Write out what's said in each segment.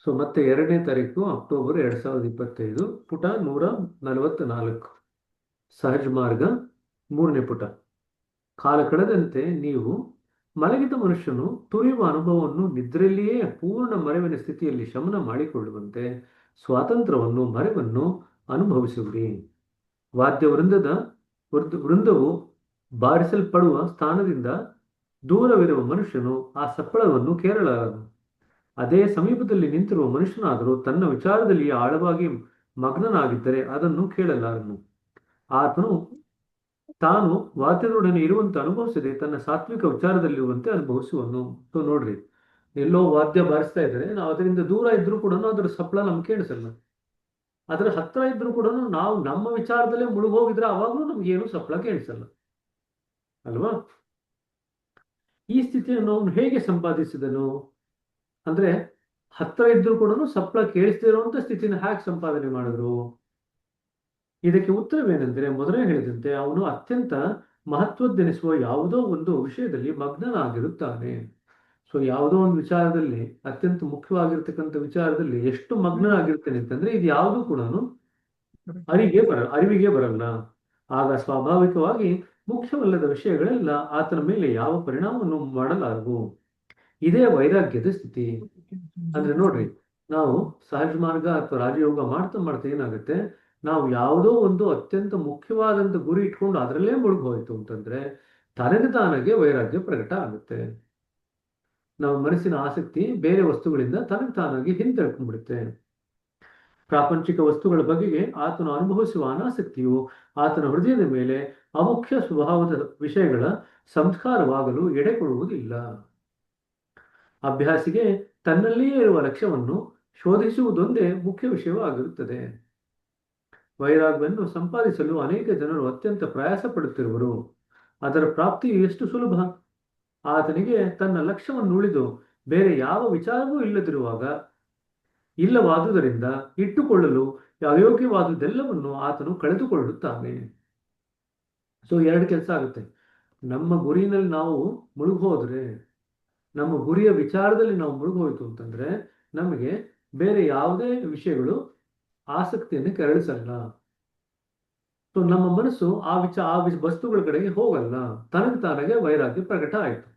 So ಮತ್ತೆ 2ನೇ ತಾರೀಕು ಅಕ್ಟೋಬರ್ 2025, ಪುಟ 144. ಸಹಜ ಮಾರ್ಗ 3ನೇ ಪುಟ. ಕಾಲ ಕಳೆದಂತೆ ನೀವು ಮಲಗಿದ ಮನುಷ್ಯನು ತುರಿಯುವ ಅನುಭವವನ್ನು ನಿದ್ರೆಯಲ್ಲಿಯೇ ಪೂರ್ಣ ಮರೆವಿನ ಸ್ಥಿತಿಯಲ್ಲಿ ಶಮನ ಮಾಡಿಕೊಳ್ಳುವಂತೆ ಸ್ವಾತಂತ್ರ್ಯವನ್ನು ಮರೆವನ್ನು ಅನುಭವಿಸುವಿರಿ. ವಾದ್ಯ ವೃಂದವು ಬಾರಿಸಲ್ಪಡುವ ಸ್ಥಾನದಿಂದ ದೂರವಿರುವ ಮನುಷ್ಯನು ಆ ಸಪ್ಪಳವನ್ನು ಕೇಳಲಾರನು. ಅದೇ ಸಮೀಪದಲ್ಲಿ ನಿಂತಿರುವ ಮನುಷ್ಯನಾದರೂ ತನ್ನ ವಿಚಾರದಲ್ಲಿ ಆಳವಾಗಿ ಮಗ್ನನಾಗಿದ್ದರೆ ಅದನ್ನು ಕೇಳಲಾರನು. ಆತನು ತಾನು ವಾದ್ಯದೊಡನೆ ಇರುವಂತೆ ಅನುಭವಿಸದೆ ತನ್ನ ಸಾತ್ವಿಕ ವಿಚಾರದಲ್ಲಿರುವಂತೆ ಅನುಭವಿಸುವನು. ಸೊ ನೋಡ್ರಿ, ಎಲ್ಲೋ ವಾದ್ಯ ಬಾರಿಸ್ತಾ ಇದ್ದಾರೆ, ನಾವು ಅದರಿಂದ ದೂರ ಇದ್ರೂ ಕೂಡ ಅದರ ಸಪ್ಪಳ ನಮ್ಗೆ ಕೇಳಿಸಲ್ಲ. ಅದರ ಹತ್ರ ಇದ್ರೂ ಕೂಡ ನಾವು ನಮ್ಮ ವಿಚಾರದಲ್ಲೇ ಮುಳುಗೋಗಿದ್ರೆ ಅವಾಗಲೂ ನಮ್ಗೇನು ಸಪ್ಪಳ ಕೇಳಿಸಲ್ಲ ಅಲ್ವಾ? ಈ ಸ್ಥಿತಿಯನ್ನು ಅವನು ಹೇಗೆ ಸಂಪಾದಿಸಿದನು ಅಂದ್ರೆ, ಹತ್ರ ಇದ್ರೂ ಕೂಡ ಸಪ್ಪಳ ಕೇಳಿಸ್ದೇ ಇರುವಂತ ಸ್ಥಿತಿನ ಹೇಗೆ ಸಂಪಾದನೆ ಮಾಡಿದ್ರು? ಇದಕ್ಕೆ ಉತ್ತರವೇನೆಂದರೆ, ಮೊದಲೇ ಹೇಳಿದಂತೆ ಅವನು ಅತ್ಯಂತ ಮಹತ್ವದ್ದೆನಿಸುವ ಯಾವುದೋ ಒಂದು ವಿಷಯದಲ್ಲಿ ಮಗ್ನನಾಗಿರುತ್ತಾನೆ. ಸೊ ಯಾವುದೋ ಒಂದು ವಿಚಾರದಲ್ಲಿ, ಅತ್ಯಂತ ಮುಖ್ಯವಾಗಿರ್ತಕ್ಕಂಥ ವಿಚಾರದಲ್ಲಿ ಎಷ್ಟು ಮಗ್ನನಾಗಿರ್ತೇನೆ ಅಂತಂದ್ರೆ, ಇದು ಯಾವುದೂ ಕೂಡ ಅರಿವಿಗೆ ಬರಲ್ಲ. ಆಗ ಸ್ವಾಭಾವಿಕವಾಗಿ ಮುಖ್ಯವಲ್ಲದ ವಿಷಯಗಳೆಲ್ಲ ಆತನ ಮೇಲೆ ಯಾವ ಪರಿಣಾಮವನ್ನು ಮಾಡಲಾರವು. ಇದೇ ವೈರಾಗ್ಯದ ಸ್ಥಿತಿ. ಅಂದ್ರೆ ನೋಡ್ರಿ, ನಾವು ಸಹಜ ಮಾರ್ಗ ಅಥವಾ ರಾಜಯೋಗ ಮಾಡ್ತಾ ಮಾಡ್ತಾ ಏನಾಗುತ್ತೆ, ನಾವು ಯಾವುದೋ ಒಂದು ಅತ್ಯಂತ ಮುಖ್ಯವಾದಂತ ಗುರಿ ಇಟ್ಕೊಂಡು ಅದರಲ್ಲೇ ಮುಳುಗೋಯ್ತು ಅಂತಂದ್ರೆ ತನಗೆ ತಾನಾಗೆ ವೈರಾಗ್ಯ ಪ್ರಕಟ ಆಗುತ್ತೆ. ನಮ್ಮ ಮನಸ್ಸಿನ ಆಸಕ್ತಿ ಬೇರೆ ವಸ್ತುಗಳಿಂದ ತನಗೆ ತಾನಾಗಿ ಹಿಂತೆಳ್ಕೊಂಡ್ಬಿಡುತ್ತೆ. ಪ್ರಾಪಂಚಿಕ ವಸ್ತುಗಳ ಬಗೆಗೆ ಆತನು ಅನುಭವಿಸುವ ಅನಾಸಕ್ತಿಯು ಆತನ ಹೃದಯದ ಮೇಲೆ ಅಮುಖ್ಯ ಸ್ವಭಾವದ ವಿಷಯಗಳ ಸಂಸ್ಕಾರವಾಗಲು ಎಡೆ ಕೊಡುವುದಿಲ್ಲ. ಅಭ್ಯಾಸಿಗೆ ತನ್ನಲ್ಲಿಯೇ ಇರುವ ಲಕ್ಷ್ಯವನ್ನು ಶೋಧಿಸುವುದೊಂದೇ ಮುಖ್ಯ ವಿಷಯವಾಗಿರುತ್ತದೆ. ವೈರಾಗ್ಯವನ್ನು ಸಂಪಾದಿಸಲು ಅನೇಕ ಜನರು ಅತ್ಯಂತ ಪ್ರಯಾಸ ಪಡುತ್ತಿರುವರು. ಅದರ ಪ್ರಾಪ್ತಿಯು ಎಷ್ಟು ಸುಲಭ! ಆತನಿಗೆ ತನ್ನ ಲಕ್ಷ್ಯವನ್ನು ಉಳಿದು ಬೇರೆ ಯಾವ ವಿಚಾರವೂ ಇಲ್ಲವಾದುದರಿಂದ ಇಟ್ಟುಕೊಳ್ಳಲು ಅಯೋಗ್ಯವಾದುದೆಲ್ಲವನ್ನು ಆತನು ಕಳೆದುಕೊಳ್ಳುತ್ತಾನೆ. ಸೊ 2 ಕೆಲಸ ಆಗುತ್ತೆ. ನಮ್ಮ ಗುರಿನಲ್ಲಿ ನಾವು ಮುಳುಗೋದ್ರೆ, ನಮ್ಮ ಗುರಿಯ ವಿಚಾರದಲ್ಲಿ ನಾವು ಮುಳುಗೋಯ್ತು ಅಂತಂದ್ರೆ ನಮಗೆ ಬೇರೆ ಯಾವುದೇ ವಿಷಯಗಳು ಆಸಕ್ತಿಯನ್ನು ಕೆರಳಿಸಲ್ಲ. ಸೊ ನಮ್ಮ ಮನಸ್ಸು ಆ ವಸ್ತುಗಳ ಕಡೆಗೆ ಹೋಗಲ್ಲ. ತನಗೆ ತಾನಾಗೆ ವೈರಾಗ್ಯ ಪ್ರಕಟ ಆಯ್ತು.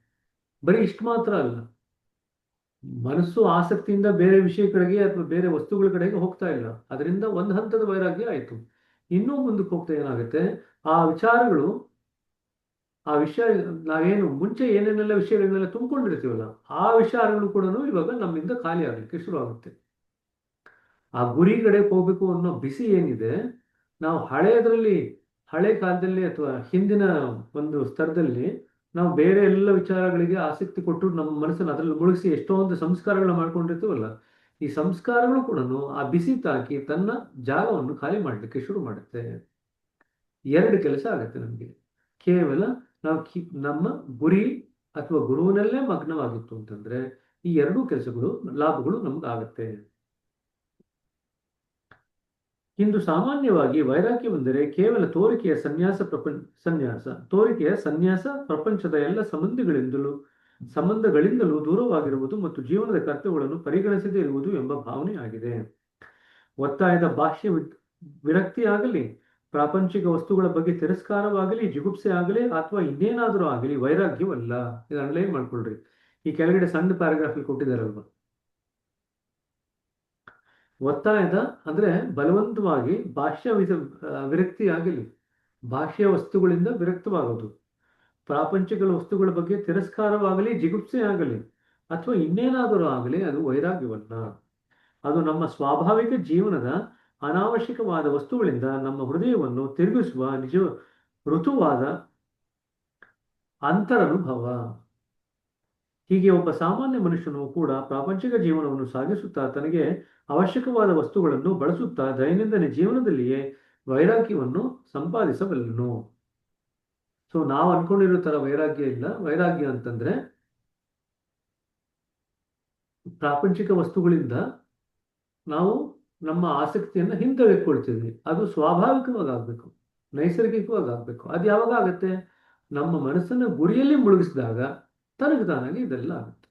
ಬರೀ ಇಷ್ಟು ಮಾತ್ರ ಅಲ್ಲ, ಮನಸ್ಸು ಆಸಕ್ತಿಯಿಂದ ಬೇರೆ ವಿಷಯಗಳಿಗೆ ಅಥವಾ ಬೇರೆ ವಸ್ತುಗಳ ಕಡೆಗೆ ಹೋಗ್ತಾ ಇಲ್ಲ. ಅದರಿಂದ ಒಂದು ಹಂತದ ವೈರಾಗ್ಯ ಆಯ್ತು. ಇನ್ನೂ ಮುಂದಕ್ಕೆ ಹೋಗ್ತಾ ಏನಾಗುತ್ತೆ, ಆ ವಿಚಾರಗಳು, ಆ ವಿಷಯ, ನಾವೇನು ಮುಂಚೆ ಏನೇನೆಲ್ಲ ವಿಷಯಗಳನ್ನೆಲ್ಲ ತುಂಬಿಕೊಂಡಿರ್ತೀವಲ್ಲ, ಆ ವಿಚಾರಗಳು ಕೂಡ ಇವಾಗ ನಮ್ಮಿಂದ ಖಾಲಿ ಆಗಲಿಕ್ಕೆ ಶುರು ಆಗುತ್ತೆ. ಆ ಗುರಿ ಕಡೆಗೆ ಹೋಗ್ಬೇಕು ಅನ್ನೋ ಬಿಸಿ ಏನಿದೆ, ನಾವು ಹಳೆ ಕಾಲದಲ್ಲಿ ಅಥವಾ ಹಿಂದಿನ ಒಂದು ಸ್ತರದಲ್ಲಿ ನಾವು ಬೇರೆ ಎಲ್ಲ ವಿಚಾರಗಳಿಗೆ ಆಸಕ್ತಿ ಕೊಟ್ಟು ನಮ್ಮ ಮನಸ್ಸನ್ನು ಅದರಲ್ಲಿ ಮುಳುಗಿಸಿ ಎಷ್ಟೊಂದು ಸಂಸ್ಕಾರಗಳನ್ನ ಮಾಡ್ಕೊಂಡಿರ್ತೀವಲ್ಲ, ಈ ಸಂಸ್ಕಾರಗಳು ಕೂಡ ಆ ಬಿಸಿ ತಾಕಿ ತನ್ನ ಜಾಗವನ್ನು ಖಾಲಿ ಮಾಡಲಿಕ್ಕೆ ಶುರು ಮಾಡುತ್ತೆ. 2 ಕೆಲಸ ಆಗುತ್ತೆ ನಮಗೆ. ಕೇವಲ ನಾವು ನಮ್ಮ ಗುರಿ ಅಥವಾ ಗುರುವಿನಲ್ಲೇ ಮಗ್ನವಾಗಿತ್ತು ಅಂತಂದ್ರೆ ಈ 2 ಕೆಲಸಗಳು, ಲಾಭಗಳು ನಮ್ಗಾಗತ್ತೆ. ಇಂದು ಸಾಮಾನ್ಯವಾಗಿ ವೈರಾಗ್ಯವೆಂದರೆ ಕೇವಲ ತೋರಿಕೆಯ ಸನ್ಯಾಸ, ಪ್ರಪಂಚದ ಎಲ್ಲ ಸಂಬಂಧಗಳಿಂದಲೂ ದೂರವಾಗಿರುವುದು ಮತ್ತು ಜೀವನದ ಕರ್ತವ್ಯಗಳನ್ನು ಪರಿಗಣಿಸದೇ ಇರುವುದು ಎಂಬ ಭಾವನೆ ಆಗಿದೆ. ಒತ್ತಾಯದ ಬಾಹ್ಯ ವಿರಕ್ತಿಯಾಗಲಿ, ಪ್ರಾಪಂಚಿಕ ವಸ್ತುಗಳ ಬಗ್ಗೆ ತಿರಸ್ಕಾರವಾಗಲಿ, ಜಿಗುಪ್ಸೆ ಆಗಲಿ ಅಥವಾ ಇನ್ನೇನಾದರೂ ಆಗಲಿ ವೈರಾಗ್ಯವಲ್ಲ. ಇದು ಅಂಡರ್ಲೈನ್ ಮಾಡ್ಕೊಳ್ರಿ. ಈ ಕೆಳಗಡೆ ಸಣ್ಣ ಪ್ಯಾರಾಗ್ರಾಫ್ ಕೊಟ್ಟಿದ್ದಾರಲ್ವ, ಒತ್ತಾಯದ ಅಂದ್ರೆ ಬಲವಂತವಾಗಿ ವಿರಕ್ತಿಯಾಗಲಿ, ಬಾಹ್ಯ ವಸ್ತುಗಳಿಂದ ವಿರಕ್ತವಾಗೋದು, ಪ್ರಾಪಂಚಿಕ ವಸ್ತುಗಳ ಬಗ್ಗೆ ತಿರಸ್ಕಾರವಾಗಲಿ, ಜಿಗುಪ್ಸೆ ಆಗಲಿ ಅಥವಾ ಇನ್ನೇನಾದರೂ ಆಗಲಿ ಅದು ವೈರಾಗ್ಯವಲ್ಲ. ಅದು ನಮ್ಮ ಸ್ವಾಭಾವಿಕ ಜೀವನದ ಅನಾವಶ್ಯಕವಾದ ವಸ್ತುಗಳಿಂದ ನಮ್ಮ ಹೃದಯವನ್ನು ತಿರುಗಿಸುವ ಋತುವಾದ ಅಂತರನುಭವ. ಹೀಗೆ ಒಬ್ಬ ಸಾಮಾನ್ಯ ಮನುಷ್ಯನು ಕೂಡ ಪ್ರಾಪಂಚಿಕ ಜೀವನವನ್ನು ಸಾಗಿಸುತ್ತಾ ತನಗೆ ಅವಶ್ಯಕವಾದ ವಸ್ತುಗಳನ್ನು ಬಳಸುತ್ತಾ ದೈನಂದಿನ ಜೀವನದಲ್ಲಿಯೇ ವೈರಾಗ್ಯವನ್ನು ಸಂಪಾದಿಸಬಲ್ಲನು. ಸೊ ನಾವು ಅನ್ಕೊಂಡಿರೋ ತರ ವೈರಾಗ್ಯ ಇಲ್ಲ. ವೈರಾಗ್ಯ ಅಂತಂದ್ರೆ ಪ್ರಾಪಂಚಿಕ ವಸ್ತುಗಳಿಂದ ನಾವು ನಮ್ಮ ಆಸಕ್ತಿಯನ್ನ ಹಿಂತೆಗೆದುಕೊಳ್ತೀವಿ. ಅದು ಸ್ವಾಭಾವಿಕವಾಗಿ ಆಗ್ಬೇಕು, ನೈಸರ್ಗಿಕವಾಗಿ ಆಗ್ಬೇಕು. ಅದು ಯಾವಾಗ ಆಗುತ್ತೆ? ನಮ್ಮ ಮನಸ್ಸನ್ನ ಗುರಿಯಲ್ಲಿ ಮುಳುಗಿಸಿದಾಗ ತನಗೆ ತಾನಾಗಿ ಇದೆಲ್ಲ ಆಗುತ್ತೆ.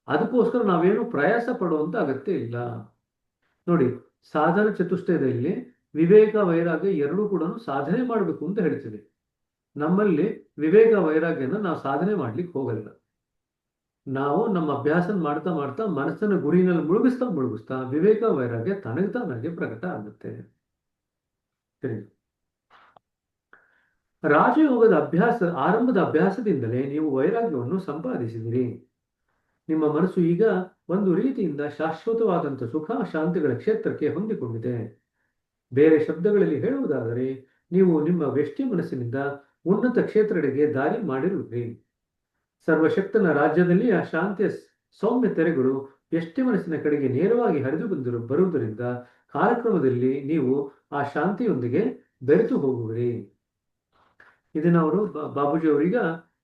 ಅದಕ್ಕೋಸ್ಕರ ನಾವೇನು ಪ್ರಯಾಸ ಪಡುವಂತ ಅಗತ್ಯ ಇಲ್ಲ. ನೋಡಿ, ಸಾಧನ ಚತುಷ್ಟಯದಲ್ಲಿ ವಿವೇಕ ವೈರಾಗ್ಯ ಎರಡೂ ಕೂಡ ಸಾಧನೆ ಮಾಡಬೇಕು ಅಂತ ಹೇಳ್ತೀವಿ. ನಮ್ಮಲ್ಲಿ ವಿವೇಕ ವೈರಾಗ್ಯನ ನಾವು ಸಾಧನೆ ಮಾಡ್ಲಿಕ್ಕೆ ಹೋಗಲ್ಲ. ನಾವು ನಮ್ಮ ಅಭ್ಯಾಸ ಮಾಡ್ತಾ ಮಾಡ್ತಾ ಮನಸ್ಸನ್ನು ಗುರಿನಲ್ಲಿ ಮುಳುಗಿಸ್ತಾ ಮುಳುಗಿಸ್ತಾ ವಿವೇಕ ವೈರಾಗ್ಯ ತನಗೆ ಪ್ರಕಟ ಆಗುತ್ತೆ. ಸರಿ. ರಾಜಯೋಗದ ಆರಂಭದ ಅಭ್ಯಾಸದಿಂದಲೇ ನೀವು ವೈರಾಗ್ಯವನ್ನು ಸಂಪಾದಿಸಿದಿರಿ. ನಿಮ್ಮ ಮನಸ್ಸು ಈಗ ಒಂದು ರೀತಿಯಿಂದ ಶಾಶ್ವತವಾದಂಥ ಸುಖ ಶಾಂತಿಗಳ ಕ್ಷೇತ್ರಕ್ಕೆ ಹೊಂದಿಕೊಂಡಿದೆ. ಬೇರೆ ಶಬ್ದಗಳಲ್ಲಿ ಹೇಳುವುದಾದರೆ, ನೀವು ನಿಮ್ಮ ವ್ಯಷ್ಟಿ ಮನಸ್ಸಿನಿಂದ ಉನ್ನತ ಕ್ಷೇತ್ರಗಳಿಗೆ ದಾರಿ ಮಾಡಿರುವಿರಿ. ಸರ್ವಶಕ್ತನ ರಾಜ್ಯದಲ್ಲಿ ಆ ಶಾಂತಿಯ ಸೌಮ್ಯ ತೆರೆಗಳು ವ್ಯಷ್ಟಿ ಮನಸ್ಸಿನ ಕಡೆಗೆ ನೇರವಾಗಿ ಹರಿದು ಬರುವುದರಿಂದ ಕಾಲಕ್ರಮದಲ್ಲಿ ನೀವು ಆ ಶಾಂತಿಯೊಂದಿಗೆ ಬೆರೆತು ಹೋಗುವಿರಿ. ಇದನ್ನ ಅವರು ಬಾಬೂಜಿ ಅವರೀಗ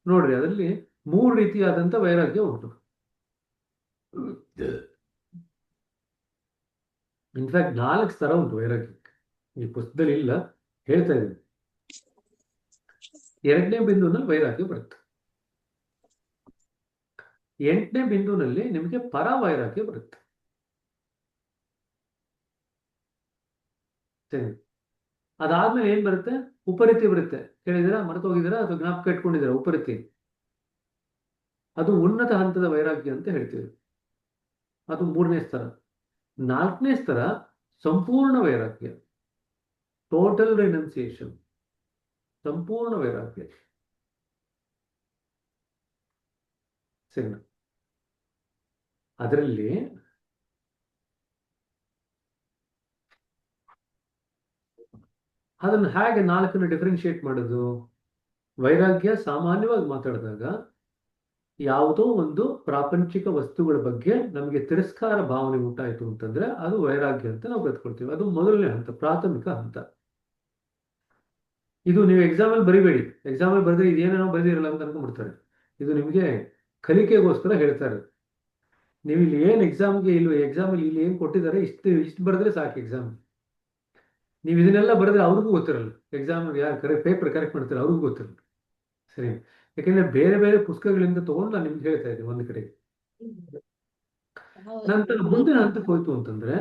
ನೋಡ್ರಿ, ಅದರಲ್ಲಿ 3 ರೀತಿಯಾದಂಥ ವೈರಾಗ್ಯ ಉಂಟು. ಇನ್ಫ್ಯಾಕ್ಟ್ 4 ಥರ ಉಂಟು ವೈರಾಗ್ಯಕ್ಕೆ. ಈ ಪುಸ್ತಕದಲ್ಲಿ ಇಲ್ಲ, ಹೇಳ್ತಾ ಇದ್ದೀನಿ. 2ನೇ ಬಿಂದುನಲ್ಲಿ ವೈರಾಗ್ಯ ಬರುತ್ತೆ. 8ನೇ ಬಿಂದುನಲ್ಲಿ ನಿಮಗೆ ಪರ ವೈರಾಗ್ಯ ಬರುತ್ತೆ. ಸರಿ. ಅದಾದ್ಮೇಲೆ ಏನ್ ಬರುತ್ತೆ? ಉಪರಿತಿ ಬರುತ್ತೆ. ಕೇಳಿದಿರಾ? ಮರೆತು ಹೋಗಿದ್ದೀರಾ ಅಥವಾ ಜ್ಞಾಪಕ ಇಟ್ಕೊಂಡಿದ್ದೀರಾ? ಉಪರಿತಿ ಅದು ಉನ್ನತ ಹಂತದ ವೈರಾಗ್ಯ ಅಂತ ಹೇಳ್ತೀವಿ. ಅದು 3ನೇ ಸ್ತರ. 4ನೇ ಸ್ತರ ಸಂಪೂರ್ಣ ವೈರಾಗ್ಯ, ಟೋಟಲ್ ರಿನೌನ್ಸಿಯೇಷನ್, ಸಂಪೂರ್ಣ ವೈರಾಗ್ಯ. ಸರಿ. ಅದರಲ್ಲಿ ಅದನ್ನು ಹೇಗೆ 4ನ್ನು ಡಿಫ್ರೆನ್ಶಿಯೇಟ್ ಮಾಡೋದು? ವೈರಾಗ್ಯ ಸಾಮಾನ್ಯವಾಗಿ ಮಾತಾಡಿದಾಗ ಯಾವುದೋ ಒಂದು ಪ್ರಾಪಂಚಿಕ ವಸ್ತುಗಳ ಬಗ್ಗೆ ನಮಗೆ ತಿರಸ್ಕಾರ ಭಾವನೆ ಉಂಟಾಯಿತು ಅಂತಂದ್ರೆ ಅದು ವೈರಾಗ್ಯ ಅಂತ ನಾವು ಕತ್ಕೊಳ್ತೀವಿ. ಅದು ಮೊದಲನೇ ಹಂತ, ಪ್ರಾಥಮಿಕ ಹಂತ. ಇದು ನೀವು ಎಕ್ಸಾಮಲ್ಲಿ ಬರಿಬೇಡಿ. ಎಕ್ಸಾಮಲ್ಲಿ ಬರೆದ್ರೆ ಇದೇನೇನೋ ಬರೆದಿರಲ್ಲ ಅಂತ ಅನ್ಕೊಂಡ್ಬಿಡ್ತಾರೆ. ಇದು ನಿಮಗೆ ಕಲಿಕೆಗೋಸ್ಕರ ಹೇಳ್ತಾರೆ. ನೀವು ಇಲ್ಲಿ ಏನು ಎಕ್ಸಾಮ್ಗೆ ಎಕ್ಸಾಮಲ್ಲಿ ಇಲ್ಲಿ ಏನು ಕೊಟ್ಟಿದ್ದಾರೆ ಇಷ್ಟು ಬರೆದ್ರೆ ಸಾಕು ಎಕ್ಸಾಮ್. ನೀವು ಇದನ್ನೆಲ್ಲ ಬರೆದ್ರೆ ಅವ್ರಿಗೂ ಗೊತ್ತಿರಲ್ಲ. ಎಕ್ಸಾಮ್ ಯಾರು ಪೇಪರ್ ಕರೆಕ್ಟ್ ಮಾಡ್ತಾರೆ ಅವ್ರಿಗೂ ಗೊತ್ತಿರಲ್ಲ. ಸರಿ. ಯಾಕೆಂದ್ರೆ ಬೇರೆ ಬೇರೆ ಪುಸ್ತಕಗಳಿಂದ ತಗೊಂಡು ನಾನು ನಿಮ್ಗೆ ಹೇಳ್ತಾ ಇದ್ದೀನಿ ಒಂದು ಕಡೆ. ನಂತರ ಮುಂದಿನ ಹಂತಕ್ಕೆ ಹೋಯ್ತು ಅಂತಂದ್ರೆ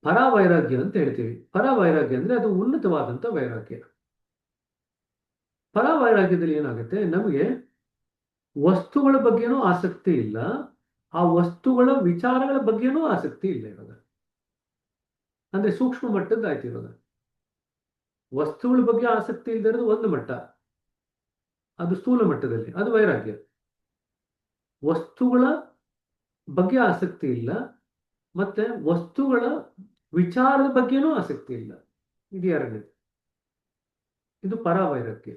ಪರ ವೈರಾಗ್ಯ ಅಂತ ಹೇಳ್ತೀವಿ. ಪರ ವೈರಾಗ್ಯ ಅಂದ್ರೆ ಅದು ಉನ್ನತವಾದಂತ ವೈರಾಗ್ಯ. ಪರ ವೈರಾಗ್ಯದಲ್ಲಿ ಏನಾಗುತ್ತೆ, ನಮಗೆ ವಸ್ತುಗಳ ಬಗ್ಗೆನೂ ಆಸಕ್ತಿ ಇಲ್ಲ, ಆ ವಸ್ತುಗಳ ವಿಚಾರಗಳ ಬಗ್ಗೆನೂ ಆಸಕ್ತಿ ಇಲ್ಲ ಇವಾಗ. ಅಂದ್ರೆ ಸೂಕ್ಷ್ಮ ಮಟ್ಟದ್ದಾಯ್ತು ಇವಾಗ. ವಸ್ತುಗಳ ಬಗ್ಗೆ ಆಸಕ್ತಿ ಇಲ್ಲದಿರೋದು ಒಂದು ಮಟ್ಟ, ಅದು ಸ್ಥೂಲ ಮಟ್ಟದಲ್ಲಿ, ಅದು ವೈರಾಗ್ಯ. ವಸ್ತುಗಳ ಬಗ್ಗೆ ಆಸಕ್ತಿ ಇಲ್ಲ, ಮತ್ತೆ ವಸ್ತುಗಳ ವಿಚಾರದ ಬಗ್ಗೆನೂ ಆಸಕ್ತಿ ಇಲ್ಲ, ಇದು ಎರಡನೇದು. ಇದು ಪರ ವೈರಾಗ್ಯ.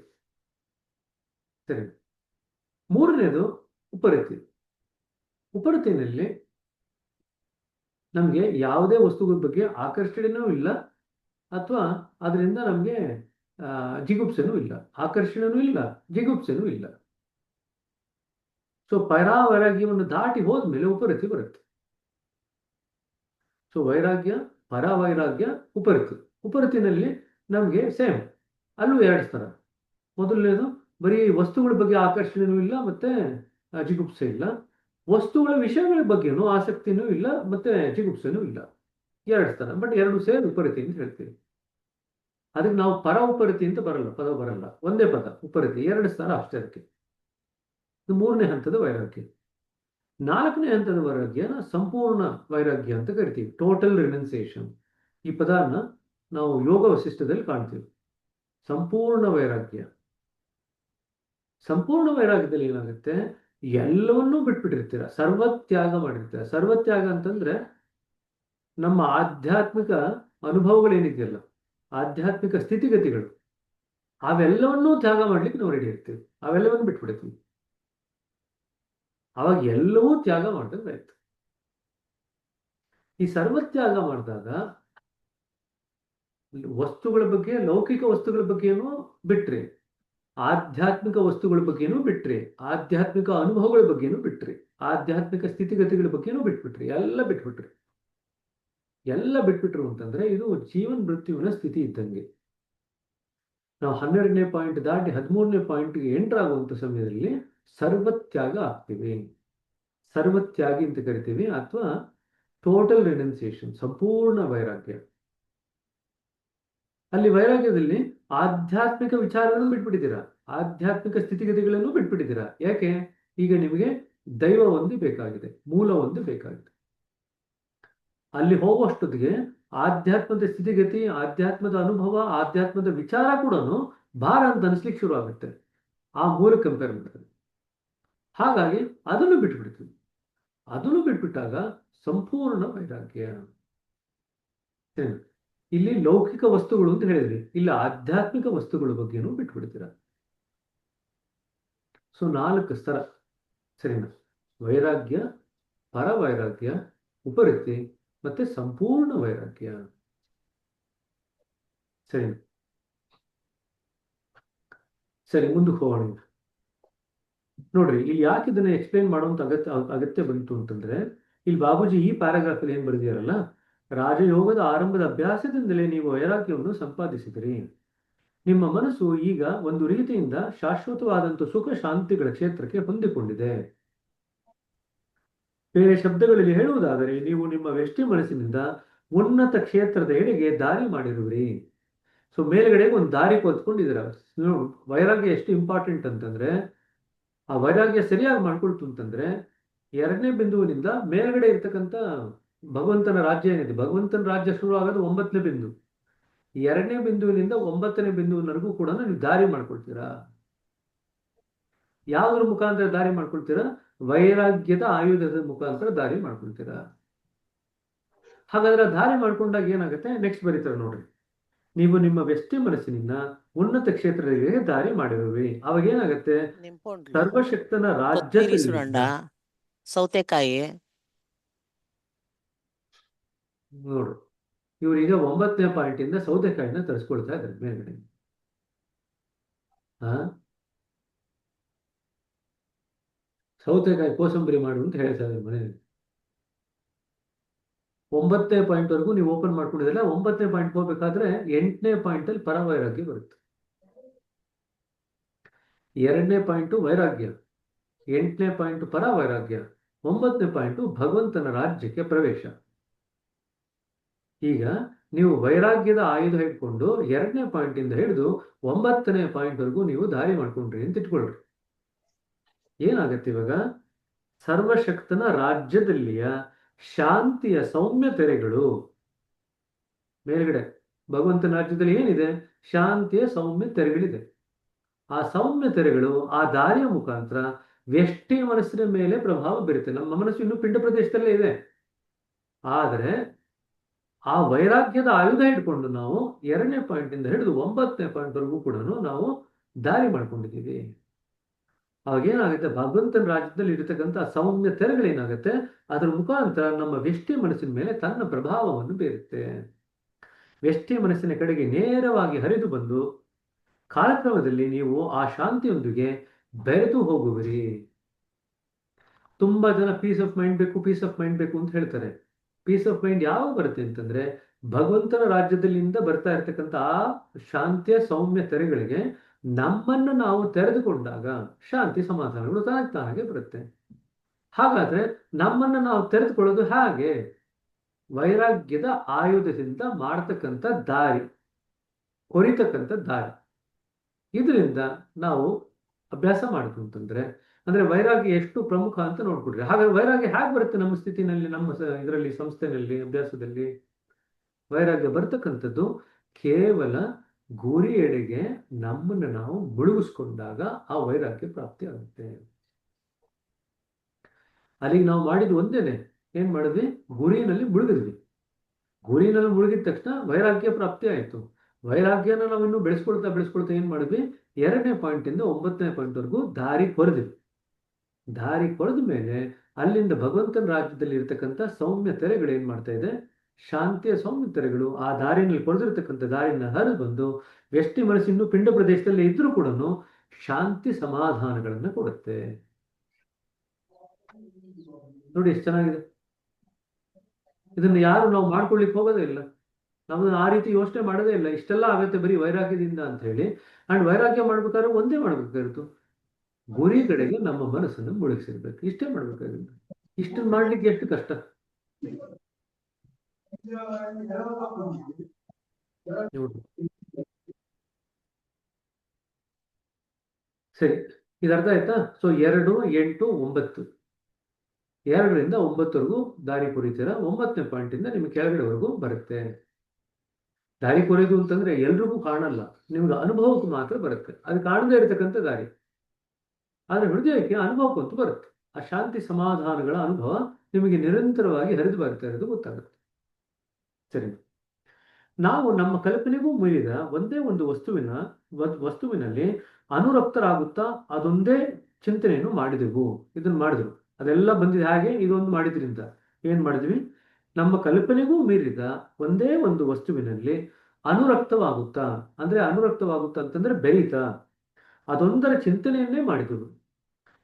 ಸರಿ. ಮೂರನೇದು ಉಪರತಿ. ಉಪರತಿನಲ್ಲಿ ನಮಗೆ ಯಾವುದೇ ವಸ್ತುಗಳ ಬಗ್ಗೆ ಆಕರ್ಷಣೆನೂ ಇಲ್ಲ ಅಥವಾ ಅದರಿಂದ ನಮಗೆ ಜಿಗುಪ್ಸೆನೂ ಇಲ್ಲ. ಆಕರ್ಷಣೆನೂ ಇಲ್ಲ, ಜಿಗುಪ್ಸೆನೂ ಇಲ್ಲ. ಸೊ ಪರ ವೈರಾಗ್ಯವನ್ನು ದಾಟಿ ಹೋದ್ಮೇಲೆ ಉಪರತಿ ಬರುತ್ತೆ. ಸೊ ವೈರಾಗ್ಯ, ಪರ ವೈರಾಗ್ಯ, ಉಪರತಿ. ಉಪರತಿನಲ್ಲಿ ನಮಗೆ ಸೇಮ್, ಅಲ್ಲೂ 2 ಸ್ತರ. ಮೊದಲನೇದು ಬರೀ ವಸ್ತುಗಳ ಬಗ್ಗೆ ಆಕರ್ಷಣೆನೂ ಇಲ್ಲ ಮತ್ತೆ ಜಿಗುಪ್ಸೆ ಇಲ್ಲ, ವಸ್ತುಗಳ ವಿಷಯಗಳ ಬಗ್ಗೆನೂ ಆಸಕ್ತಿನೂ ಇಲ್ಲ ಮತ್ತೆ ಜಿಗುಪ್ಸೆನೂ ಇಲ್ಲ. 2 ಸ್ತರ, ಬಟ್ 2 ಸೇರಿ ಉಪರತಿ ಅಂತ ಹೇಳ್ತೀವಿ. ಅದಕ್ಕೆ ನಾವು ಪರ ಉಪರತಿ ಅಂತ ಬರಲ್ಲ, ಪದ ಬರಲ್ಲ, ಒಂದೇ ಪದ ಉಪರತಿ. 2 ಸ್ತರ ಅಷ್ಟೇ ಅದಕ್ಕೆ. ಇದು 3ನೇ ಹಂತದ ವೈರಾಗ್ಯ. 4ನೇ ಹಂತದ ವೈರಾಗ್ಯನ ಸಂಪೂರ್ಣ ವೈರಾಗ್ಯ ಅಂತ ಕರಿತೀವಿ, ಟೋಟಲ್ ರಿನೌನ್ಸಿಯೇಷನ್. ಈ ಪದನ ನಾವು ಯೋಗ ವಶಿಷ್ಠದಲ್ಲಿ ಕಾಣ್ತೀವಿ. ಸಂಪೂರ್ಣ ವೈರಾಗ್ಯ. ಸಂಪೂರ್ಣ ವೈರಾಗ್ಯದಲ್ಲಿ ಏನಾಗುತ್ತೆ, ಎಲ್ಲವನ್ನೂ ಬಿಟ್ಬಿಟ್ಟಿರ್ತೀರ, ಸರ್ವತ್ಯಾಗ ಮಾಡಿರ್ತೀರ. ಸರ್ವತ್ಯಾಗ ಅಂತಂದ್ರೆ ನಮ್ಮ ಆಧ್ಯಾತ್ಮಿಕ ಅನುಭವಗಳೇನಿದೆಯಲ್ಲ, ಆಧ್ಯಾತ್ಮಿಕ ಸ್ಥಿತಿಗತಿಗಳು, ಅವೆಲ್ಲವನ್ನೂ ತ್ಯಾಗ ಮಾಡ್ಲಿಕ್ಕೆ ನಾವು ರೆಡಿ ಇರ್ತೀವಿ. ಅವೆಲ್ಲವನ್ನು ಬಿಟ್ಬಿಡ್ತೀವಿ. ಅವಾಗ ಎಲ್ಲವೂ ತ್ಯಾಗ ಮಾಡಿದಂಗಾಯ್ತು. ಈ ಸರ್ವತ್ಯಾಗ ಮಾಡಿದಾಗ ವಸ್ತುಗಳ ಬಗ್ಗೆ, ಲೌಕಿಕ ವಸ್ತುಗಳ ಬಗ್ಗೆನೂ ಬಿಟ್ರಿ, ಆಧ್ಯಾತ್ಮಿಕ ವಸ್ತುಗಳ ಬಗ್ಗೆನೂ ಬಿಟ್ರಿ, ಆಧ್ಯಾತ್ಮಿಕ ಅನುಭವಗಳ ಬಗ್ಗೆನೂ ಬಿಟ್ರಿ, ಆಧ್ಯಾತ್ಮಿಕ ಸ್ಥಿತಿಗತಿಗಳ ಬಗ್ಗೆನೂ ಬಿಟ್ಬಿಟ್ರಿ. ಎಲ್ಲ ಬಿಟ್ಬಿಟ್ರಿ. ಎಲ್ಲ ಬಿಟ್ಬಿಟ್ರು ಅಂತಂದ್ರೆ ಇದು ಜೀವನ್ ಮೃತ್ಯುವಿನ ಸ್ಥಿತಿ ಇದ್ದಂಗೆ. ನಾವು 12ನೇ ಪಾಯಿಂಟ್ ದಾಟಿ 13ನೇ ಪಾಯಿಂಟ್ಗೆ ಎಂಟರ್ ಆಗುವಂಥ ಸಮಯದಲ್ಲಿ ಸರ್ವತ್ಯಾಗ ಆಗ್ತೀವಿ. ಸರ್ವತ್ಯಾಗಿ ಅಂತ ಕರಿತೀವಿ, ಅಥವಾ ಟೋಟಲ್ ರಿನೌನ್ಸಿಯೇಷನ್, ಸಂಪೂರ್ಣ ವೈರಾಗ್ಯ. ಅಲ್ಲಿ ವೈರಾಗ್ಯದಲ್ಲಿ ಆಧ್ಯಾತ್ಮಿಕ ವಿಚಾರಗಳನ್ನು ಬಿಟ್ಬಿಟ್ಟಿದ್ದೀರಾ, ಆಧ್ಯಾತ್ಮಿಕ ಸ್ಥಿತಿಗತಿಗಳನ್ನು ಬಿಟ್ಬಿಟ್ಟಿದ್ದೀರಾ. ಯಾಕೆ? ಈಗ ನಿಮಗೆ ದೈವ ಒಂದು ಬೇಕಾಗಿದೆ, ಮೂಲ ಒಂದು ಬೇಕಾಗಿದೆ. ಅಲ್ಲಿ ಹೋಗುವಷ್ಟೊತ್ತಿಗೆ ಆಧ್ಯಾತ್ಮದ ಸ್ಥಿತಿಗತಿ, ಆಧ್ಯಾತ್ಮದ ಅನುಭವ, ಆಧ್ಯಾತ್ಮದ ವಿಚಾರ ಕೂಡ ಭಾರ ಅಂತ ಅನಿಸ್ಲಿಕ್ಕೆ ಶುರು ಆಗುತ್ತೆ ಆ ಮೂಲ ಕಂಪೇರ್ ಮಾಡಿದ್ರೆ. ಹಾಗಾಗಿ ಅದನ್ನು ಬಿಟ್ಬಿಡ್ತೀವಿ. ಅದನ್ನು ಬಿಟ್ಬಿಟ್ಟಾಗ ಸಂಪೂರ್ಣ ವೈರಾಗ್ಯ. ಇಲ್ಲಿ ಲೌಕಿಕ ವಸ್ತುಗಳು ಅಂತ ಹೇಳಿದ್ರಿ, ಇಲ್ಲಿ ಆಧ್ಯಾತ್ಮಿಕ ವಸ್ತುಗಳ ಬಗ್ಗೆನೂ ಬಿಟ್ಬಿಡ್ತೀರ. ಸೊ 4 ಸ್ತರ, ಸರಿನಾ? ವೈರಾಗ್ಯ, ಪರವೈರಾಗ್ಯ, ಉಪರತಿ, ಮತ್ತೆ ಸಂಪೂರ್ಣ ವೈರಾಗ್ಯ. ಸರಿ ಸರಿ, ಮುಂದಕ್ಕೆ ಹೋಗೋಣ. ನೋಡ್ರಿ, ಇಲ್ಲಿ ಯಾಕೆ ಇದನ್ನ ಎಕ್ಸ್ಪ್ಲೇನ್ ಮಾಡುವಂತ ಅಗತ್ಯ ಬಂತು ಅಂತಂದ್ರೆ, ಇಲ್ಲಿ ಬಾಬೂಜಿ ಈ ಪ್ಯಾರಾಗ್ರಾಫ್ ಅಲ್ಲಿ ಏನ್ ಬರೆದಿರಲ್ಲ, ರಾಜಯೋಗದ ಆರಂಭದ ಅಭ್ಯಾಸದಿಂದಲೇ ನೀವು ವೈರಾಗ್ಯವನ್ನು ಸಂಪಾದಿಸಿದಿರಿ. ನಿಮ್ಮ ಮನಸ್ಸು ಈಗ ಒಂದು ರೀತಿಯಿಂದ ಶಾಶ್ವತವಾದಂಥ ಸುಖ ಶಾಂತಿಗಳ ಕ್ಷೇತ್ರಕ್ಕೆ ಹೊಂದಿಕೊಂಡಿದೆ. ಬೇರೆ ಶಬ್ದಗಳಲ್ಲಿ ಹೇಳುವುದಾದರೆ, ನೀವು ನಿಮ್ಮ ವ್ಯಷ್ಟಿ ಮನಸ್ಸಿನಿಂದ ಉನ್ನತ ಕ್ಷೇತ್ರದ ಎಡೆಗೆ ದಾರಿ ಮಾಡಿರುವಿರಿ. ಸೊ ಮೇಲ್ಗಡೆ ಒಂದು ದಾರಿ ಕೊತ್ಕೊಂಡಿದ್ದೀರ. ವೈರಾಗ್ಯ ಎಷ್ಟು ಇಂಪಾರ್ಟೆಂಟ್ ಅಂತಂದ್ರೆ, ಆ ವೈರಾಗ್ಯ ಸರಿಯಾಗಿ ಮಾಡ್ಕೊಳ್ತು ಅಂತಂದ್ರೆ, 2ನೇ ಬಿಂದುವಿನಿಂದ ಮೇಲ್ಗಡೆ ಇರ್ತಕ್ಕಂಥ ಭಗವಂತನ ರಾಜ್ಯ ಏನಿದೆ, ಭಗವಂತನ ರಾಜ್ಯ ಶುರು ಆಗೋದು 9ನೇ ಬಿಂದು. 2ನೇ ಬಿಂದುವಿನಿಂದ 9ನೇ ಬಿಂದುವಿನವರೆಗೂ ಕೂಡ ನೀವು ದಾರಿ ಮಾಡ್ಕೊಳ್ತೀರಾ. ಯಾವುದ್ರ ಮುಖಾಂತರ ದಾರಿ ಮಾಡ್ಕೊಳ್ತೀರಾ? ವೈರಾಗ್ಯದ ಆಯುಧದ ಮುಖಾಂತರ ದಾರಿ ಮಾಡ್ಕೊಳ್ತೀರಾ. ಹಾಗಾದ್ರೆ ದಾರಿ ಮಾಡ್ಕೊಂಡಾಗ ಏನಾಗುತ್ತೆ? ನೆಕ್ಸ್ಟ್ ಬರೀತಾರೆ ನೋಡ್ರಿ, ನೀವು ನಿಮ್ಮ ವ್ಯಷ್ಟಿ ಮನಸ್ಸಿನಿಂದ ಉನ್ನತ ಕ್ಷೇತ್ರಗಳಿಗೆ ದಾರಿ ಮಾಡಿರುವಿ. ಅವಾಗ ಏನಾಗುತ್ತೆ? ಸರ್ವಶಕ್ತನ ರಾಜ್ಯ. ಸೌತೆಕಾಯಿ ನೋಡ್ರಿ, ಇವ್ರೀಗ 9ನೇ ಪಾಯಿಂಟ್ ಇಂದ ಸೌತೆಕಾಯಿನ ತರಿಸ್ಕೊಳ್ತಾ ಇದ್ದಾರೆ ಮೇಲ್ಗಡೆ. ಸೌತೆಕಾಯಿ ಕೋಸಂಬರಿ ಮಾಡು ಅಂತ ಹೇಳ್ತಾ ಇದ್ದಾರೆ ಮನೆಯಲ್ಲಿ. 9ನೇ ಪಾಯಿಂಟ್ ವರೆಗೂ ನೀವು ಓಪನ್ ಮಾಡ್ಕೊಂಡಿದ್ರೆ, 9ನೇ ಪಾಯಿಂಟ್ ಹೋಗ್ಬೇಕಾದ್ರೆ 8ನೇ ಪಾಯಿಂಟ್ ಅಲ್ಲಿ ಪರವೈರಾಗ್ಯ ಬರುತ್ತೆ. 2ನೇ ಪಾಯಿಂಟು ವೈರಾಗ್ಯ, 8ನೇ ಪಾಯಿಂಟು ಪರವೈರಾಗ್ಯ, 9ನೇ ಪಾಯಿಂಟು ಭಗವಂತನ ರಾಜ್ಯಕ್ಕೆ ಪ್ರವೇಶ. ಈಗ ನೀವು ವೈರಾಗ್ಯದ ಆಯುಧ ಇಟ್ಕೊಂಡು 2ನೇ ಪಾಯಿಂಟ್ ಇಂದ ಹಿಡಿದು 9ನೇ ಪಾಯಿಂಟ್ ವರೆಗೂ ನೀವು ದಾರಿ ಮಾಡ್ಕೊಂಡ್ರಿ ಅಂತ ಇಟ್ಕೊಳ್ರಿ. ಏನಾಗತ್ತೆ ಇವಾಗ? ಸರ್ವಶಕ್ತನ ರಾಜ್ಯದಲ್ಲಿಯ ಶಾಂತಿಯ ಸೌಮ್ಯ ತೆರೆಗಳು. ಮೇಲ್ಗಡೆ ಭಗವಂತನ ರಾಜ್ಯದಲ್ಲಿ ಏನಿದೆ? ಶಾಂತಿಯ ಸೌಮ್ಯ ತೆರೆಗಳಿದೆ. ಆ ಸೌಮ್ಯ ತೆರೆಗಳು ಆ ದಾರಿಯ ಮುಖಾಂತರ ವ್ಯಷ್ಟಿ ಮನಸ್ಸಿನ ಮೇಲೆ ಪ್ರಭಾವ ಬೀರುತ್ತೆ. ನಮ್ಮ ಮನಸ್ಸು ಇನ್ನೂ ಪಿಂಡ ಪ್ರದೇಶದಲ್ಲೇ ಇದೆ, ಆದರೆ ಆ ವೈರಾಗ್ಯದ ಆಯುಧ ಇಟ್ಕೊಂಡು ನಾವು 2ನೇ ಪಾಯಿಂಟ್ ಇಂದ ಹಿಡಿದು 9ನೇ ಪಾಯಿಂಟ್ ವರೆಗೂ ಕೂಡ ನಾವು ದಾರಿ ಮಾಡ್ಕೊಂಡಿದ್ದೀವಿ. ಅವಾಗ ಏನಾಗುತ್ತೆ? ಭಗವಂತನ ರಾಜ್ಯದಲ್ಲಿ ಇರತಕ್ಕಂಥ ಸೌಮ್ಯ ತೆರೆಗಳೇನಾಗುತ್ತೆ, ಅದರ ಮುಖಾಂತರ ನಮ್ಮ ವ್ಯಷ್ಟಿ ಮನಸ್ಸಿನ ಮೇಲೆ ತನ್ನ ಪ್ರಭಾವವನ್ನು ಬೀರುತ್ತೆ. ವ್ಯಷ್ಟಿ ಮನಸ್ಸಿನ ಕಡೆಗೆ ನೇರವಾಗಿ ಹರಿದು ಬಂದು ಕಾಲಕ್ರಮದಲ್ಲಿ ನೀವು ಆ ಶಾಂತಿಯೊಂದಿಗೆ ಬೆರೆತು ಹೋಗುವಿರಿ. ತುಂಬಾ ಜನ ಪೀಸ್ ಆಫ್ ಮೈಂಡ್ ಬೇಕು, ಪೀಸ್ ಆಫ್ ಮೈಂಡ್ ಬೇಕು ಅಂತ ಹೇಳ್ತಾರೆ. ಪೀಸ್ ಆಫ್ ಮೈಂಡ್ ಯಾವಾಗ ಬರುತ್ತೆ ಅಂತಂದ್ರೆ, ಭಗವಂತನ ರಾಜ್ಯದಲ್ಲಿಂದ ಬರ್ತಾ ಇರ್ತಕ್ಕಂಥ ಆ ಶಾಂತಿಯ ಸೌಮ್ಯ ತೆರೆಗಳಿಗೆ ನಮ್ಮನ್ನು ನಾವು ತೆರೆದುಕೊಂಡಾಗ ಶಾಂತಿ ಸಮಾಧಾನಗಳು ತಾನಾಗೆ ಬರುತ್ತೆ. ಹಾಗಾದ್ರೆ ನಮ್ಮನ್ನು ನಾವು ತೆರೆದುಕೊಳ್ಳೋದು ಹಾಗೆ ವೈರಾಗ್ಯದ ಆಯುಧದಿಂದ ಮಾಡತಕ್ಕಂಥ ದಾರಿ, ಕೊರಿತಕ್ಕಂಥ ದಾರಿ. ಇದರಿಂದ ನಾವು ಅಭ್ಯಾಸ ಮಾಡಿದ್ವು ಅಂತಂದ್ರೆ, ಅಂದ್ರೆ ವೈರಾಗ್ಯ ಎಷ್ಟು ಪ್ರಮುಖ ಅಂತ ನೋಡ್ಕೊಡ್ರಿ. ಹಾಗಾದ್ರೆ ವೈರಾಗ್ಯ ಹೇಗೆ ಬರುತ್ತೆ ನಮ್ಮ ಸ್ಥಿತಿನಲ್ಲಿ, ನಮ್ಮ ಇದರಲ್ಲಿ ಸಂಸ್ಥೆನಲ್ಲಿ, ಅಭ್ಯಾಸದಲ್ಲಿ? ವೈರಾಗ್ಯ ಬರ್ತಕ್ಕಂಥದ್ದು ಕೇವಲ ಗುರಿ ಎಡೆಗೆ ನಮ್ಮನ್ನು ನಾವು ಮುಳುಗಿಸ್ಕೊಂಡಾಗ ಆ ವೈರಾಗ್ಯ ಪ್ರಾಪ್ತಿ ಆಗುತ್ತೆ. ಅಲ್ಲಿಗೆ ನಾವು ಮಾಡಿದ್ದು ಒಂದೇನೆ, ಏನ್ ಮಾಡಿದ್ವಿ? ಗುರಿನಲ್ಲಿ ಮುಳುಗಿದ್ವಿ. ಗುರಿನಲ್ಲಿ ಮುಳುಗಿದ ತಕ್ಷಣ ವೈರಾಗ್ಯ ಪ್ರಾಪ್ತಿ ಆಯ್ತು. ವೈರಾಗ್ಯನ ನಾವು ಇನ್ನೂ ಬೆಳೆಸ್ಕೊಳ್ತಾ ಏನ್ ಮಾಡಿದ್ವಿ? 2ನೇ ಪಾಯಿಂಟ್ ಇಂದ 9ನೇ ಪಾಯಿಂಟ್ ವರೆಗೂ ದಾರಿ ಕೊರೆದ್ವಿ. ದಾರಿ ಕೊರೆದ ಮೇಲೆ ಅಲ್ಲಿಂದ ಭಗವಂತನ ರಾಜ್ಯದಲ್ಲಿ ಇರ್ತಕ್ಕಂಥ ಸೌಮ್ಯ ತೆರೆಗಳು ಏನ್ ಮಾಡ್ತಾ ಇದೆ? ಶಾಂತಿಯ ಸೌಮ್ಯ ತೆರೆಗಳು ಆ ದಾರಿನಲ್ಲಿ ಕೊರೆದಿರ್ತಕ್ಕಂಥ ದಾರಿನ ಹರಿದು ಬಂದು ವ್ಯಷ್ಟಿ ಮನಸ್ಸಿನ್ನು ಪಿಂಡ ಪ್ರದೇಶದಲ್ಲಿ ಇದ್ರೂ ಕೂಡ ಶಾಂತಿ ಸಮಾಧಾನಗಳನ್ನ ಕೊಡುತ್ತೆ. ನೋಡಿ ಎಷ್ಟು ಚೆನ್ನಾಗಿದೆ. ಇದನ್ನ ಯಾರು ನಾವು ಮಾಡ್ಕೊಳ್ಳಿಕ್ಕೆ ಹೋಗೋದೇ ಇಲ್ಲ. ನಾವು ಆ ರೀತಿ ಯೋಚನೆ ಮಾಡೋದೇ ಇಲ್ಲ, ಇಷ್ಟೆಲ್ಲ ಆಗುತ್ತೆ ಬರೀ ವೈರಾಗ್ಯದಿಂದ ಅಂತ ಹೇಳಿ. ಅಂಡ್ ವೈರಾಗ್ಯ ಮಾಡ್ಬೇಕಾದ್ರೆ ಒಂದೇ ಮಾಡ್ಬೇಕಾಗಿತ್ತು, ಗುರಿ ಕಡೆಗೆ ನಮ್ಮ ಮನಸ್ಸನ್ನು ಮುಳುಗಿಸಿರ್ಬೇಕು, ಇಷ್ಟೇ ಮಾಡ್ಬೇಕಾಗಿತ್ತು. ಇಷ್ಟನ್ನು ಮಾಡ್ಲಿಕ್ಕೆ ಎಷ್ಟು ಕಷ್ಟ ನೋಡಿ. ಸರಿ, ಇದು ಅರ್ಥ ಆಯ್ತಾ? ಸೊ 2, 8, 9, 2ರಿಂದ 9ವರೆಗೂ ದಾರಿ ಕುರಿತೀರ. 9ನೇ ಪಾಯಿಂಟಿಂದ ನಿಮ್ಗೆ ಕೆಳಗಡೆವರೆಗೂ ಬರುತ್ತೆ. ದಾರಿ ಕೊರೆಯೋದು ಅಂತಂದ್ರೆ ಎಲ್ರಿಗೂ ಕಾಣಲ್ಲ, ನಿಮ್ಗೆ ಅನುಭವಕ್ಕೆ ಮಾತ್ರ ಬರುತ್ತೆ. ಅದು ಕಾಣದೇ ಇರತಕ್ಕಂಥ ದಾರಿ, ಆದ್ರೆ ಹೃದಯಕ್ಕೆ ಅನುಭವಕ್ಕಂತೂ ಬರುತ್ತೆ. ಆ ಶಾಂತಿ ಸಮಾಧಾನಗಳ ಅನುಭವ ನಿಮಗೆ ನಿರಂತರವಾಗಿ ಹರಿದು ಬರ್ತಾ ಇರೋದು ಗೊತ್ತಾಗುತ್ತೆ. ಸರಿ, ನಾವು ನಮ್ಮ ಕಲ್ಪನೆಗೂ ಮೀರಿದ ಒಂದೇ ಒಂದು ವಸ್ತುವಿನಲ್ಲಿ ಅನುರಕ್ತರಾಗುತ್ತಾ ಅದೊಂದೇ ಚಿಂತನೆಯನ್ನು ಮಾಡಿದೆವು. ಇದನ್ನು ಮಾಡಿದ್ರು, ಅದೆಲ್ಲ ಬಂದಿದೆ ಹಾಗೆ ಇದೊಂದು ಮಾಡಿದ್ರಿಂದ ಏನ್ ಮಾಡಿದ್ವಿ? ನಮ್ಮ ಕಲ್ಪನೆಗೂ ಮೀರಿದ ಒಂದೇ ಒಂದು ವಸ್ತುವಿನಲ್ಲಿ ಅನುರಕ್ತವಾಗುತ್ತಾ, ಅಂದ್ರೆ ಅನುರಕ್ತವಾಗುತ್ತಾ ಅಂತಂದ್ರೆ ಬೆರೀತಾ ಅದೊಂದರ ಚಿಂತನೆಯನ್ನೇ ಮಾಡಿದೆವು.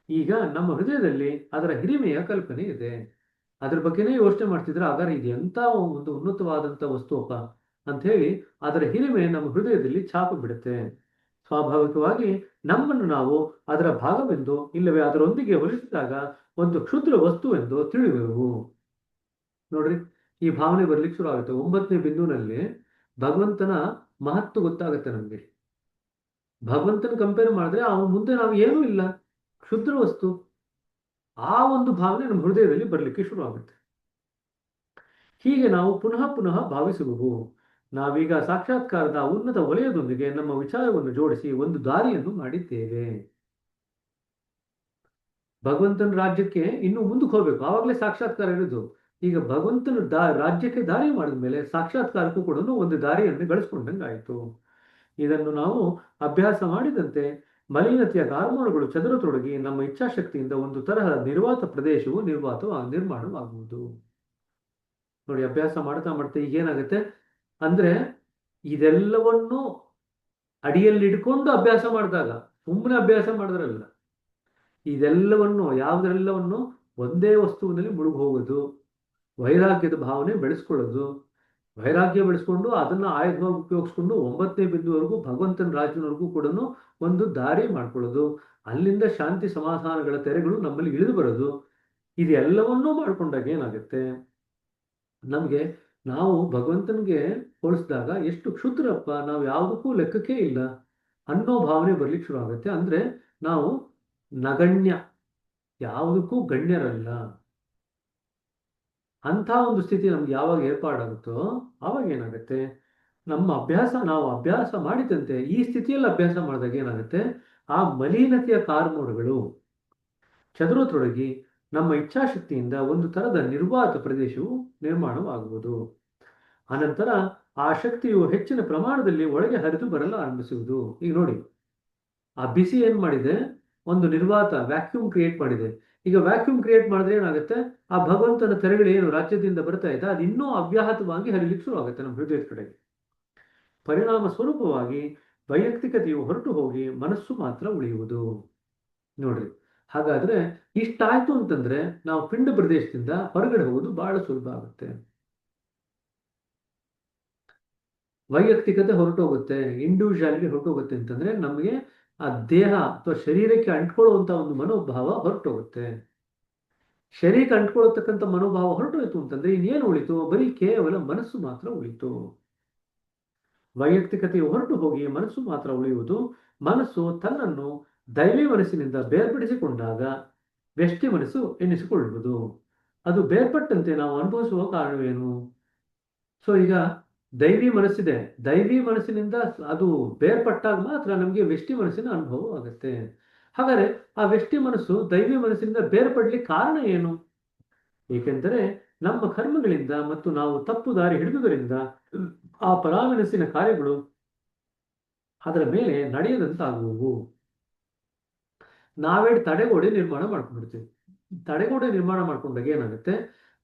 ಈಗ ನಮ್ಮ ಹೃದಯದಲ್ಲಿ ಅದರ ಹಿರಿಮೆಯ ಕಲ್ಪನೆ ಇದೆ, ಅದ್ರ ಬಗ್ಗೆನೇ ಯೋಚನೆ ಮಾಡ್ತಿದ್ರೆ ಹಾಗಾದ್ರೆ ಇದು ಎಂತ ಒಂದು ಉನ್ನತವಾದಂಥ ವಸ್ತುವಪ್ಪ ಅಂತ ಹೇಳಿ ಅದರ ಹಿರಿಮೆ ನಮ್ಮ ಹೃದಯದಲ್ಲಿ ಛಾಪು ಬಿಡುತ್ತೆ. ಸ್ವಾಭಾವಿಕವಾಗಿ ನಮ್ಮನ್ನು ನಾವು ಅದರ ಭಾಗವೆಂದು ಇಲ್ಲವೇ ಅದರೊಂದಿಗೆ ಹೋಲಿಸಿದಾಗ ಒಂದು ಕ್ಷುದ್ರ ವಸ್ತುವೆಂದು ತಿಳಿಯುವೆವು. ನೋಡ್ರಿ, ಈ ಭಾವನೆ ಬರ್ಲಿಕ್ಕೆ ಶುರು ಆಗುತ್ತೆ. 9ನೇ ಬಿಂದುವಿನಲ್ಲಿ ಭಗವಂತನ ಮಹತ್ವ ಗೊತ್ತಾಗುತ್ತೆ ನಮ್ಗೆ. ಭಗವಂತನ ಕಂಪೇರ್ ಮಾಡಿದ್ರೆ ಅವನ ಮುಂದೆ ನಾವು ಏನೂ ಇಲ್ಲ, ಕ್ಷುದ್ರ ವಸ್ತು. ಆ ಒಂದು ಭಾವನೆ ನಮ್ಮ ಹೃದಯದಲ್ಲಿ ಬರಲಿಕ್ಕೆ ಶುರು ಆಗುತ್ತೆ. ಹೀಗೆ ನಾವು ಪುನಃ ಪುನಃ ಭಾವಿಸುವೆವು. ನಾವೀಗ ಸಾಕ್ಷಾತ್ಕಾರದ ಉನ್ನತ ವಲಯದೊಂದಿಗೆ ನಮ್ಮ ವಿಚಾರವನ್ನು ಜೋಡಿಸಿ ಒಂದು ದಾರಿಯನ್ನು ಮಾಡಿದ್ದೇವೆ. ಭಗವಂತನ ರಾಜ್ಯಕ್ಕೆ ಇನ್ನು ಮುಂದಕ್ಕೆ ಹೋಗ್ಬೇಕು, ಆವಾಗಲೇ ಸಾಕ್ಷಾತ್ಕಾರ ಇರೋದು. ಈಗ ಭಗವಂತನ ರಾಜ್ಯಕ್ಕೆ ದಾರಿ ಮಾಡಿದ ಮೇಲೆ ಸಾಕ್ಷಾತ್ಕಾರಕ್ಕೂ ಕೂಡ ಒಂದು ದಾರಿಯನ್ನು ಗಳಿಸ್ಕೊಂಡಂಗೆ ಆಯಿತು. ಇದನ್ನು ನಾವು ಅಭ್ಯಾಸ ಮಾಡಿದಂತೆ ಮಲಿನತೆಯ ಹಾರ್ಮೋನುಗಳು ಚದುರತೊಡಗಿ ನಮ್ಮ ಇಚ್ಛಾಶಕ್ತಿಯಿಂದ ಒಂದು ತರಹದ ನಿರ್ವಾತ ಪ್ರದೇಶವು ನಿರ್ಮಾಣವಾಗುವುದು. ನೋಡಿ, ಅಭ್ಯಾಸ ಮಾಡ್ತಾ ಮಾಡ್ತಾ ಈಗ ಏನಾಗುತ್ತೆ ಅಂದ್ರೆ ಇದೆಲ್ಲವನ್ನು ಅಡಿಯಲ್ಲಿ ಇಟ್ಕೊಂಡು ಅಭ್ಯಾಸ ಮಾಡಿದಾಗ, ಸುಮ್ಮನೆ ಅಭ್ಯಾಸ ಮಾಡಿದ್ರಲ್ಲ, ಇದೆಲ್ಲವನ್ನು ಯಾವುದೆಲ್ಲವನ್ನು ಒಂದೇ ವಸ್ತುವಿನಲ್ಲಿ ಮುಳುಗಿ ಹೋಗೋದು, ವೈರಾಗ್ಯದ ಭಾವನೆ ಬೆಳೆಸ್ಕೊಳ್ಳೋದು, ವೈರಾಗ್ಯ ಬೆಳೆಸ್ಕೊಂಡು ಅದನ್ನ ಆಯುಧವಾಗಿ ಉಪಯೋಗಿಸ್ಕೊಂಡು 9ನೇ ಬಿಂದುವರೆಗೂ ಭಗವಂತನ ರಾಜ್ಯನವರೆಗೂ ಕೂಡ ಒಂದು ದಾರಿ ಮಾಡ್ಕೊಳ್ಳೋದು, ಅಲ್ಲಿಂದ ಶಾಂತಿ ಸಮಾಧಾನಗಳ ತೆರೆಗಳು ನಮ್ಮಲ್ಲಿ ಇಳಿದು ಬರೋದು. ಇದೆಲ್ಲವನ್ನೂ ಮಾಡ್ಕೊಂಡಾಗ ಏನಾಗುತ್ತೆ, ನಮಗೆ ನಾವು ಭಗವಂತನಿಗೆ ಹೋಲಿಸಿದಾಗ ಎಷ್ಟು ಕ್ಷುದ್ರಪ್ಪ, ನಾವು ಯಾವುದಕ್ಕೂ ಲೆಕ್ಕಕ್ಕೆ ಇಲ್ಲ ಅನ್ನೋ ಭಾವನೆ ಬರ್ಲಿಕ್ಕೆ ಶುರು ಆಗುತ್ತೆ. ಅಂದ್ರೆ ನಾವು ನಗಣ್ಯ, ಯಾವುದಕ್ಕೂ ಗಣ್ಯರಲ್ಲ ಅಂತ ಒಂದು ಸ್ಥಿತಿ ನಮ್ಗೆ ಯಾವಾಗ ಏರ್ಪಾಡಾಗುತ್ತೋ ಆವಾಗ ಏನಾಗುತ್ತೆ, ನಾವು ಅಭ್ಯಾಸ ಮಾಡಿದಂತೆ ಈ ಸ್ಥಿತಿಯಲ್ಲಿ ಅಭ್ಯಾಸ ಮಾಡಿದಾಗ ಏನಾಗುತ್ತೆ, ಆ ಮಲಿನತೆಯ ಕಾರ್ಮೋಡಗಳು ಚದುರತೊಡಗಿ ನಮ್ಮ ಇಚ್ಛಾಶಕ್ತಿಯಿಂದ ಒಂದು ತರದ ನಿರ್ವಾತ ಪ್ರದೇಶವು ನಿರ್ಮಾಣವಾಗುವುದು. ಅನಂತರ ಆ ಶಕ್ತಿಯು ಹೆಚ್ಚಿನ ಪ್ರಮಾಣದಲ್ಲಿ ಒಳಗೆ ಹರಿದು ಬರಲು ಆರಂಭಿಸುವುದು. ಈಗ ನೋಡಿ, ಆ ಬಿಸಿ ಏನ್ ಮಾಡಿದೆ, ಒಂದು ನಿರ್ವಾತ ವ್ಯಾಕ್ಯೂಮ್ ಕ್ರಿಯೇಟ್ ಮಾಡಿದೆ. ಈಗ ವ್ಯಾಕ್ಯೂಮ್ ಕ್ರಿಯೇಟ್ ಮಾಡಿದ್ರೆ ಏನಾಗುತ್ತೆ, ಆ ಭಗವಂತನ ತೆರೆಗಳು ಏನು ರಾಜ್ಯದಿಂದ ಬರ್ತಾ ಇದೆ ಅದು ಇನ್ನೂ ಅವ್ಯಾಹತವಾಗಿ ಹರಿಲಿಕ್ಕೆ ಶುರು ಆಗುತ್ತೆ ನಮ್ಮ ಹೃದಯದ ಕಡೆಗೆ. ಪರಿಣಾಮ ಸ್ವರೂಪವಾಗಿ ವೈಯಕ್ತಿಕತೆಯು ಹೊರಟು ಹೋಗಿ ಮನಸ್ಸು ಮಾತ್ರ ಉಳಿಯುವುದು. ನೋಡ್ರಿ, ಹಾಗಾದ್ರೆ ಇಷ್ಟಾಯ್ತು ಅಂತಂದ್ರೆ ನಾವು ಪಿಂಡ ಪ್ರದೇಶದಿಂದ ಹೊರಗಡೆ ಹೋಗೋದು ಬಹಳ ಸುಲಭ ಆಗುತ್ತೆ. ವೈಯಕ್ತಿಕತೆ ಹೊರಟೋಗುತ್ತೆ, ಇಂಡಿವಿಜುವಾಲಿಟಿ ಹೊರಟೋಗುತ್ತೆ ಅಂತಂದ್ರೆ ನಮಗೆ ಆ ದೇಹ ಅಥವಾ ಶರೀರಕ್ಕೆ ಅಂಟ್ಕೊಳ್ಳುವಂತ ಒಂದು ಮನೋಭಾವ ಹೊರಟೋಗುತ್ತೆ. ಶರೀರಕ್ಕೆ ಅಂಟ್ಕೊಳ್ಳತಕ್ಕಂಥ ಮನೋಭಾವ ಹೊರಟೋಯ್ತು ಅಂತಂದ್ರೆ ಇನ್ನೇನು ಉಳಿತು, ಬರೀ ಕೇವಲ ಮನಸ್ಸು ಮಾತ್ರ ಉಳಿತು. ವೈಯಕ್ತಿಕತೆಯು ಹೊರಟು ಹೋಗಿ ಮನಸ್ಸು ಮಾತ್ರ ಉಳಿಯುವುದು. ಮನಸ್ಸು ತನ್ನನ್ನು ದೈವಿ ಮನಸ್ಸಿನಿಂದ ಬೇರ್ಪಡಿಸಿಕೊಂಡಾಗ ವ್ಯಷ್ಟಿ ಮನಸ್ಸು ಎನ್ನಿಸಿಕೊಳ್ಳುವುದು. ಅದು ಬೇರ್ಪಟ್ಟಂತೆ ನಾವು ಅನುಭವಿಸುವ ಕಾರಣವೇನು? ಸೊ ಈಗ ದೈವಿ ಮನಸ್ಸಿದೆ, ದೈವಿ ಮನಸ್ಸಿನಿಂದ ಅದು ಬೇರ್ಪಟ್ಟಾಗ ಮಾತ್ರ ನಮಗೆ ವ್ಯಷ್ಟಿ ಮನಸ್ಸಿನ ಅನುಭವ ಆಗುತ್ತೆ. ಹಾಗಾದ್ರೆ ಆ ವ್ಯಷ್ಟಿ ಮನಸ್ಸು ದೈವಿ ಮನಸ್ಸಿನಿಂದ ಬೇರ್ಪಡ್ಲಿಕ್ಕೆ ಕಾರಣ ಏನು? ಏಕೆಂದರೆ ನಮ್ಮ ಕರ್ಮಗಳಿಂದ ಮತ್ತು ನಾವು ತಪ್ಪು ದಾರಿ ಹಿಡಿದುದರಿಂದ ಆ ಪರಾಮನಸ್ಸಿನ ಕಾರ್ಯಗಳು ಅದರ ಮೇಲೆ ನಡೆಯದಂತಾಗುವು. ನಾವೇ ತಡೆಗೋಡೆ ನಿರ್ಮಾಣ ಮಾಡ್ಕೊಂಡಿರ್ತೀವಿ. ತಡೆಗೋಡೆ ನಿರ್ಮಾಣ ಮಾಡ್ಕೊಂಡಾಗ ಏನಾಗುತ್ತೆ,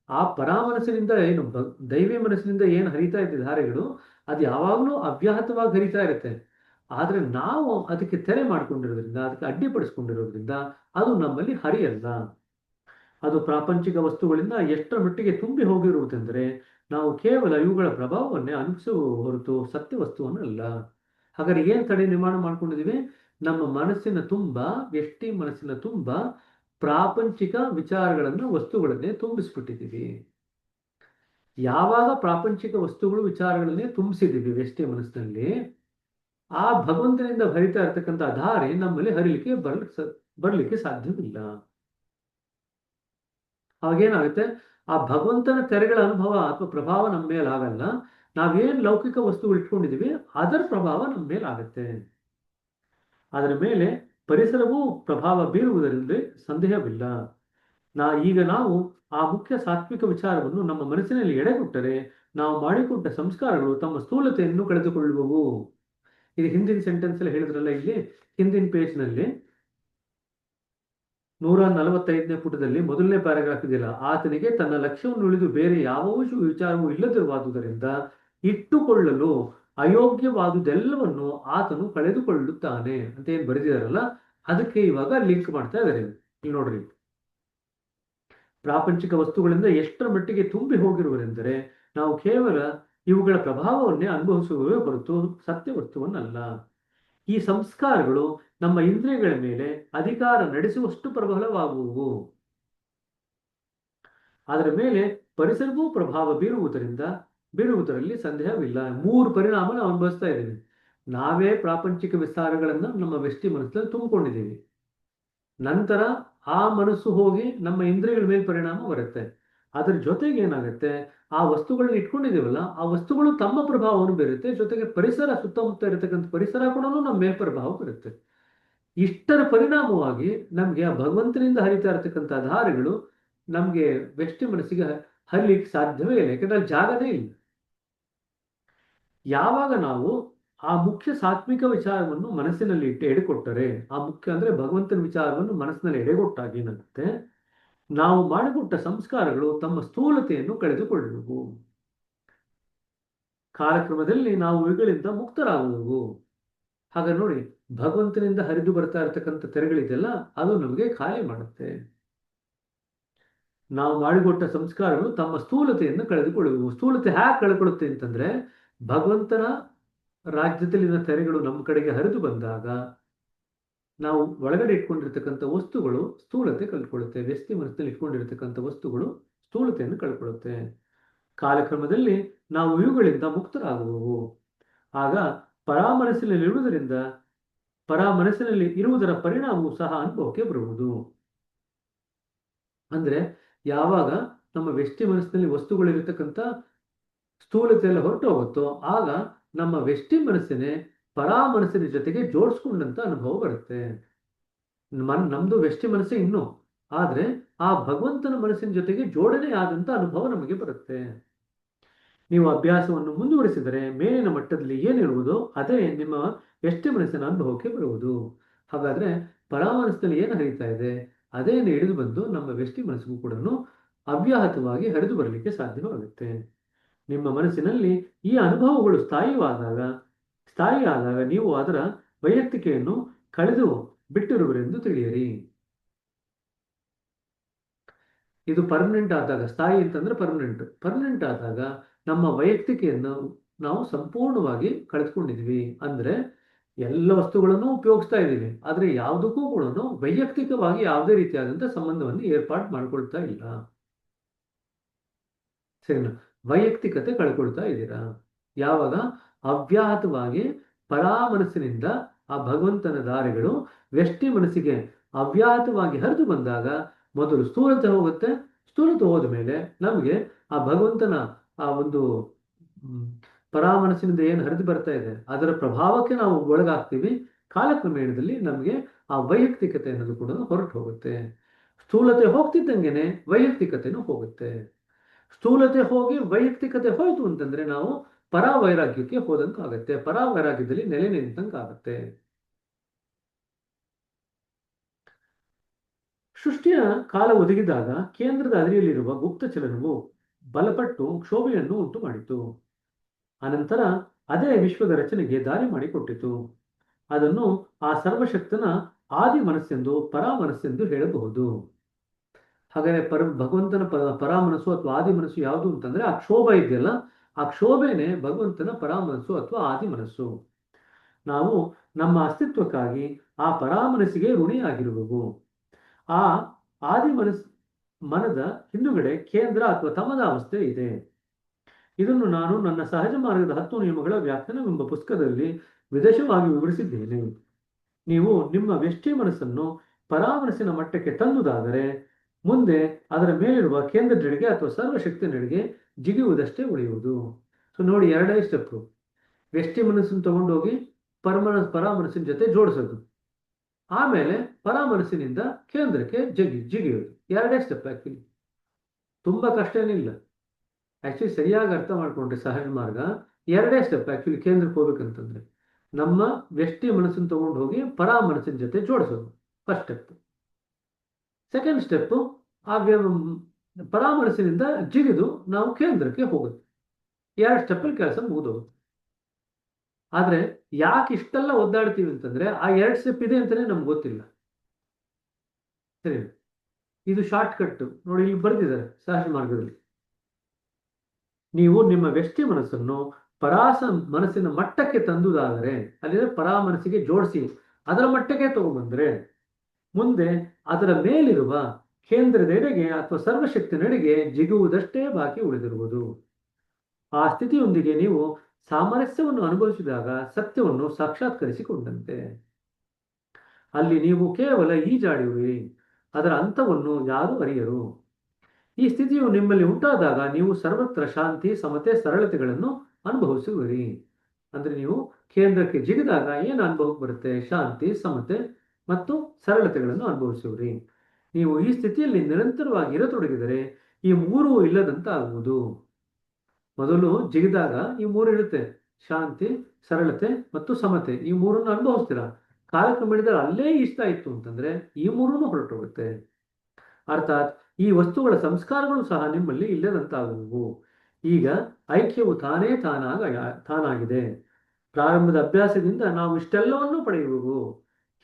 ಆ ಪರಾಮನಸ್ಸಿನಿಂದ ಏನು ದೈವಿ ಮನಸ್ಸಿನಿಂದ ಏನು ಹರಿತಾ ಇದ್ದ ಧಾರೆಗಳು ಅದು ಯಾವಾಗಲೂ ಅವ್ಯಾಹತವಾಗಿ ಹರಿತಾ ಇರುತ್ತೆ. ಆದ್ರೆ ನಾವು ಅದಕ್ಕೆ ತೆರೆ ಮಾಡ್ಕೊಂಡಿರೋದ್ರಿಂದ, ಅದಕ್ಕೆ ಅಡ್ಡಿಪಡಿಸ್ಕೊಂಡಿರೋದ್ರಿಂದ ಅದು ನಮ್ಮಲ್ಲಿ ಹರಿಯಲ್ಲ. ಅದು ಪ್ರಾಪಂಚಿಕ ವಸ್ತುಗಳಿಂದ ಎಷ್ಟರ ಮಟ್ಟಿಗೆ ತುಂಬಿ ಹೋಗಿರುವುದೆಂದರೆ ನಾವು ಕೇವಲ ಇವುಗಳ ಪ್ರಭಾವವನ್ನೇ ಅನುಭವಿಸುವ ಹೊರತು ಸತ್ಯ ವಸ್ತುವನ್ನಲ್ಲ. ಹಾಗಾದ್ರೆ ಏನ್ ತಡೆ ನಿರ್ಮಾಣ ಮಾಡ್ಕೊಂಡಿದೀವಿ? ನಮ್ಮ ಮನಸ್ಸಿನ ತುಂಬ, ವ್ಯಕ್ತಿ ಮನಸ್ಸಿನ ತುಂಬ ಪ್ರಾಪಂಚಿಕ ವಿಚಾರಗಳನ್ನ, ವಸ್ತುಗಳನ್ನೇ ತುಂಬಿಸ್ಬಿಟ್ಟಿದ್ದೀವಿ. ಯಾವಾಗ ಪ್ರಾಪಂಚಿಕ ವಸ್ತುಗಳು, ವಿಚಾರಗಳನ್ನೇ ತುಂಬಿಸಿದ್ದೀವಿ ವ್ಯಕ್ತಿ ಮನಸ್ಸಿನಲ್ಲಿ, ಆ ಭಗವಂತನಿಂದ ಹರಿತಾ ಇರತಕ್ಕಂಥ ಧಾರೆ ನಮ್ಮಲ್ಲಿ ಬರ್ಲಿಕ್ಕೆ ಸಾಧ್ಯವಿಲ್ಲ. ಅವಾಗೇನಾಗುತ್ತೆ? ಆ ಭಗವಂತನ ತೆರೆಗಳ ಅನುಭವ ಅಥವಾ ಪ್ರಭಾವ ನಮ್ಮ ಮೇಲೆ ಆಗಲ್ಲ. ನಾವೇನ್ ಲೌಕಿಕ ವಸ್ತುಗಳು ಇಟ್ಕೊಂಡಿದೀವಿ ಅದರ ಪ್ರಭಾವ ನಮ್ಮ ಮೇಲೆ ಆಗುತ್ತೆ. ಅದರ ಮೇಲೆ ಪರಿಸರವೂ ಪ್ರಭಾವ ಬೀರುವುದರಿಂದ ಸಂದೇಹವಿಲ್ಲ. ಈಗ ನಾವು ಆ ಮುಖ್ಯ ಸಾತ್ವಿಕ ವಿಚಾರವನ್ನು ನಮ್ಮ ಮನಸ್ಸಿನಲ್ಲಿ ಎಡೆಗೊಟ್ಟರೆ ನಾವು ಮಾಡಿಕೊಟ್ಟ ಸಂಸ್ಕಾರಗಳು ತಮ್ಮ ಸ್ಥೂಲತೆಯನ್ನು ಕಳೆದುಕೊಳ್ಳುವವು. ಇದು ಹಿಂದಿನ ಸೆಂಟೆನ್ಸ್ ಅಲ್ಲಿ ಹೇಳಿದ್ರಲ್ಲ, ಇಲ್ಲಿ ಹಿಂದಿನ ಪೇಜ್ನಲ್ಲಿ 145ನೇ ಪುಟದಲ್ಲಿ ಮೊದಲನೇ ಪ್ಯಾರಾಗ್ರಾಫ್ ಇದೆಯಲ್ಲ, ಆತನಿಗೆ ತನ್ನ ಲಕ್ಷ್ಯವನ್ನು ಉಳಿದು ಬೇರೆ ಯಾವ ವಿಚಾರವೂ ಇಲ್ಲದಿರುವಾದುದರಿಂದ ಇಟ್ಟುಕೊಳ್ಳಲು ಅಯೋಗ್ಯವಾದುದೆಲ್ಲವನ್ನು ಆತನು ಕಳೆದುಕೊಳ್ಳುತ್ತಾನೆ ಅಂತ ಏನ್ ಬರೆದಿದಾರಲ್ಲ, ಅದಕ್ಕೆ ಇವಾಗ ಲಿಂಕ್ ಮಾಡ್ತಾ ಇದ್ದಾರೆ. ಇಲ್ಲಿ ನೋಡ್ರಿ, ಪ್ರಾಪಂಚಿಕ ವಸ್ತುಗಳಿಂದ ಎಷ್ಟರ ಮಟ್ಟಿಗೆ ತುಂಬಿ ಹೋಗಿರುವುದೆಂದರೆ ನಾವು ಕೇವಲ ಇವುಗಳ ಪ್ರಭಾವವನ್ನೇ ಅನುಭವಿಸುವವೇ ಹೊರತು ಸತ್ಯ ವಸ್ತುವನ್ನಲ್ಲ. ಈ ಸಂಸ್ಕಾರಗಳು ನಮ್ಮ ಇಂದ್ರಿಯಗಳ ಮೇಲೆ ಅಧಿಕಾರ ನಡೆಸುವಷ್ಟು ಪ್ರಬಲವಾಗುವು. ಅದರ ಮೇಲೆ ಪರಿಸರವೂ ಪ್ರಭಾವ ಬೀರುವುದರಲ್ಲಿ ಸಂದೇಹವಿಲ್ಲ. 3 ಪರಿಣಾಮ ನಾವು ಅನುಭವಿಸ್ತಾ ಇದ್ದೀವಿ. ನಾವೇ ಪ್ರಾಪಂಚಿಕ ವಿಚಾರಗಳನ್ನ ನಮ್ಮ ವ್ಯಕ್ತಿ ಮನಸ್ಸಲ್ಲಿ ತುಂಬಿಕೊಂಡಿದ್ದೀವಿ. ನಂತರ ಆ ಮನಸ್ಸು ಹೋಗಿ ನಮ್ಮ ಇಂದ್ರಿಯಗಳ ಮೇಲೆ ಪರಿಣಾಮ ಬರುತ್ತೆ. ಅದ್ರ ಜೊತೆಗೆ ಏನಾಗುತ್ತೆ, ಆ ವಸ್ತುಗಳನ್ನ ಇಟ್ಕೊಂಡಿದ್ದೀವಲ್ಲ, ಆ ವಸ್ತುಗಳು ತಮ್ಮ ಪ್ರಭಾವವನ್ನು ಬೀರುತ್ತೆ. ಜೊತೆಗೆ ಪರಿಸರ, ಸುತ್ತಮುತ್ತ ಇರತಕ್ಕಂಥ ಪರಿಸರ ಕೂಡ ನಮ್ಮ ಮೇಲೆ ಪ್ರಭಾವ ಬೀರುತ್ತೆ. ಇಷ್ಟರ ಪರಿಣಾಮವಾಗಿ ನಮ್ಗೆ ಆ ಭಗವಂತನಿಂದ ಹರಿತಾ ಇರತಕ್ಕಂಥ ಧಾರೆಗಳು ನಮ್ಗೆ ವ್ಯಕ್ತಿ ಮನಸ್ಸಿಗೆ ಹರಿಲಿಕ್ಕೆ ಸಾಧ್ಯವೇ ಇಲ್ಲ. ಯಾಕಂದ್ರೆ ಅಲ್ಲಿ ಜಾಗನೇ ಇಲ್ಲ. ಯಾವಾಗ ನಾವು ಆ ಮುಖ್ಯ ಸಾತ್ವಿಕ ವಿಚಾರವನ್ನು ಮನಸ್ಸಿನಲ್ಲಿ ಇಟ್ಟು ಎಡೆಕೊಟ್ಟರೆ, ಆ ಮುಖ್ಯ ಅಂದ್ರೆ ಭಗವಂತನ ವಿಚಾರವನ್ನು ಮನಸ್ಸಿನಲ್ಲಿ ಎಡೆಗೊಟ್ಟಾಗ ಏನಾಗುತ್ತೆ, ನಾವು ಮಾಡಿಕೊಟ್ಟ ಸಂಸ್ಕಾರಗಳು ತಮ್ಮ ಸ್ಥೂಲತೆಯನ್ನು ಕಳೆದುಕೊಳ್ಳುವು. ಕಾಲಕ್ರಮದಲ್ಲಿ ನಾವು ಇವುಗಳಿಂದ ಮುಕ್ತರಾಗುವು. ಹಾಗ ನೋಡಿ, ಭಗವಂತನಿಂದ ಹರಿದು ಬರ್ತಾ ಇರತಕ್ಕಂಥ ತೆರೆಗಳಿದೆಯಲ್ಲ, ಅದು ನಮಗೆ ಖಾಲಿ ಮಾಡುತ್ತೆ. ನಾವು ಮಾಡಿಕೊಟ್ಟ ಸಂಸ್ಕಾರಗಳು ತಮ್ಮ ಸ್ಥೂಲತೆಯನ್ನು ಕಳೆದುಕೊಳ್ಳುವು. ಸ್ಥೂಲತೆ ಹ್ಯಾಕ್ ಕಳ್ಕೊಳ್ಳುತ್ತೆ ಅಂತಂದ್ರೆ, ಭಗವಂತನ ರಾಜ್ಯದಲ್ಲಿನ ತೆರೆಗಳು ನಮ್ಮ ಕಡೆಗೆ ಹರಿದು ಬಂದಾಗ ನಾವು ಒಳಗಡೆ ಇಟ್ಕೊಂಡಿರ್ತಕ್ಕಂಥ ವಸ್ತುಗಳು ಸ್ಥೂಲತೆ ಕಳ್ಕೊಳ್ಳುತ್ತೆ. ವ್ಯಕ್ತಿ ಮನಸ್ಸಿನಲ್ಲಿ ಇಟ್ಕೊಂಡಿರ್ತಕ್ಕಂಥ ವಸ್ತುಗಳು ಸ್ಥೂಲತೆಯನ್ನು ಕಳ್ಕೊಳ್ಳುತ್ತೆ. ಕಾಲಕ್ರಮದಲ್ಲಿ ನಾವು ಇವುಗಳಿಂದ ಮುಕ್ತರಾಗುವವು. ಆಗ ಪರಾಮನಸ್ಸಿನಲ್ಲಿ ಇರುವುದರ ಪರಿಣಾಮವೂ ಸಹ ಅನುಭವಕ್ಕೆ ಬರುವುದು. ಅಂದ್ರೆ ಯಾವಾಗ ನಮ್ಮ ವ್ಯಕ್ತಿ ಮನಸ್ಸಿನಲ್ಲಿ ವಸ್ತುಗಳಿರತಕ್ಕಂಥ ಸ್ಥೂಲತೆ ಎಲ್ಲ ಹೊರಟು ಹೋಗುತ್ತೋ, ಆಗ ನಮ್ಮ ವ್ಯಕ್ತಿ ಮನಸ್ಸಿನೇ ಪರಾಮನಸ್ಸಿನ ಜೊತೆಗೆ ಜೋಡಿಸ್ಕೊಂಡಂತ ಅನುಭವ ಬರುತ್ತೆ. ನಮ್ದು ವ್ಯಕ್ತಿ ಮನಸ್ಸೇ ಇನ್ನು, ಆದ್ರೆ ಆ ಭಗವಂತನ ಮನಸ್ಸಿನ ಜೊತೆಗೆ ಜೋಡಣೆ ಆದಂತ ಅನುಭವ ನಮಗೆ ಬರುತ್ತೆ. ನೀವು ಅಭ್ಯಾಸವನ್ನು ಮುಂದುವರಿಸಿದರೆ ಮೇಲಿನ ಮಟ್ಟದಲ್ಲಿ ಏನಿರುವುದೋ ಅದೇ ನಿಮ್ಮ ವ್ಯಕ್ತಿ ಮನಸ್ಸಿನ ಅನುಭವಕ್ಕೆ ಬರುವುದು. ಹಾಗಾದ್ರೆ ಪರಾಮನಸ್ಸಿನಲ್ಲಿ ಏನು ಹರಿತಾ ಇದೆ ಅದೇನು ಹಿಡಿದು ಬಂದು ನಮ್ಮ ವ್ಯಕ್ತಿ ಮನಸ್ಸಿಗೂ ಕೂಡ ಅವ್ಯಾಹತವಾಗಿ ಹರಿದು ಬರಲಿಕ್ಕೆ ಸಾಧ್ಯವಾಗುತ್ತೆ. ನಿಮ್ಮ ಮನಸ್ಸಿನಲ್ಲಿ ಈ ಅನುಭವಗಳು ಸ್ಥಾಯಿಯಾದಾಗ ನೀವು ಅದರ ವೈಯಕ್ತಿಕೆಯನ್ನು ಕಳೆದು ಬಿಟ್ಟಿರುವರೆಂದು ತಿಳಿಯಿರಿ. ಇದು ಪರ್ಮನೆಂಟ್ ಆದಾಗ, ಸ್ಥಾಯಿ ಅಂತಂದ್ರೆ ಪರ್ಮನೆಂಟ್ ಆದಾಗ ನಮ್ಮ ವೈಯಕ್ತಿಕೆಯನ್ನು ನಾವು ಸಂಪೂರ್ಣವಾಗಿ ಕಳೆದುಕೊಂಡಿದ್ವಿ. ಅಂದ್ರೆ ಎಲ್ಲ ವಸ್ತುಗಳನ್ನು ಉಪಯೋಗಿಸ್ತಾ ಇದ್ದೀವಿ, ಆದ್ರೆ ಯಾವುದಕ್ಕೂ ಕೂಡ ವೈಯಕ್ತಿಕವಾಗಿ ಯಾವುದೇ ರೀತಿಯಾದಂತಹ ಸಂಬಂಧವನ್ನು ಏರ್ಪಾಡು ಮಾಡ್ಕೊಳ್ತಾ ಇಲ್ಲ. ಸರಿನಾ? ವೈಯಕ್ತಿಕತೆ ಕಳ್ಕೊಳ್ತಾ ಇದ್ದೀರಾ. ಯಾವಾಗ ಅವ್ಯಾಹತವಾಗಿ ಪರಾಮನಸ್ಸಿನಿಂದ ಆ ಭಗವಂತನ ಧಾರೆಗಳು ವ್ಯಕ್ತಿ ಮನಸ್ಸಿಗೆ ಅವ್ಯಾಹತವಾಗಿ ಹರಿದು ಬಂದಾಗ ಮೊದಲು ಸ್ಥೂಲತೆ ಹೋಗುತ್ತೆ. ಸ್ಥೂಲತೆ ಹೋದ ಮೇಲೆ ನಮಗೆ ಆ ಭಗವಂತನ ಆ ಒಂದು ಪರಾಮನಸ್ಸಿನಿಂದ ಏನು ಹರಿದು ಬರ್ತಾ ಇದೆ ಅದರ ಪ್ರಭಾವಕ್ಕೆ ನಾವು ಒಳಗಾಗ್ತೀವಿ. ಕಾಲಕ್ರಮೇಣದಲ್ಲಿ ನಮಗೆ ಆ ವೈಯಕ್ತಿಕತೆ ಅನ್ನೋದು ಕೂಡ ಹೊರಟು ಹೋಗುತ್ತೆ. ಸ್ಥೂಲತೆ ಹೋಗ್ತಿದ್ದಂಗೆನೆ ವೈಯಕ್ತಿಕತೆನೂ ಹೋಗುತ್ತೆ. ಸ್ಥೂಲತೆ ಹೋಗಿ ವೈಯಕ್ತಿಕತೆ ಹೋಯ್ತು ಅಂತಂದ್ರೆ ನಾವು ಪರಾವೈರಾಗ್ಯಕ್ಕೆ ಹೋದಂತಾಗತ್ತೆ. ಪರಾವೈರಾಗ್ಯದಲ್ಲಿ ನೆಲೆ ನಿಂತಂಗಾಗತ್ತೆ. ಸೃಷ್ಟಿಯ ಕಾಲ ಒದಗಿದಾಗ ಕೇಂದ್ರದ ಅದಿಯಲ್ಲಿರುವ ಗುಪ್ತ ಚಲನವು ಬಲಪಟ್ಟು ಕ್ಷೋಭೆಯನ್ನು ಉಂಟು ಮಾಡಿತು. ಅನಂತರ ಅದೇ ವಿಶ್ವದ ರಚನೆಗೆ ದಾರಿ ಮಾಡಿಕೊಟ್ಟಿತು. ಅದನ್ನು ಆ ಸರ್ವಶಕ್ತನ ಆದಿ ಮನಸ್ಸೆಂದು ಪರಾಮನಸ್ಸೆಂದು ಹೇಳಬಹುದು. ಹಾಗಾದ್ರೆ ಭಗವಂತನ ಪರಾಮನಸ್ಸು ಅಥವಾ ಆದಿ ಮನಸ್ಸು ಯಾವುದು ಅಂತಂದ್ರೆ ಆ ಕ್ಷೋಭ ಇದೆಯಲ್ಲ, ಆ ಕ್ಷೋಭೆನೇ ಭಗವಂತನ ಪರಾಮನಸ್ಸು ಅಥವಾ ಆದಿ ಮನಸ್ಸು. ನಾವು ನಮ್ಮ ಅಸ್ತಿತ್ವಕ್ಕಾಗಿ ಆ ಪರಾಮನಸ್ಸಿಗೆ ಋಣಿಯಾಗಿರುವೆವು. ಆ ಆದಿ ಮನದ ಹಿಂದುಗಡೆ ಕೇಂದ್ರ ಅಥವಾ ತಮದ ಅವಸ್ಥೆ ಇದೆ. ಇದನ್ನು ನಾನು ನನ್ನ ಸಹಜ ಮಾರ್ಗದ 10 ನಿಯಮಗಳ ವ್ಯಾಖ್ಯಾನವೆಂಬ ಪುಸ್ತಕದಲ್ಲಿ ವಿದೇಶವಾಗಿ ವಿವರಿಸಿದ್ದೇನೆ. ನೀವು ನಿಮ್ಮ ವ್ಯಷ್ಟಿ ಮನಸ್ಸನ್ನು ಪರಾಮನಸ್ಸಿನ ಮಟ್ಟಕ್ಕೆ ತಂದುದಾದರೆ ಮುಂದೆ ಅದರ ಮೇಲಿರುವ ಕೇಂದ್ರದೆಡೆಗೆ ಅಥವಾ ಸರ್ವಶಕ್ತಿ ನಡೆಗೆ ಜಿಗಿಯುವುದಷ್ಟೇ ಉಳಿಯುವುದು. ಸೊ ನೋಡಿ, ಎರಡೇ ಸ್ಟೆಪ್. ವ್ಯಷ್ಟಿ ಮನಸ್ಸನ್ನು ತಗೊಂಡೋಗಿ ಪರಾಮನಸ್ಸಿನ ಜೊತೆ ಜೋಡಿಸೋದು, ಆಮೇಲೆ ಪರಾಮನಸ್ಸಿನಿಂದ ಕೇಂದ್ರಕ್ಕೆ ಜಿಗಿಯೋದು. ಎರಡೇ ಸ್ಟೆಪ್. ಆಕ್ಚುಲಿ ತುಂಬಾ ಕಷ್ಟ ಏನಿಲ್ಲ. ಆಕ್ಚುಲಿ ಸರಿಯಾಗಿ ಅರ್ಥ ಮಾಡ್ಕೊಂಡ್ರೆ ಸಹಜ ಮಾರ್ಗ ಎರಡೇ ಸ್ಟೆಪ್. ಆಕ್ಚುಲಿ ಕೇಂದ್ರಕ್ಕೆ ಹೋಗ್ಬೇಕಂತಂದ್ರೆ ನಮ್ಮ ವ್ಯಷ್ಟಿ ಮನಸ್ಸನ್ನು ತಗೊಂಡು ಹೋಗಿ ಪರಾಮನಸ್ಸಿನ ಜೊತೆ ಜೋಡಿಸೋದು ಫಸ್ಟ್ ಸ್ಟೆಪ್. ಸೆಕೆಂಡ್ ಸ್ಟೆಪ್, ಆ ಪರಾಮನಸ್ಸಿನಿಂದ ಜಿಗಿದು ನಾವು ಕೇಂದ್ರಕ್ಕೆ ಹೋಗೋದು. ಎರಡು ಸ್ಟೆಪ್ಪಲ್ಲಿ ಕೆಲಸ ಮುಗಿದೋಗುತ್ತೆ. ಆದ್ರೆ ಯಾಕೆ ಇಷ್ಟೆಲ್ಲ ಒದ್ದಾಡ್ತೀವಿ ಅಂತಂದ್ರೆ ಆ ಎರಡು ಸ್ಟೆಪ್ ಇದೆ ಅಂತಾನೆ ನಮ್ಗೆ ಗೊತ್ತಿಲ್ಲ. ಸರಿ, ಇದು ಶಾರ್ಟ್ ಕಟ್ ನೋಡಿ, ಇಲ್ಲಿ ಬರೆದಿದ್ದಾರೆ ಸಹಜ ಮಾರ್ಗದಲ್ಲಿ. ನೀವು ನಿಮ್ಮ ವ್ಯಷ್ಟಿ ಮನಸ್ಸನ್ನು ಮನಸ್ಸಿನ ಮಟ್ಟಕ್ಕೆ ತಂದುದಾದರೆ, ಅಲ್ಲಿಂದ ಪರಾಮನಸ್ಸಿಗೆ ಜೋಡಿಸಿ ಅದರ ಮಟ್ಟಕ್ಕೆ ತಗೊಂಡ್ಬಂದ್ರೆ ಮುಂದೆ ಅದರ ಮೇಲಿರುವ ಕೇಂದ್ರದೆಡೆಗೆ ಅಥವಾ ಸರ್ವಶಕ್ತಿ ನಡೆಗೆ ಜಿಗುವುದಷ್ಟೇ ಬಾಕಿ ಉಳಿದಿರುವುದು. ಆ ಸ್ಥಿತಿಯೊಂದಿಗೆ ನೀವು ಸಾಮರಸ್ಯವನ್ನು ಅನುಭವಿಸಿದಾಗ ಸತ್ಯವನ್ನು ಸಾಕ್ಷಾತ್ಕರಿಸಿಕೊಂಡಂತೆ. ಅಲ್ಲಿ ನೀವು ಕೇವಲ ಈಜಾಡುವಿರಿ, ಅದರ ಅಂತವನ್ನು ಯಾರೂ ಅರಿಯರು. ಈ ಸ್ಥಿತಿಯು ನಿಮ್ಮಲ್ಲಿ ಉಂಟಾದಾಗ ನೀವು ಸರ್ವತ್ರ ಶಾಂತಿ, ಸಮತೆ, ಸರಳತೆಗಳನ್ನು ಅನುಭವಿಸುವಿರಿ. ಅಂದ್ರೆ ನೀವು ಕೇಂದ್ರಕ್ಕೆ ಜಿಗಿದಾಗ ಏನು ಅನುಭವಕ್ಕೆ ಬರುತ್ತೆ? ಶಾಂತಿ, ಸಮತೆ ಮತ್ತು ಸರಳತೆಗಳನ್ನು ಅನುಭವಿಸುವಿರಿ. ನೀವು ಈ ಸ್ಥಿತಿಯಲ್ಲಿ ನಿರಂತರವಾಗಿ ಇರತೊಡಗಿದರೆ ಈ ಮೂರೂ ಇಲ್ಲದಂತಾಗುವುದು. ಮೊದಲು ಜಿಗಿದಾಗ ಈ ಮೂರು ಇರುತ್ತೆ: ಶಾಂತಿ, ಸರಳತೆ ಮತ್ತು ಸಮತೆ. ಈ ಮೂರನ್ನು ಅನುಭವಿಸ್ತೀರಾ. ಕಾಲಕ್ರಮೇಣದಲ್ಲಿ ಅಲ್ಲೇ ಇಷ್ಟ ಇತ್ತು ಅಂತಂದ್ರೆ ಈ ಮೂರನ್ನು ಹೊರಟೋಗುತ್ತೆ. ಅರ್ಥಾತ್ ಈ ವಸ್ತುಗಳ ಸಂಸ್ಕಾರಗಳು ಸಹ ನಿಮ್ಮಲ್ಲಿ ಇಲ್ಲದಂತಾಗುವು. ಈಗ ಐಕ್ಯವು ತಾನಾಗಿದೆ. ಪ್ರಾರಂಭದ ಅಭ್ಯಾಸದಿಂದ ನಾವು ಇಷ್ಟೆಲ್ಲವನ್ನೂ ಪಡೆಯುವೆವು.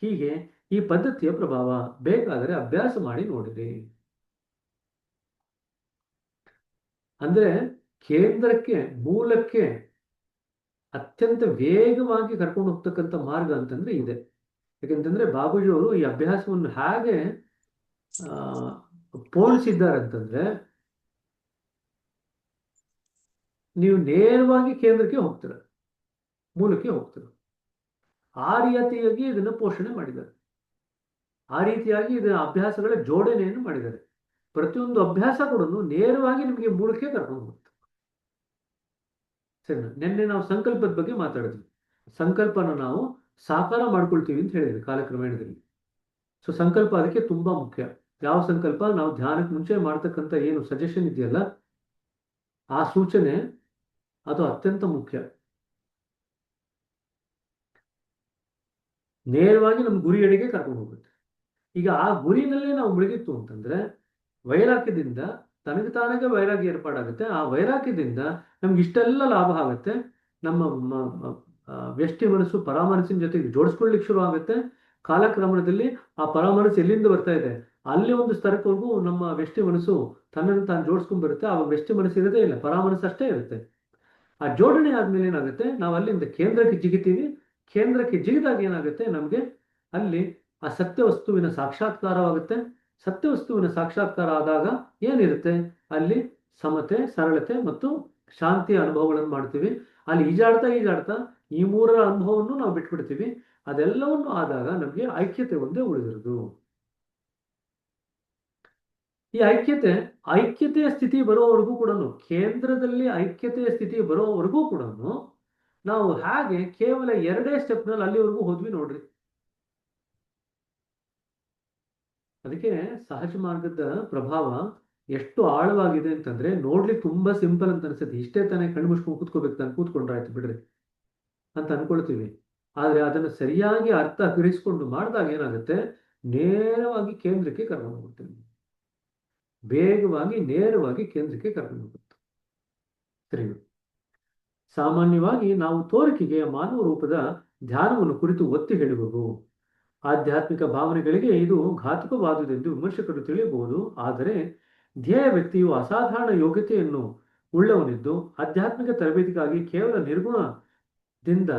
ಹೀಗೆ ಈ ಪದ್ಧತಿಯ ಪ್ರಭಾವ. ಬೇಕಾದರೆ ಅಭ್ಯಾಸ ಮಾಡಿ ನೋಡಿರಿ. ಅಂದ್ರೆ ಕೇಂದ್ರಕ್ಕೆ, ಮೂಲಕ್ಕೆ ಅತ್ಯಂತ ವೇಗವಾಗಿ ಕರ್ಕೊಂಡು ಹೋಗ್ತಕ್ಕಂಥ ಮಾರ್ಗ ಅಂತಂದ್ರೆ ಇದೆ. ಯಾಕೆಂತಂದ್ರೆ ಬಾಬೂಜಿಯವರು ಈ ಅಭ್ಯಾಸವನ್ನು ಹೇಗೆ ಪೋಣಿಸಿದ್ದಾರೆ ಅಂತಂದ್ರೆ, ನೀವು ನೇರವಾಗಿ ಕೇಂದ್ರಕ್ಕೆ ಹೋಗ್ತೀರ, ಮೂಲಕ್ಕೆ ಹೋಗ್ತೀರ. ಆ ರೀತಿಯಾಗಿ ಇದನ್ನು ಪೋಷಣೆ ಮಾಡಿದ್ದಾರೆ. ಆ ರೀತಿಯಾಗಿ ಇದರ ಅಭ್ಯಾಸಗಳ ಜೋಡಣೆಯನ್ನು ಮಾಡಿದ್ದಾರೆ. ಪ್ರತಿಯೊಂದು ಅಭ್ಯಾಸ ಕೂಡ ನೇರವಾಗಿ ನಿಮಗೆ ಮೂಲಕ್ಕೆ ಕರ್ಕೊಂಡು ಹೋಗುತ್ತೆ. ಸರಿ, ನಿನ್ನೆ ನಾವು ಸಂಕಲ್ಪದ ಬಗ್ಗೆ ಮಾತಾಡಿದ್ವಿ. ಸಂಕಲ್ಪನ ನಾವು ಸಾಕಾರ ಮಾಡ್ಕೊಳ್ತೀವಿ ಅಂತ ಹೇಳಿದ್ವಿ ಕಾಲಕ್ರಮೇಣದಲ್ಲಿ. ಸೊ ಸಂಕಲ್ಪ ಅದಕ್ಕೆ ತುಂಬಾ ಮುಖ್ಯ. ಯಾವ ಸಂಕಲ್ಪ? ನಾವು ಧ್ಯಾನಕ್ಕೆ ಮುಂಚೆ ಮಾಡ್ತಕ್ಕಂಥ ಏನು ಸಜೆಷನ್ ಇದೆಯಲ್ಲ, ಆ ಸೂಚನೆ ಅದು ಅತ್ಯಂತ ಮುಖ್ಯ. ನೇರವಾಗಿ ನಮ್ಮ ಗುರಿಯೆಡೆಗೆ ಕರ್ಕೊಂಡು ಹೋಗುತ್ತೆ. ಈಗ ಆ ಗುರಿನಲ್ಲೇ ನಾವು ಮುಳುಗಿತ್ತು ಅಂತಂದ್ರೆ ವೈರಾಗ್ಯದಿಂದ ತನಗೆ ತಾನಾಗೆ ವೈರಾಗ್ಯ ಏರ್ಪಾಡಾಗುತ್ತೆ. ಆ ವೈರಾಗ್ಯದಿಂದ ನಮ್ಗೆ ಇಷ್ಟೆಲ್ಲ ಲಾಭ ಆಗುತ್ತೆ. ನಮ್ಮ ವ್ಯಷ್ಟಿ ಮನಸ್ಸು ಪರಾಮನಸ್ಸಿನ ಜೊತೆಗೆ ಜೋಡಿಸ್ಕೊಳ್ಳಿಕ್ಕೆ ಶುರು ಆಗುತ್ತೆ. ಕಾಲಕ್ರಮದಲ್ಲಿ ಆ ಪರಾಮನಸ್ಸು ಎಲ್ಲಿಂದ ಬರ್ತಾ ಇದೆ ಅಲ್ಲಿ ಒಂದು ಸ್ತರಕ್ಕವರೆಗೂ ನಮ್ಮ ವ್ಯಷ್ಟಿ ಮನಸ್ಸು ತನ್ನನ್ನು ತಾನು ಜೋಡಿಸ್ಕೊಂಡ್ ಬರುತ್ತೆ. ಆವಾಗ ವ್ಯಷ್ಟಿ ಮನಸ್ಸು ಇರೋದೇ ಇಲ್ಲ, ಪರಾಮನಸ್ಸು ಅಷ್ಟೇ ಇರುತ್ತೆ. ಆ ಜೋಡಣೆ ಆದ್ಮೇಲೆ ಏನಾಗುತ್ತೆ, ನಾವು ಅಲ್ಲಿಂದ ಕೇಂದ್ರಕ್ಕೆ ಜಿಗಿತೀವಿ. ಕೇಂದ್ರಕ್ಕೆ ಜಿಗಿದಾಗ ಏನಾಗುತ್ತೆ, ನಮಗೆ ಅಲ್ಲಿ ಆ ಸತ್ಯವಸ್ತುವಿನ ಸಾಕ್ಷಾತ್ಕಾರವಾಗುತ್ತೆ. ಸತ್ಯವಸ್ತುವಿನ ಸಾಕ್ಷಾತ್ಕಾರ ಆದಾಗ ಏನಿರುತ್ತೆ, ಅಲ್ಲಿ ಸಮತೆ, ಸರಳತೆ ಮತ್ತು ಶಾಂತಿಯ ಅನುಭವಗಳನ್ನು ಮಾಡ್ತೀವಿ. ಅಲ್ಲಿ ಈಜಾಡ್ತಾ ಈ ಮೂರರ ಅನುಭವವನ್ನು ನಾವು ಬಿಟ್ಬಿಡ್ತೀವಿ. ಅದೆಲ್ಲವನ್ನು ಆದಾಗ ನಮಗೆ ಐಕ್ಯತೆ ಒಂದೇ ಉಳಿದಿರೋದು. ಈ ಐಕ್ಯತೆಯ ಸ್ಥಿತಿ ಬರೋವರೆಗೂ ಕೂಡ, ಕೇಂದ್ರದಲ್ಲಿ ಐಕ್ಯತೆಯ ಸ್ಥಿತಿ ಬರೋವರೆಗೂ ಕೂಡ ನಾವು ಹಾಗೆ ಕೇವಲ ಎರಡೇ ಸ್ಟೆಪ್ನಲ್ಲಿ ಅಲ್ಲಿವರೆಗೂ ಹೋದ್ವಿ ನೋಡ್ರಿ. ಅದಕ್ಕೆ ಸಹಜ ಮಾರ್ಗದ ಪ್ರಭಾವ ಎಷ್ಟು ಆಳವಾಗಿದೆ ಅಂತಂದ್ರೆ ನೋಡ್ಲಿಕ್ಕೆ ತುಂಬಾ ಸಿಂಪಲ್ ಅಂತ ಅನ್ಸುತ್ತೆ. ಇಷ್ಟೇ ತಾನೇ ಕಣ್ಣು ಮುಚ್ಕೊಂಡು ಕೂತ್ಕೋಬೇಕು, ತಾನು ಕೂತ್ಕೊಂಡ್ರೆ ಆಯ್ತು ಬಿಡ್ರಿ ಅಂತ ಅನ್ಕೊಳ್ತೀವಿ. ಆದ್ರೆ ಅದನ್ನು ಸರಿಯಾಗಿ ಅರ್ಥ ಗ್ರಹಿಸ್ಕೊಂಡು ಮಾಡಿದಾಗ ಏನಾಗುತ್ತೆ, ನೇರವಾಗಿ ಕೇಂದ್ರಕ್ಕೆ ಕರ್ಕೊಂಡು ಹೋಗುತ್ತೆ. ವೇಗವಾಗಿ ನೇರವಾಗಿ ಕೇಂದ್ರಕ್ಕೆ ಕರ್ಕೊಂಡು ಹೋಗುತ್ತೆ. ಸರಿ, ಸಾಮಾನ್ಯವಾಗಿ ನಾವು ತೋರಿಕೆಗೆ ಮಾನವ ರೂಪದ ಧ್ಯಾನವನ್ನು ಕುರಿತು ಒತ್ತಿ ಹೇಳುವೆವು. ಆಧ್ಯಾತ್ಮಿಕ ಭಾವನೆಗಳಿಗೆ ಇದು ಘಾತಕವಾದುದೆಂದು ವಿಮರ್ಶಕರು ತಿಳಿಯಬಹುದು. ಆದರೆ ಧ್ಯೇಯ ವ್ಯಕ್ತಿಯು ಅಸಾಧಾರಣ ಯೋಗ್ಯತೆಯನ್ನು ಉಳ್ಳವನಿದ್ದು ಆಧ್ಯಾತ್ಮಿಕ ತರಬೇತಿಗಾಗಿ ಕೇವಲ ನಿರ್ಗುಣದಿಂದ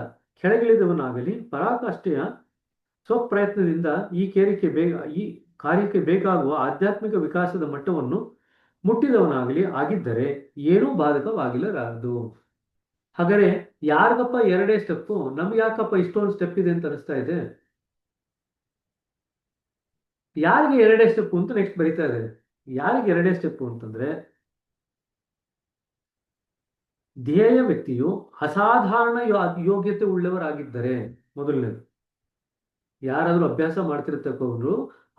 ಕೆಳಗಿಳಿದವನಾಗಲಿ ಪರಾಕಾಷ್ಠೆಯ ಸ್ವಪ್ರಯತ್ನದಿಂದ ಈ ಕಾರ್ಯಕ್ಕೆ ಬೇಕಾಗುವ ಆಧ್ಯಾತ್ಮಿಕ ವಿಕಾಸದ ಮಟ್ಟವನ್ನು ಮುಟ್ಟಿದವನಾಗಲಿ ಆಗಿದ್ದರೆ ಏನೂ ಬಾಧಕವಾಗಿಲ್ಲರಾರದು. ಹಾಗಾದ್ರೆ ಯಾರಿಗಪ್ಪ ಎರಡೇ ಸ್ಟೆಪ್ಪು, ನಮ್ಗೆ ಯಾಕಪ್ಪ ಇಷ್ಟೊಂದು ಸ್ಟೆಪ್ ಇದೆ ಅಂತ ಅನಿಸ್ತಾ ಇದೆ? ಯಾರಿಗೆ ಎರಡೇ ಸ್ಟೆಪ್ಪು ಅಂತ ನೆಕ್ಸ್ಟ್ ಬರೀತಾ ಇದೆ. ಯಾರಿಗೆ ಎರಡೇ ಸ್ಟೆಪ್ಪು ಅಂತಂದ್ರೆ, ಧ್ಯೇಯ ವ್ಯಕ್ತಿಯು ಅಸಾಧಾರಣ ಯೋಗ್ಯತೆ ಉಳ್ಳವರಾಗಿದ್ದರೆ, ಮೊದಲನೇದು ಯಾರಾದ್ರೂ ಅಭ್ಯಾಸ ಮಾಡ್ತಿರ್ತಕ್ಕವರು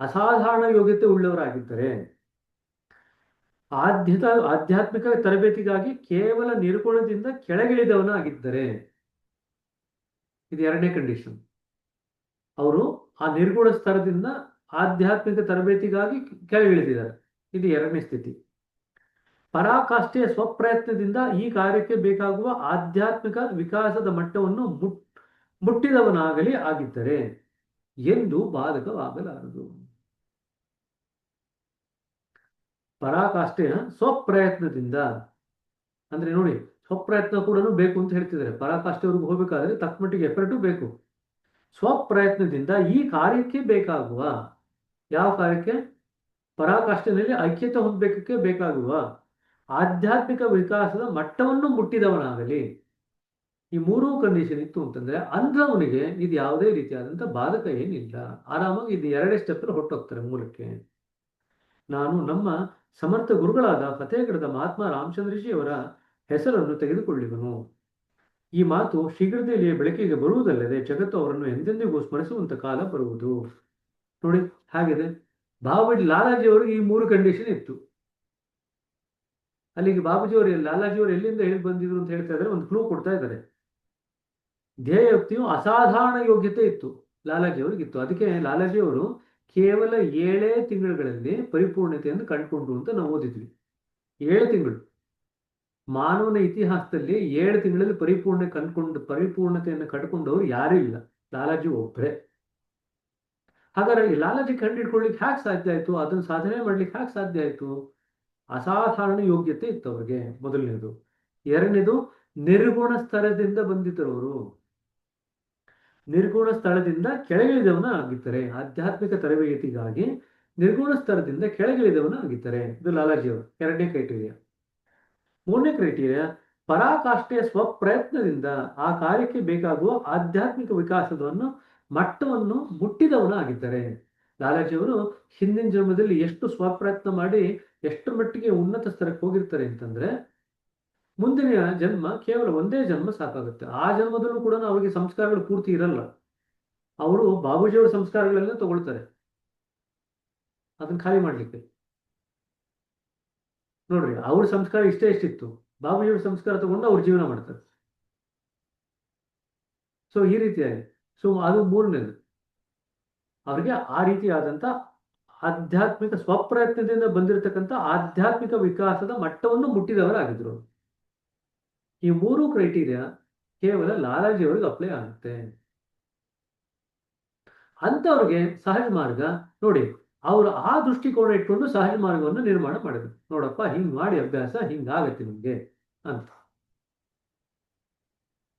ಅಸಾಧಾರಣ ಯೋಗ್ಯತೆ ಉಳ್ಳವರಾಗಿದ್ದರೆ, ಆಧ್ಯಾತ್ಮಿಕ ತರಬೇತಿಗಾಗಿ ಕೇವಲ ನಿರ್ಗುಣದಿಂದ ಕೆಳಗಿಳಿದವನಾಗಿದ್ದರೆ, ಇದು ಎರಡನೇ ಕಂಡೀಷನ್. ಅವರು ಆ ನಿರ್ಗುಣ ಸ್ತರದಿಂದ ಆಧ್ಯಾತ್ಮಿಕ ತರಬೇತಿಗಾಗಿ ಕೆಳಗಿಳಿದಿದ್ದಾರೆ, ಇದು ಎರಡನೇ ಸ್ಥಿತಿ. ಪರಾಕಾಷ್ಠೆಯ ಸ್ವಪ್ರಯತ್ನದಿಂದ ಈ ಕಾರ್ಯಕ್ಕೆ ಬೇಕಾಗುವ ಆಧ್ಯಾತ್ಮಿಕ ವಿಕಾಸದ ಮಟ್ಟವನ್ನು ಮುಟ್ಟಿದವನಾಗಲಿ ಆಗಿದ್ದರೆ ಎಂದು ಬಾಧಕವಾಗಲಾರದು. ಪರಾಕಾಷ್ಠೆಯ ಸ್ವಪ್ರಯತ್ನದಿಂದ ಅಂದ್ರೆ ನೋಡಿ, ಸ್ವಪ್ರಯತ್ನ ಕೂಡ ಬೇಕು ಅಂತ ಹೇಳ್ತಿದ್ದಾರೆ. ಪರಾಕಾಷ್ಠೆವರೆಗೂ ಹೋಗ್ಬೇಕಾದ್ರೆ ತಕ್ಕಮಟ್ಟಿಗೆ ಎಫರ್ಟು ಬೇಕು. ಸ್ವಪ್ರಯತ್ನದಿಂದ ಈ ಕಾರ್ಯಕ್ಕೆ ಬೇಕಾಗುವ, ಯಾವ ಕಾರ್ಯಕ್ಕೆ? ಪರಾಕಾಷ್ಠೆಯಲ್ಲಿ ಐಕ್ಯತೆ ಹೊಂದಬೇಕಕ್ಕೆ ಬೇಕಾಗುವ ಆಧ್ಯಾತ್ಮಿಕ ವಿಕಾಸದ ಮಟ್ಟವನ್ನು ಮುಟ್ಟಿದವನಾಗಲಿ. ಈ ಮೂರೂ ಕಂಡೀಷನ್ ಇತ್ತು ಅಂತಂದ್ರೆ ಅಂಥವನಿಗೆ ಇದು ಯಾವುದೇ ರೀತಿಯಾದಂಥ ಬಾಧಕ ಏನಿಲ್ಲ. ಆರಾಮಾಗಿ ಇದು ಎರಡೇ ಸ್ಟೆಪ್ ಹೊರಟೋಗ್ತಾರೆ ಮೂಲಕ್ಕೆ. ನಾನು ನಮ್ಮ ಸಮರ್ಥ ಗುರುಗಳಾದ ಫತೇಗಢದ ಮಹಾತ್ಮ ರಾಮಚಂದ್ರಜಿಯವರ ಹೆಸರನ್ನು ತೆಗೆದುಕೊಳ್ಳುವನು. ಈ ಮಾತು ಶೀಘ್ರದಲ್ಲಿಯೇ ಬೆಳಕಿಗೆ ಬರುವುದಲ್ಲದೆ ಜಗತ್ತು ಅವರನ್ನು ಎಂದೆಂದಿಗೂ ಸ್ಮರಿಸುವಂತ ಕಾಲ ಬರುವುದು. ನೋಡಿ ಹಾಗಿದೆ. ಲಾಲಾಜಿಯವರಿಗೆ ಈ ಮೂರು ಕಂಡೀಷನ್ ಇತ್ತು. ಅಲ್ಲಿಗೆ ಬಾಬುಜಿಯವರು ಲಾಲಾಜಿಯವರು ಎಲ್ಲಿಂದ ಹೇಳಿ ಬಂದಿದ್ರು ಅಂತ ಹೇಳ್ತಾ ಇದ್ದಾರೆ, ಒಂದು ಕ್ಲೂ ಕೊಡ್ತಾ ಇದ್ದಾರೆ. ಧ್ಯೇಯ ವ್ಯಕ್ತಿಯು ಅಸಾಧಾರಣ ಯೋಗ್ಯತೆ ಇತ್ತು, ಲಾಲಾಜಿಯವರಿಗಿತ್ತು. ಅದಕ್ಕೆ ಲಾಲಾಜಿಯವರು ಕೇವಲ 7 ತಿಂಗಳುಗಳಲ್ಲಿ ಪರಿಪೂರ್ಣತೆಯನ್ನು ಕಂಡುಕೊಂಡ್ರು ಅಂತ ನಾವು ಓದಿದ್ವಿ. 7 ತಿಂಗಳು. ಮಾನವನ ಇತಿಹಾಸದಲ್ಲಿ 7 ತಿಂಗಳಲ್ಲಿ ಪರಿಪೂರ್ಣತೆಯನ್ನು ಕಂಡುಕೊಂಡವರು ಯಾರೂ ಇಲ್ಲ, ಲಾಲಾಜಿ ಒಬ್ಬರೇ. ಹಾಗಾದ್ರೆ ಈ ಲಾಲಾಜಿ ಕಂಡಿಡ್ಕೊಳ್ಳಿಕ್ಕೆ ಹ್ಯಾಕ್ ಸಾಧ್ಯ ಆಯ್ತು? ಅದನ್ನು ಸಾಧನೆ ಮಾಡ್ಲಿಕ್ಕೆ ಹ್ಯಾಕ್ ಸಾಧ್ಯ ಆಯ್ತು? ಅಸಾಧಾರಣ ಯೋಗ್ಯತೆ ಇತ್ತು ಅವರಿಗೆ, ಮೊದಲನೇದು. ಎರಡನೇದು, ನಿರ್ಗುಣ ಸ್ತರದಿಂದ ಬಂದಿದ್ದರವರು. ನಿರ್ಗುಣ ಸ್ಥಳದಿಂದ ಕೆಳಗಿಳಿದವನ ಆಗಿದ್ದಾರೆ. ಆಧ್ಯಾತ್ಮಿಕ ತರಬೇತಿಗಾಗಿ ನಿರ್ಗುಣ ಸ್ತರದಿಂದ ಕೆಳಗಿಳಿದವನ ಆಗಿದ್ದಾರೆ. ಇದು ಲಾಲಾಜಿಯವರು ಎರಡನೇ ಕ್ರೈಟೀರಿಯಾ. ಮೂರನೇ ಕ್ರೈಟೀರಿಯಾ, ಪರಾಕಾಷ್ಠೆಯ ಸ್ವಪ್ರಯತ್ನದಿಂದ ಆ ಕಾರ್ಯಕ್ಕೆ ಬೇಕಾಗುವ ಆಧ್ಯಾತ್ಮಿಕ ವಿಕಾಸವನ್ನು ಮಟ್ಟವನ್ನು ಮುಟ್ಟಿದವನ ಆಗಿದ್ದಾರೆ. ಲಾಲಾಜಿಯವರು ಹಿಂದಿನ ಜನ್ಮದಲ್ಲಿ ಎಷ್ಟು ಸ್ವಪ್ರಯತ್ನ ಮಾಡಿ ಎಷ್ಟು ಮಟ್ಟಿಗೆ ಉನ್ನತ ಸ್ತರಕ್ಕೆ ಹೋಗಿರ್ತಾರೆ ಅಂತಂದ್ರೆ, ಮುಂದಿನ ಜನ್ಮ ಕೇವಲ ಒಂದೇ ಜನ್ಮ ಸಾಕಾಗುತ್ತೆ. ಆ ಜನ್ಮದಲ್ಲೂ ಕೂಡ ಅವರಿಗೆ ಸಂಸ್ಕಾರಗಳು ಪೂರ್ತಿ ಇರಲ್ಲ. ಅವರು ಬಾಬೂಜಿಯವರ ಸಂಸ್ಕಾರಗಳೆಲ್ಲ ತಗೊಳ್ತಾರೆ ಅದನ್ನ ಖಾಲಿ ಮಾಡ್ಲಿಕ್ಕೆ. ನೋಡ್ರಿ, ಅವ್ರ ಸಂಸ್ಕಾರ ಎಷ್ಟಿತ್ತು, ಬಾಬೂಜಿಯವರ ಸಂಸ್ಕಾರ ತಗೊಂಡು ಅವ್ರ ಜೀವನ ಮಾಡ್ತಾರೆ. ಸೊ ಈ ರೀತಿಯಾಗಿ, ಸೊ ಅದು ಮೂರನೇದು. ಅವ್ರಿಗೆ ಆ ರೀತಿಯಾದಂಥ ಆಧ್ಯಾತ್ಮಿಕ ಸ್ವಪ್ರಯತ್ನದಿಂದ ಬಂದಿರತಕ್ಕಂಥ ಆಧ್ಯಾತ್ಮಿಕ ವಿಕಾಸದ ಮಟ್ಟವನ್ನು ಮುಟ್ಟಿದವರಾಗಿದ್ರು. ಈ ಮೂರು ಕ್ರೈಟೀರಿಯಾ ಕೇವಲ ಲಾಲಾಜಿಯವರಿಗೆ ಅಪ್ಲೈ ಆಗುತ್ತೆ. ಅಂಥವ್ರಿಗೆ ಸಹಜ ಮಾರ್ಗ ನೋಡಿ, ಅವರು ಆ ದೃಷ್ಟಿಕೋನ ಇಟ್ಕೊಂಡು ಸಹಜ ಮಾರ್ಗವನ್ನು ನಿರ್ಮಾಣ ಮಾಡಿದ್ರು. ನೋಡಪ್ಪ, ಹಿಂಗ್ ಮಾಡಿ ಅಭ್ಯಾಸ ಹಿಂಗಾಗತ್ತೆ ನಿಮ್ಗೆ ಅಂತ.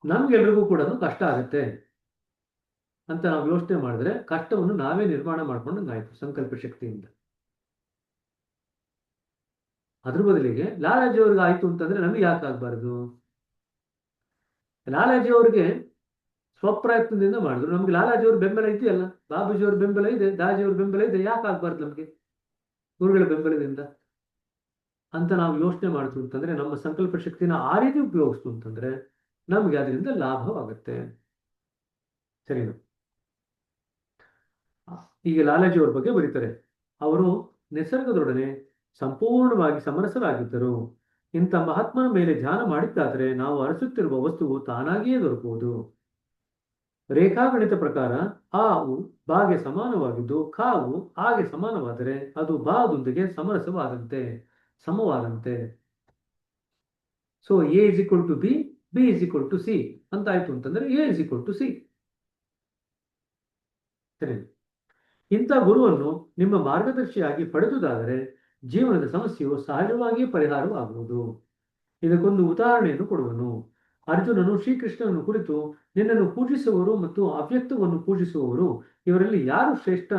ನಮ್ಗೆಲ್ರಿಗೂ ಕೂಡ ಕಷ್ಟ ಆಗತ್ತೆ ಅಂತ ನಾವು ಯೋಚನೆ ಮಾಡಿದ್ರೆ ಕಷ್ಟವನ್ನು ನಾವೇ ನಿರ್ಮಾಣ ಮಾಡ್ಕೊಂಡಂಗಾಯ್ತು ಸಂಕಲ್ಪ ಶಕ್ತಿಯಿಂದ. ಅದ್ರ ಬದಲಿಗೆ ಲಾಲಾಜಿಯವ್ರಿಗೆ ಆಯ್ತು ಅಂತಂದ್ರೆ ನಮಗೆ ಯಾಕೆ ಆಗ್ಬಾರ್ದು? ಲಾಲಾಜಿಯವ್ರಿಗೆ ಸ್ವಪ್ರಯತ್ನದಿಂದ ಮಾಡಿದ್ರು, ನಮ್ಗೆ ಲಾಲಾಜಿಯವ್ರ ಬೆಂಬಲ ಇದೆಯಲ್ಲ, ಬಾಬೂಜಿಯವ್ರ ಬೆಂಬಲ ಇದೆ, ದಾಜಿಯವ್ರ ಬೆಂಬಲ ಇದೆ, ಯಾಕೆ ಆಗ್ಬಾರ್ದು ನಮ್ಗೆ ಗುರುಗಳ ಬೆಂಬಲದಿಂದ ಅಂತ ನಾವು ಯೋಚನೆ ಮಾಡ್ತು ಅಂತಂದ್ರೆ, ನಮ್ಮ ಸಂಕಲ್ಪ ಶಕ್ತಿನ ಆ ರೀತಿ ಉಪಯೋಗಿಸ್ತು ಅಂತಂದ್ರೆ ನಮ್ಗೆ ಅದರಿಂದ ಲಾಭವಾಗುತ್ತೆ. ಸರಿನಾ? ಈಗ ಲಾಲಾಜಿಯವ್ರ ಬಗ್ಗೆ ಬರೀತಾರೆ, ಅವರು ನಿಸರ್ಗದೊಡನೆ ಸಂಪೂರ್ಣವಾಗಿ ಸಮರಸರಾಗಿದ್ದರು. ಇಂಥ ಮಹಾತ್ಮನ ಮೇಲೆ ಧ್ಯಾನ ಮಾಡಿದ್ದಾದರೆ ನಾವು ಅರಸುತ್ತಿರುವ ವಸ್ತುವು ತಾನಾಗಿಯೇ ದೊರಕುವುದು. ರೇಖಾಗಣಿತ ಪ್ರಕಾರ ಆವು ಬಾಗೆ ಸಮಾನವಾಗಿದ್ದು ಕಾವು ಆಗೆ ಸಮಾನವಾದರೆ ಅದು ಬಾದೊಂದಿಗೆ ಸಮವಾದಂತೆ. So A is equal to B, B is equal to C ಅಂತ ಆಯ್ತು ಅಂತಂದ್ರೆ A is equal to C. ಸರಿ. ಇಂಥ ಗುರುವನ್ನು ನಿಮ್ಮ ಮಾರ್ಗದರ್ಶಿಯಾಗಿ ಪಡೆದುದಾದರೆ ಜೀವನದ ಸಮಸ್ಯೆಯು ಸಹಜವಾಗಿ ಪರಿಹಾರವಾಗುವುದು. ಇದಕ್ಕೊಂದು ಉದಾಹರಣೆಯನ್ನು ಕೊಡುವನು. ಅರ್ಜುನನು ಶ್ರೀಕೃಷ್ಣನನ್ನು ಕುರಿತು, ನಿನ್ನನ್ನು ಪೂಜಿಸುವವರು ಮತ್ತು ಅವ್ಯಕ್ತವನ್ನು ಪೂಜಿಸುವವರು ಇವರಲ್ಲಿ ಯಾರು ಶ್ರೇಷ್ಠ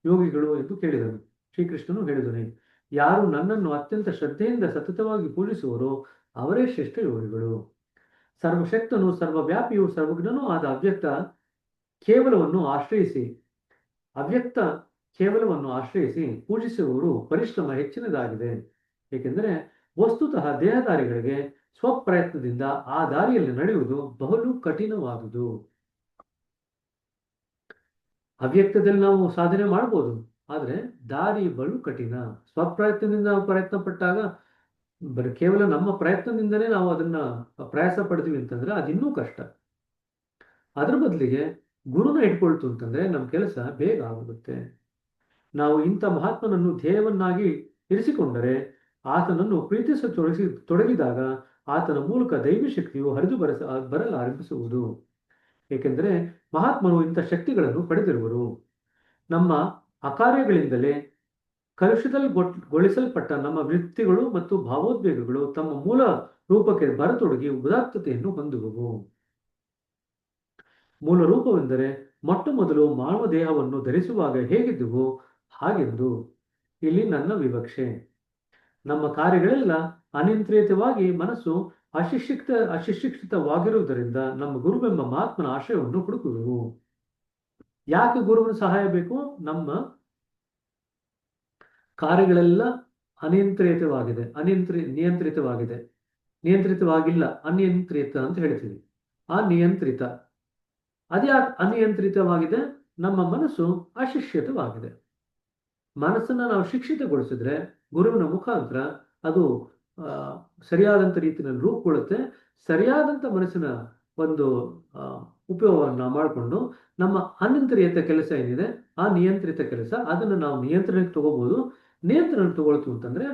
ಯೋಗಿಗಳು ಎಂದು ಕೇಳಿದನು. ಶ್ರೀಕೃಷ್ಣನು ಹೇಳಿದನು, ಯಾರು ನನ್ನನ್ನು ಅತ್ಯಂತ ಶ್ರದ್ಧೆಯಿಂದ ಸತತವಾಗಿ ಪೂಜಿಸುವರೋ ಅವರೇ ಶ್ರೇಷ್ಠ ಯೋಗಿಗಳು. ಸರ್ವಶಕ್ತನು, ಸರ್ವವ್ಯಾಪಿಯು, ಸರ್ವಜ್ಞನೂ ಆದ ಅವ್ಯಕ್ತ ಕೇವಲವನ್ನು ಆಶ್ರಯಿಸಿ ಪೂಜಿಸುವವರು ಪರಿಶ್ರಮ ಹೆಚ್ಚಿನದಾಗಿದೆ. ಏಕೆಂದರೆ ವಸ್ತುತಃ ದೇಹದಾರಿಗಳಿಗೆ ಸ್ವಪ್ರಯತ್ನದಿಂದ ಆ ದಾರಿಯಲ್ಲಿ ನಡೆಯುವುದು ಬಹಳು ಕಠಿಣವಾದುದು. ಅವ್ಯಕ್ತದಲ್ಲಿ ನಾವು ಸಾಧನೆ ಮಾಡ್ಬೋದು, ಆದರೆ ದಾರಿ ಬಲು ಕಠಿಣ. ಸ್ವಪ್ರಯತ್ನದಿಂದ ನಾವು ಪ್ರಯತ್ನ ಪಟ್ಟಾಗ ಕೇವಲ ನಮ್ಮ ಪ್ರಯತ್ನದಿಂದಲೇ ನಾವು ಅದನ್ನ ಪ್ರಯಾಸ ಪಡ್ತೀವಿ ಅಂತಂದ್ರೆ ಅದಿನ್ನೂ ಕಷ್ಟ. ಅದ್ರ ಬದಲಿಗೆ ಗುರುನ ಇಟ್ಕೊಳ್ತು ಅಂತಂದ್ರೆ ನಮ್ಮ ಕೆಲಸ ಬೇಗ ಆಗುತ್ತೆ. ನಾವು ಇಂಥ ಮಹಾತ್ಮನನ್ನು ಧ್ಯೇಯವನ್ನಾಗಿ ಇರಿಸಿಕೊಂಡರೆ, ಆತನನ್ನು ತೊಡಗಿದಾಗ ಆತನ ಮೂಲಕ ದೈವಿ ಶಕ್ತಿಯು ಹರಿದು ಬರಲಾರಂಭಿಸುವುದು. ಏಕೆಂದರೆ ಮಹಾತ್ಮರು ಇಂಥ ಶಕ್ತಿಗಳನ್ನು ಪಡೆದಿರುವರು. ನಮ್ಮ ಅಕಾರ್ಯಗಳಿಂದಲೇ ಕಲುಷಿತಗೊಳಿಸಲ್ಪಟ್ಟ ನಮ್ಮ ವೃತ್ತಿಗಳು ಮತ್ತು ಭಾವೋದ್ವೇಗಗಳು ತಮ್ಮ ಮೂಲ ರೂಪಕ್ಕೆ ಬರತೊಡಗಿ ಉದಾತ್ತತೆಯನ್ನು ಹೊಂದುವವು. ಮೂಲ ರೂಪವೆಂದರೆ ಮೊಟ್ಟ ಮೊದಲು ಮಾನವ ದೇಹವನ್ನು ಧರಿಸುವಾಗ ಹೇಗಿದ್ದುವೋ ಹಾಗೆಂದು ಇಲ್ಲಿ ನನ್ನ ವಿವಕ್ಷೆ. ನಮ್ಮ ಕಾರ್ಯಗಳೆಲ್ಲ ಅನಿಯಂತ್ರಿತವಾಗಿ ಮನಸ್ಸು ಅಶಿಕ್ಷಿತವಾಗಿರುವುದರಿಂದ ನಮ್ಮ ಗುರುವೆಂಬ ಮಹಾತ್ಮನ ಆಶ್ರಯವನ್ನು ಹುಡುಕುವೆವು. ಯಾಕೆ ಗುರುವಿನ ಸಹಾಯ ಬೇಕು? ನಮ್ಮ ಕಾರ್ಯಗಳೆಲ್ಲ ನಿಯಂತ್ರಿತವಾಗಿಲ್ಲ, ಅನಿಯಂತ್ರಿತ ಅಂತ ಹೇಳ್ತೀವಿ. ಅನಿಯಂತ್ರಿತ. ಅದ್ಯಾಕೆ ಅನಿಯಂತ್ರಿತವಾಗಿದೆ? ನಮ್ಮ ಮನಸ್ಸು ಅಶಿಕ್ಷಿತವಾಗಿದೆ. ಮನಸ್ಸನ್ನ ನಾವು ಶಿಕ್ಷಿತಗೊಳಿಸಿದ್ರೆ ಗುರುವಿನ ಮುಖಾಂತರ ಅದು ಸರಿಯಾದಂಥ ರೀತಿಯಲ್ಲಿ ರೂಪುಗೊಳ್ಳುತ್ತೆ. ಸರಿಯಾದಂಥ ಮನಸ್ಸಿನ ಒಂದು ಉಪಯೋಗವನ್ನು ಮಾಡಿಕೊಂಡು ನಮ್ಮ ಅನಿಯಂತ್ರಿತ ಕೆಲಸ ಏನಿದೆ, ಆ ನಿಯಂತ್ರಿತ ಕೆಲಸ, ಅದನ್ನು ನಾವು ನಿಯಂತ್ರಣಕ್ಕೆ ತಗೋಬಹುದು. ನಿಯಂತ್ರಣ ತಗೊಳ್ತು ಅಂತಂದ್ರೆ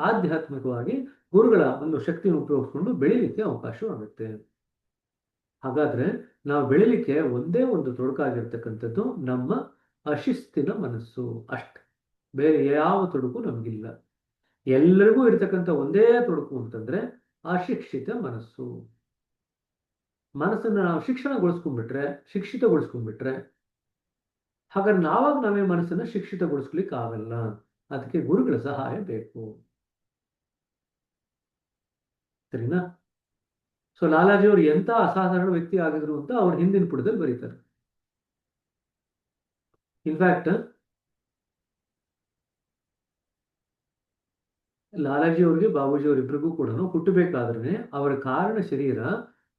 ಆಧ್ಯಾತ್ಮಿಕವಾಗಿ ಗುರುಗಳ ಒಂದು ಶಕ್ತಿಯನ್ನು ಉಪಯೋಗಿಸ್ಕೊಂಡು ಬೆಳೀಲಿಕ್ಕೆ ಅವಕಾಶವಾಗುತ್ತೆ. ಹಾಗಾದ್ರೆ ನಾವು ಬೆಳಿಲಿಕ್ಕೆ ಒಂದೇ ಒಂದು ತೊಡಕಾಗಿರ್ತಕ್ಕಂಥದ್ದು ನಮ್ಮ ಅಶಿಸ್ತಿನ ಮನಸ್ಸು ಅಷ್ಟೆ. ಬೇರೆ ಯಾವ ತೊಡಕು ನಮಗಿಲ್ಲ. ಎಲ್ಲರಿಗೂ ಇರತಕ್ಕಂಥ ಒಂದೇ ತೊಡಕು ಅಂತಂದ್ರೆ ಅಶಿಕ್ಷಿತ ಮನಸ್ಸು. ಮನಸ್ಸನ್ನು ನಾವು ಶಿಕ್ಷಿತಗೊಳಿಸ್ಕೊಂಡ್ಬಿಟ್ರೆ ಹಾಗಾದ್ರೆ ನಾವೇ ಮನಸ್ಸನ್ನ ಶಿಕ್ಷಿತಗೊಳಿಸ್ಲಿಕ್ಕೆ ಆಗಲ್ಲ. ಅದಕ್ಕೆ ಗುರುಗಳ ಸಹಾಯ ಬೇಕು. ಸರಿನಾ? ಸೊ ಲಾಲಾಜಿ ಅವರು ಎಂತ ಅಸಾಧಾರಣ ವ್ಯಕ್ತಿ ಆಗಿದ್ರು ಅಂತ ಅವ್ರ ಹಿಂದಿನ ಪುಟದಲ್ಲಿ ಬರೀತಾರೆ. ಇನ್ಫ್ಯಾಕ್ಟ್ ಲಾಲಾಜಿ ಅವರಿಗೆ ಬಾಬೂಜಿ ಅವರಿಬ್ಬರಿಗೂ ಕೂಡ ಹುಟ್ಟಬೇಕಾದ್ರೆ ಅವರ ಕಾರಣ ಶರೀರ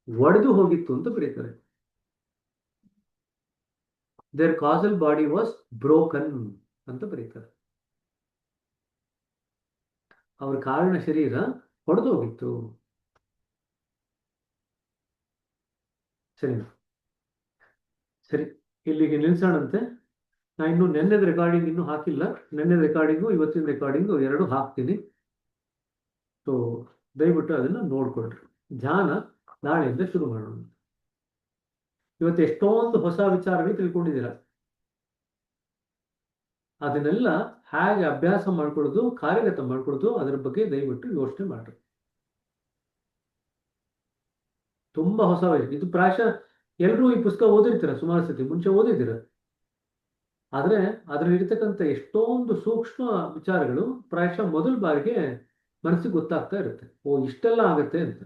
ಒಡೆದು ಹೋಗಿತ್ತು ಅಂತ ಬರೀತಾರೆ. Their castle body was broken ಅಂತ ಬರೀತಾರೆ. ಅವರ ಕಾರಣ ಶರೀರ ಒಡೆದು ಹೋಗಿತ್ತು. ಸರಿ, ಇಲ್ಲಿಗೆ ನಿಲ್ಸೋಣಂತೆ. ನಾ ಇನ್ನು ನೆನ್ನೆದ ರೆಕಾರ್ಡಿಂಗ್ ಇನ್ನೂ ಹಾಕಿಲ್ಲ. ನೆನ್ನೆದ ರೆಕಾರ್ಡಿಂಗು ಇವತ್ತಿನ ರೆಕಾರ್ಡಿಂಗು ಎರಡು ಹಾಕ್ತೀನಿ. ಸೊ ದಯವಿಟ್ಟು ಅದನ್ನ ನೋಡ್ಕೊಳ್ರಿ. ಧ್ಯಾನ ನಾಳೆಯಿಂದ ಶುರು ಮಾಡೋಣ. ಇವತ್ತು ಎಷ್ಟೊಂದು ಹೊಸ ವಿಚಾರಗಳು ತಿಳ್ಕೊಂಡಿದ್ದೀರ. ಅದನ್ನೆಲ್ಲ ಹೇಗೆ ಅಭ್ಯಾಸ ಮಾಡ್ಕೊಳ್ಳೋದು, ಕಾರ್ಯಗತ ಮಾಡ್ಕೊಳ್ಳೋದು, ಅದರ ಬಗ್ಗೆ ದಯವಿಟ್ಟು ಯೋಚನೆ ಮಾಡ್ರಿ. ತುಂಬಾ ಹೊಸ ಇದು ಪ್ರಾಯಶಃ ಎಲ್ಲರೂ ಈ ಪುಸ್ತಕ ಓದಿರ್ತೀರ, ಸುಮಾರು ಸತಿ ಮುಂಚೆ ಓದಿದ್ದೀರ. ಆದ್ರೆ ಅದ್ರಲ್ಲಿರ್ತಕ್ಕಂಥ ಎಷ್ಟೊಂದು ಸೂಕ್ಷ್ಮ ವಿಚಾರಗಳು ಪ್ರಾಯಶಃ ಮೊದಲ ಬಾರಿಗೆ ಮನಸ್ಸಿಗೆ ಗೊತ್ತಾಗ್ತಾ ಇರುತ್ತೆ. ಓ, ಇಷ್ಟೆಲ್ಲ ಆಗತ್ತೆ ಅಂತ.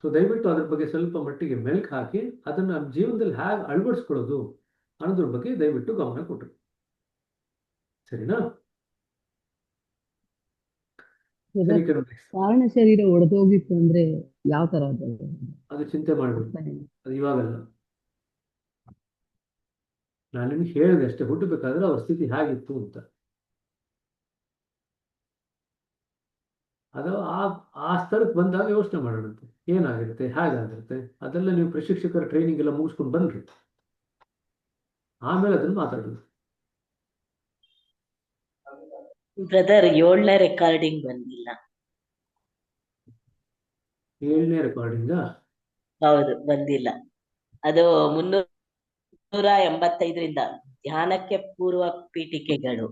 ಸೊ ದಯವಿಟ್ಟು ಅದ್ರ ಬಗ್ಗೆ ಸ್ವಲ್ಪ ಮಟ್ಟಿಗೆ ಮೆಲ್ಕ್ ಹಾಕಿ ಅದನ್ನ ಜೀವನದಲ್ಲಿ ಹೇಗೆ ಅಳವಡಿಸ್ಕೊಳ್ಳೋದು ಅನ್ನೋದ್ರ ಬಗ್ಗೆ ದಯವಿಟ್ಟು ಗಮನ ಕೊಟ್ರಿ. ಸರಿನಾ? ಕಾರಣ ಶರೀರ ಒಡೆದೋಗಿತ್ತು ಅಂದ್ರೆ ಯಾವ ತರ ಅದು ಚಿಂತೆ ಮಾಡ್ಬಿಟ್ಟು, ಅದು ಇವಾಗಲ್ಲ. ನಾನು ನಿಮ್ಗೆ ಹೇಳಿದೆ ಅಷ್ಟೇ, ಹುಟ್ಟಬೇಕಾದ್ರೆ ಅವ್ರ ಸ್ಥಿತಿ ಹೇಗಿತ್ತು ಅಂತ. ಅದು ಆ ಸ್ಥಳಕ್ಕೆ ಬಂದಾಗ ಯೋಚನೆ ಮಾಡೋಣಂತೆ, ಏನಾಗಿರುತ್ತೆ, ಹೇಗಾಗಿರುತ್ತೆ. ಅದೆಲ್ಲ ನೀವು ಪ್ರಶಿಕ್ಷಕರ ಟ್ರೈನಿಂಗ್ ಎಲ್ಲ ಮುಗಿಸ್ಕೊಂಡು ಬಂದ್ರಿ, ಆಮೇಲೆ ಅದನ್ನ ಮಾತಾಡೋದು. ಬ್ರದರ್, 7ನೇ ರೆಕಾರ್ಡಿಂಗ್ ಬಂದಿಲ್ಲ. 7ನೇ ರೆಕಾರ್ಡಿಂಗ್? ಹೌದು, ಬಂದಿಲ್ಲ. ಅದು 385ರಿಂದ ಧ್ಯಾನಕ್ಕೆ ಪೂರ್ವ ಪೀಠಿಕೆಗಳು,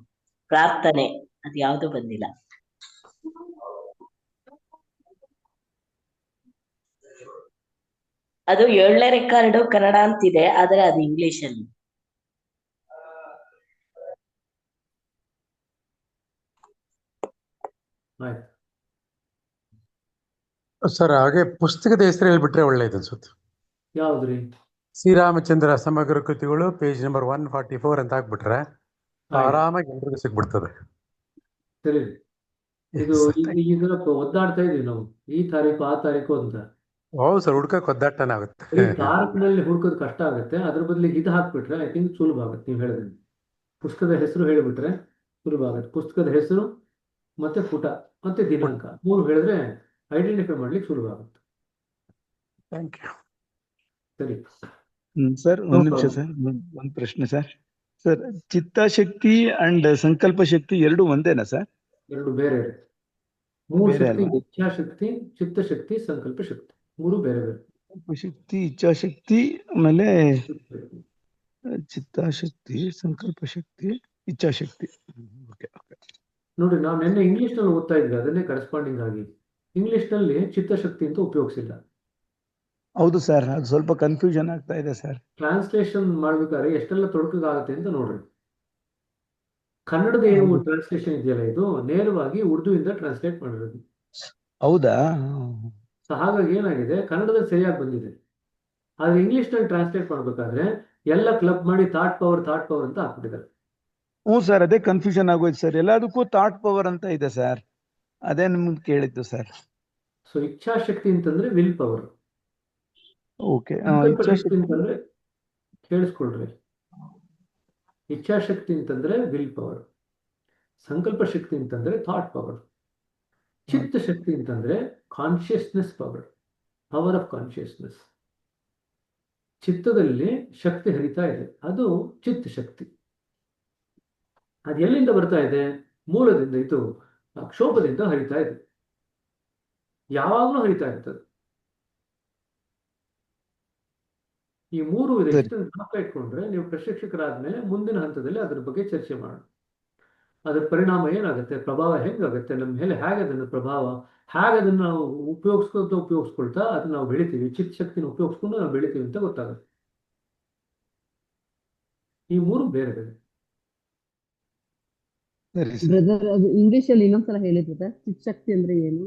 ಪ್ರಾರ್ಥನೆ, ಅದು ಯಾವುದು ಬಂದಿಲ್ಲ. ಅದು 7ನೇ ರೆಕಾರ್ಡು ಕನ್ನಡ ಅಂತಿದೆ, ಆದ್ರೆ ಅದು ಇಂಗ್ಲಿಷ್ ಅಲ್ಲಿ. ಆಯ್ತು. ಸರ್ ಹಾಗೆ ಪುಸ್ತಕದ ಹೆಸರು ಹೇಳ್ಬಿಟ್ರೆ ಒಳ್ಳೇದು ಅನ್ಸುತ್ತೆ. ಯಾವ್ದ್ರಿ? ಶ್ರೀರಾಮಚಂದ್ರ ಸಮಗ್ರ ಕೃತಿಗಳು ಪೇಜ್ ನಂಬರ್ 144 ಅಂತ ಹಾಕ್ಬಿಟ್ರೆ ಆಯ್ತು, ಆರಾಮಾಗಿ ಎಲ್ರಿಗೂ ಸಿಗ್ಬಿಡ್ತದೆ. ಸರಿ. ಇದು Yes, sir. Thank you. ಇದರ ಒದ್ದಾಡ್ತಾ ಇದೀವಿ ನಾವು, ಈ ತಾರೀಕು ಆ ತಾರೀಕು ಅಂತ. ಹೌದು ಸರ್, ಹುಡ್ಕಕ್ ಒದ್ದಾಟನ ಆಗುತ್ತೆ. ಬರೀ ತಾರೀಕಿನಲ್ಲಿ ಹುಡ್ಕೋದು ಕಷ್ಟ ಆಗುತ್ತೆ. ಅದ್ರ ಬದಲಿಗೆ ಇದು ಹಾಕ್ಬಿಟ್ರೆ ಐ ಥಿಂಕ್ ಸುಲಭ ಆಗುತ್ತೆ. ನೀವು ಹೇಳಿದ್ರಿ ಪುಸ್ತಕದ ಹೆಸರು ಹೇಳಿಬಿಟ್ರೆ ಸುಲಭ ಆಗುತ್ತೆ. ಪುಸ್ತಕದ ಹೆಸರು ಮತ್ತೆ ಪುಟ ಮತ್ತೆ ದಿನಾಂಕ 3 ಹೇಳಿದ್ರೆ ಐಡೆಂಟಿಫೈ ಮಾಡ್ಲಿಕ್ಕೆ ಸುಲಭ ಆಗುತ್ತೆ. Thank you. ಸರಿ. ಸರ್ ಒಂದ್ ನಿಮಿಷ ಸರ್, ಒಂದ್ ಪ್ರಶ್ನೆ ಸರ್. ಸರ್, ಚಿತ್ತಾಶಕ್ತಿ ಅಂಡ್ ಸಂಕಲ್ಪ ಶಕ್ತಿ ಎರಡು ಒಂದೇನಾ ಸರ್? ಎರಡು ಬೇರೆ. 3 ಬೇರೆ ಶಕ್ತಿ: ಅಲ್ವಾ? ಇಚ್ಛಾಶಕ್ತಿ, ಚಿತ್ತಶಕ್ತಿ, ಸಂಕಲ್ಪ ಶಕ್ತಿ. 3 ಬೇರೆ ಬೇರೆ. ಸಂಕಲ್ಪ ಶಕ್ತಿ, ಇಚ್ಛಾಶಕ್ತಿ, ಆಮೇಲೆ ಚಿತ್ತಾಶಕ್ತಿ, ಸಂಕಲ್ಪ ಶಕ್ತಿ, ಇಚ್ಛಾಶಕ್ತಿ. ಓಕೆ. ನೋಡಿ, ನಾವು ನಿನ್ನೆ ಇಂಗ್ಲಿಷ್ ನಲ್ಲಿ ಓದ್ತಾ ಇದ್ವಿ, ಅದನ್ನೇ ಕರೆಸ್ಪಾಂಡಿಂಗ್ ಆಗಿ ಇಂಗ್ಲಿಷ್ ನಲ್ಲಿ ಚಿತ್ತಶಕ್ತಿ ಅಂತ ಉಪಯೋಗಿಸಿಲ್ಲ. ಹೌದು ಸರ್, ಅದು ಸ್ವಲ್ಪ ಕನ್ಫ್ಯೂಷನ್ ಆಗ್ತಾ ಇದೆ ಸರ್. ಟ್ರಾನ್ಸ್ಲೇಷನ್ ಮಾಡ್ಬೇಕಾದ್ರೆ ಎಷ್ಟೆಲ್ಲ ತೊಡಕಾಗುತ್ತೆ ಅಂತ ನೋಡ್ರಿ. ಕನ್ನಡದ ಏನು ಹೌದು. ಟ್ರಾನ್ಸ್ಲೇಷನ್ ಇದೆಯಲ್ಲ, ಇದು ನೇರವಾಗಿ ಉರ್ದುವಿಂದ ಟ್ರಾನ್ಸ್ಲೇಟ್ ಮಾಡಿರೋದು. ಹೌದಾ? ಸೊ ಹಾಗಾಗಿ ಏನಾಗಿದೆ, ಕನ್ನಡದಲ್ಲಿ ಸರಿಯಾಗಿ ಬಂದಿದೆ. ಆದ್ರೆ ಇಂಗ್ಲಿಷ್ ನಲ್ಲಿ ಟ್ರಾನ್ಸ್ಲೇಟ್ ಮಾಡ್ಬೇಕಾದ್ರೆ ಎಲ್ಲ ಕ್ಲಬ್ ಮಾಡಿ ಥಾಟ್ ಪವರ್ ಅಂತ ಹಾಕ್ಬಿಟ್ಟಿದ್ದಾರೆ. ಹ್ಞೂ ಸರ್, ಅದೇ ಕನ್ಫ್ಯೂಷನ್ ಆಗೋಯ್ತು ಸರ್. ಎಲ್ಲದಕ್ಕೂ ಥಾಟ್ ಪವರ್ ಅಂತ ಇದೆ ಸರ್, ಅದೇ ನಿಮ್ಗೆ ಕೇಳಿದ್ದು ಸರ್. ಸೊ ಇಚ್ಛಾಶಕ್ತಿ ಅಂತಂದ್ರೆ ವಿಲ್ ಪವರ್. ಓಕೆ. ಸಂಕಲ್ಪ ಶಕ್ತಿ ಇಚ್ಛಾಶಕ್ತಿ ಅಂತಂದ್ರೆ, ಕೇಳಿಸ್ಕೊಳ್ರಿ, ಇಚ್ಛಾಶಕ್ತಿ ಅಂತಂದ್ರೆ ವಿಲ್ ಪವರ್, ಸಂಕಲ್ಪ ಶಕ್ತಿ ಅಂತಂದ್ರೆ ಥಾಟ್ ಪವರ್, ಚಿತ್ತ ಶಕ್ತಿ ಅಂತಂದ್ರೆ consciousness power, power of consciousness. ಚಿತ್ತದಲ್ಲಿ ಶಕ್ತಿ ಹರಿತಾ ಇದೆ, ಅದು ಚಿತ್ತ ಶಕ್ತಿ. ಅದು ಎಲ್ಲಿಂದ ಬರ್ತಾ ಇದೆ? ಮೂಲದಿಂದ, ಇದು ಕ್ಷೋಭದಿಂದ ಹರಿತಾ ಇದೆ, ಯಾವಾಗಲೂ ಹರಿತಾ ಇರ್ತದೆ. ಈ 3 ಇದೆ. ಸರಿ. ಇಷ್ಟನ್ನು ಜ್ಞಾಪಕ ಇಟ್ಕೊಂಡ್ರೆ ನೀವು ಪ್ರಶಿಕ್ಷಕರಾದ್ಮೇಲೆ ಮುಂದಿನ ಹಂತದಲ್ಲಿ ಅದ್ರ ಬಗ್ಗೆ ಚರ್ಚೆ ಮಾಡೋಣ. ಅದರ ಪರಿಣಾಮ ಏನಾಗುತ್ತೆ, ಪ್ರಭಾವ ಹೆಂಗಾಗುತ್ತೆ ನಮ್ಮ ಮೇಲೆ, ಹೇಗೆ ಅದನ್ನು ಪ್ರಭಾವ, ಹೇಗೆ ಅದನ್ನು ನಾವು ಉಪಯೋಗಿಸ್ಕೊಳ್ತಾ ಅದನ್ನ ನಾವು ಬೆಳಿತೀವಿ, ಚಿತ್ತ ಶಕ್ತಿನ ಉಪಯೋಗಿಸ್ಕೊಂಡು ನಾವು ಬೆಳಿತೀವಿ ಅಂತ ಗೊತ್ತಾಗುತ್ತೆ. ಈ 3 ಬೇರೆ ಬೇರೆ. ಸರಿ ಸರ್. ಬ್ರದರ್, ಅದು ಇಂಗ್ಲಿಷ್ ಅಲ್ಲಿ ಇನ್ನೊಂದ್ಸಲ ಹೇಳಿದ್ರೆ ಚಿತ್ತಶಕ್ತಿ ಅಂದ್ರೆ ಏನು,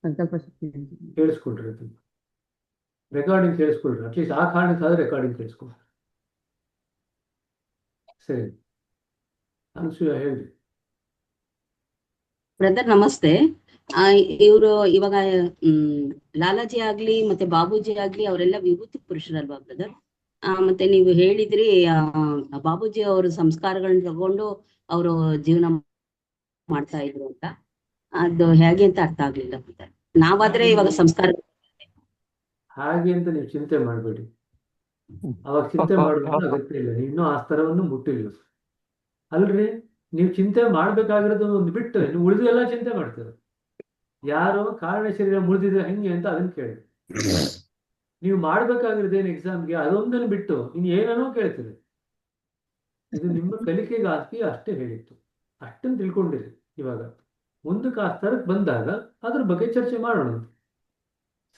ಸಂಕಲ್ಪ ಶಕ್ತಿ ಅಂತ ಏನು? ಕೇಳಿಸ್ಕೊಳ್ರಿ, ಅದನ್ನು ರೆಕಾರ್ಡಿಂಗ್ ಕೇಳಿಸ್ಕೊಳ್ರಿ. ಅಟ್ಲೀಸ್ಟ್ ಆ ಕಾರಣಕ್ಕಾದ್ರೆ ರೆಕಾರ್ಡಿಂಗ್ ಕೇಳಿಸ್ಕೊಳ್ರಿ. ಸರಿ, ಅನ್ಸೂಯ ಹೇಳ್ರಿ. ಬ್ರದರ್ ನಮಸ್ತೆ. ಇವರು ಇವಾಗ ಲಾಲಾಜಿ ಆಗ್ಲಿ ಮತ್ತೆ ಬಾಬೂಜಿ ಆಗ್ಲಿ ಅವರೆಲ್ಲ ವಿಭೂತಿ ಪುರುಷರಲ್ವಾ ಬ್ರದರ್? ಮತ್ತೆ ನೀವು ಹೇಳಿದ್ರಿ ಬಾಬೂಜಿ ಅವರು ಸಂಸ್ಕಾರಗಳನ್ನ ತಗೊಂಡು ಅವರು ಜೀವನ ಮಾಡ್ತಾ ಇದ್ರು ಅಂತ. ಅದು ಹೇಗೆ ಅಂತ ಅರ್ಥ ಆಗ್ಲಿಲ್ಲ ಬ್ರದರ್. ನಾವಾದ್ರೆ ಇವಾಗ ಸಂಸ್ಕಾರ ಹಾಗೆ ಅಂತ ನೀವು ಚಿಂತೆ ಮಾಡಬೇಡಿ. ಅವಾಗ ಚಿಂತೆ ಮಾಡುವಂತ ಅಗತ್ಯ ಇಲ್ಲ, ನೀವು ಇನ್ನೂ ಆ ಸ್ತರವನ್ನು ಮುಟ್ಟಿಲ್ಲ. ಅಲ್ರಿ, ನೀವು ಚಿಂತೆ ಮಾಡ್ಬೇಕಾಗಿರೋದು ಒಂದು ಬಿಟ್ಟು ನೀವು ಉಳಿದೆಲ್ಲ ಚಿಂತೆ ಮಾಡ್ತೀರ. ಯಾರೋ ಕಾರಣ ಶರೀರ ಮುಳಿದಿದ್ರೆ ಹೆಂಗೆ ಅಂತ ಅದನ್ನ ಕೇಳಿ. ನೀವು ಮಾಡ್ಬೇಕಾಗಿರೋದೇನು ಎಕ್ಸಾಮ್ಗೆ ಅದೊಂದನ್ನು ಬಿಟ್ಟು ಇನ್ನು ಏನೇನೋ ಕೇಳ್ತೀರಿ. ಇದು ನಿಮ್ಮ ಕಲಿಕೆಗಾಗಿ ಅಷ್ಟೇ ಹೇಳಿತ್ತು, ಅಷ್ಟನ್ನು ತಿಳ್ಕೊಂಡಿರಿ. ಇವಾಗ ಮುಂದಕ್ಕೆ ಆ ಸ್ತರಕ್ಕೆ ಬಂದಾಗ ಅದ್ರ ಬಗ್ಗೆ ಚರ್ಚೆ ಮಾಡೋಣ.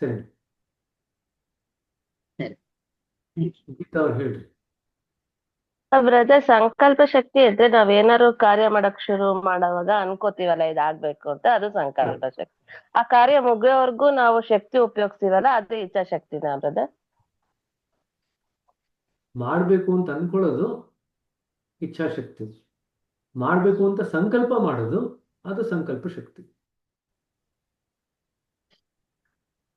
ಸರಿ, ಗೀತಾ ಅವ್ರು ಹೇಳ್ರಿ. ಬ್ರದರ್, ಸಂಕಲ್ಪ ಶಕ್ತಿ ಇದ್ರೆ ನಾವೇನಾದ್ರು ಕಾರ್ಯ ಮಾಡಕ್ ಶುರು ಮಾಡುವಾಗ ಅನ್ಕೋತೀವಲ್ಲ ಇದಾಗ್ಬೇಕು ಅಂತ, ಅದು ಸಂಕಲ್ಪ ಶಕ್ತಿ. ಆ ಕಾರ್ಯ ಮುಗಿಯೋವರೆಗೂ ನಾವು ಶಕ್ತಿ ಉಪಯೋಗಿಸ್ತೀವಲ್ಲ, ಅದು ಇಚ್ಛಾಶಕ್ತಿನಾ ಬ್ರದರ್? ಮಾಡ್ಬೇಕು ಅಂತ ಅನ್ಕೊಳ್ಳೋದು ಇಚ್ಛಾಶಕ್ತಿ, ಮಾಡ್ಬೇಕು ಅಂತ ಸಂಕಲ್ಪ ಮಾಡೋದು ಅದು ಸಂಕಲ್ಪ ಶಕ್ತಿ.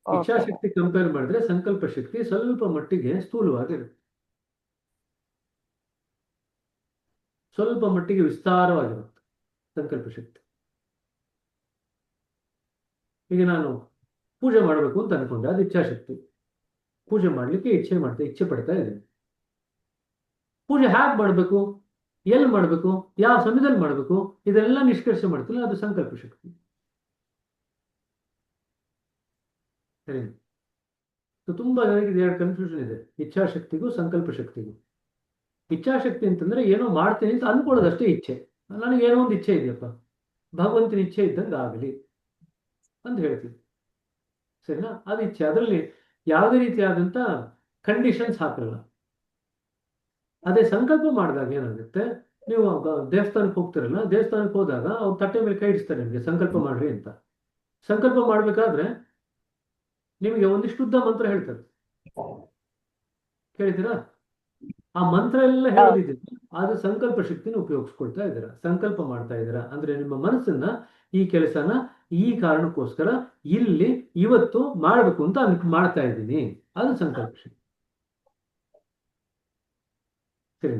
ಇಚ್ಛಾಶಕ್ತಿ ಕಂಪೇರ್ ಮಾಡಿದ್ರೆ ಸಂಕಲ್ಪ ಶಕ್ತಿ ಸ್ವಲ್ಪ ಮಟ್ಟಿಗೆ ಸ್ಥೂಲವಾಗಿರುತ್ತೆ, ಸ್ವಲ್ಪ ಮಟ್ಟಿಗೆ ವಿಸ್ತಾರವಾಗಿರುತ್ತೆ ಸಂಕಲ್ಪ ಶಕ್ತಿ. ಈಗ ನಾನು ಪೂಜೆ ಮಾಡಬೇಕು ಅಂತ ಅನ್ಕೊಂಡೆ, ಅದು ಇಚ್ಛಾಶಕ್ತಿ. ಪೂಜೆ ಮಾಡ್ಲಿಕ್ಕೆ ಇಚ್ಛೆ ಪಡ್ತಾ ಇದ್ದೀನಿ. ಪೂಜೆ ಹೇಗೆ ಮಾಡಬೇಕು, ಎಲ್ಲಿ ಮಾಡಬೇಕು, ಯಾವ ಸಮಯದಲ್ಲಿ ಮಾಡಬೇಕು, ಇದೆಲ್ಲ ನಿಷ್ಕರ್ಷೆ ಮಾಡ್ತಿಲ್ಲ, ಅದು ಸಂಕಲ್ಪ ಶಕ್ತಿ. ಸರಿ, ತುಂಬಾ ಜನರಿಗೆ ಎರಡು ಕನ್ಫ್ಯೂಷನ್ ಇದೆ, ಇಚ್ಛಾಶಕ್ತಿಗೂ ಸಂಕಲ್ಪ ಶಕ್ತಿಗೂ. ಇಚ್ಛಾಶಕ್ತಿ ಅಂತಂದ್ರೆ ಏನೋ ಮಾಡ್ತೀನಿ ಅಂತ ಅನ್ಕೊಳ್ಳೋದಷ್ಟೇ ಇಚ್ಛೆ. ನನಗೆ ಏನೋ ಒಂದು ಇಚ್ಛೆ ಇದೆಯಪ್ಪ, ಭಗವಂತನ ಇಚ್ಛೆ ಇದ್ದಂಗೆ ಆಗಲಿ ಅಂತ ಹೇಳ್ತೀವಿ, ಸರಿನಾ? ಅದು ಇಚ್ಛೆ, ಅದರಲ್ಲಿ ಯಾವುದೇ ರೀತಿಯಾದಂಥ ಕಂಡೀಷನ್ಸ್ ಹಾಕಲ್ಲ. ಅದೇ ಸಂಕಲ್ಪ ಮಾಡಿದಾಗ ಏನಾಗುತ್ತೆ, ನೀವು ದೇವಸ್ಥಾನಕ್ಕೆ ಹೋಗ್ತಿರಲ್ಲ, ದೇವಸ್ಥಾನಕ್ಕೆ ಹೋದಾಗ ಅವ್ರು ತಟ್ಟೆ ಮೇಲೆ ಕೈ ಇಡಿಸ್ತಾರೆ ನಿಮಗೆ ಸಂಕಲ್ಪ ಮಾಡ್ರಿ ಅಂತ. ಸಂಕಲ್ಪ ಮಾಡ್ಬೇಕಾದ್ರೆ ನಿಮಗೆ ಒಂದಿಷ್ಟು ಉದ್ದ ಮಂತ್ರ ಹೇಳ್ತಾರೆ, ಕೇಳಿದ್ದೀರಾ? ಆ ಮಂತ್ರ ಎಲ್ಲ ಹೇಳೋದಿದ್ದೀರಾ, ಅದು ಸಂಕಲ್ಪ ಶಕ್ತಿನ ಉಪಯೋಗಿಸ್ಕೊಳ್ತಾ ಇದ್ದೀರಾ, ಸಂಕಲ್ಪ ಮಾಡ್ತಾ ಇದ್ದೀರಾ. ಅಂದ್ರೆ ನಿಮ್ಮ ಮನಸ್ಸನ್ನ ಈ ಕೆಲಸನ ಈ ಕಾರಣಕ್ಕೋಸ್ಕರ ಇಲ್ಲಿ ಇವತ್ತು ಮಾಡಬೇಕು ಅಂತ ಮಾಡ್ತಾ ಇದ್ದೀನಿ, ಅದು ಸಂಕಲ್ಪ ಶಕ್ತಿ. ಸರಿ,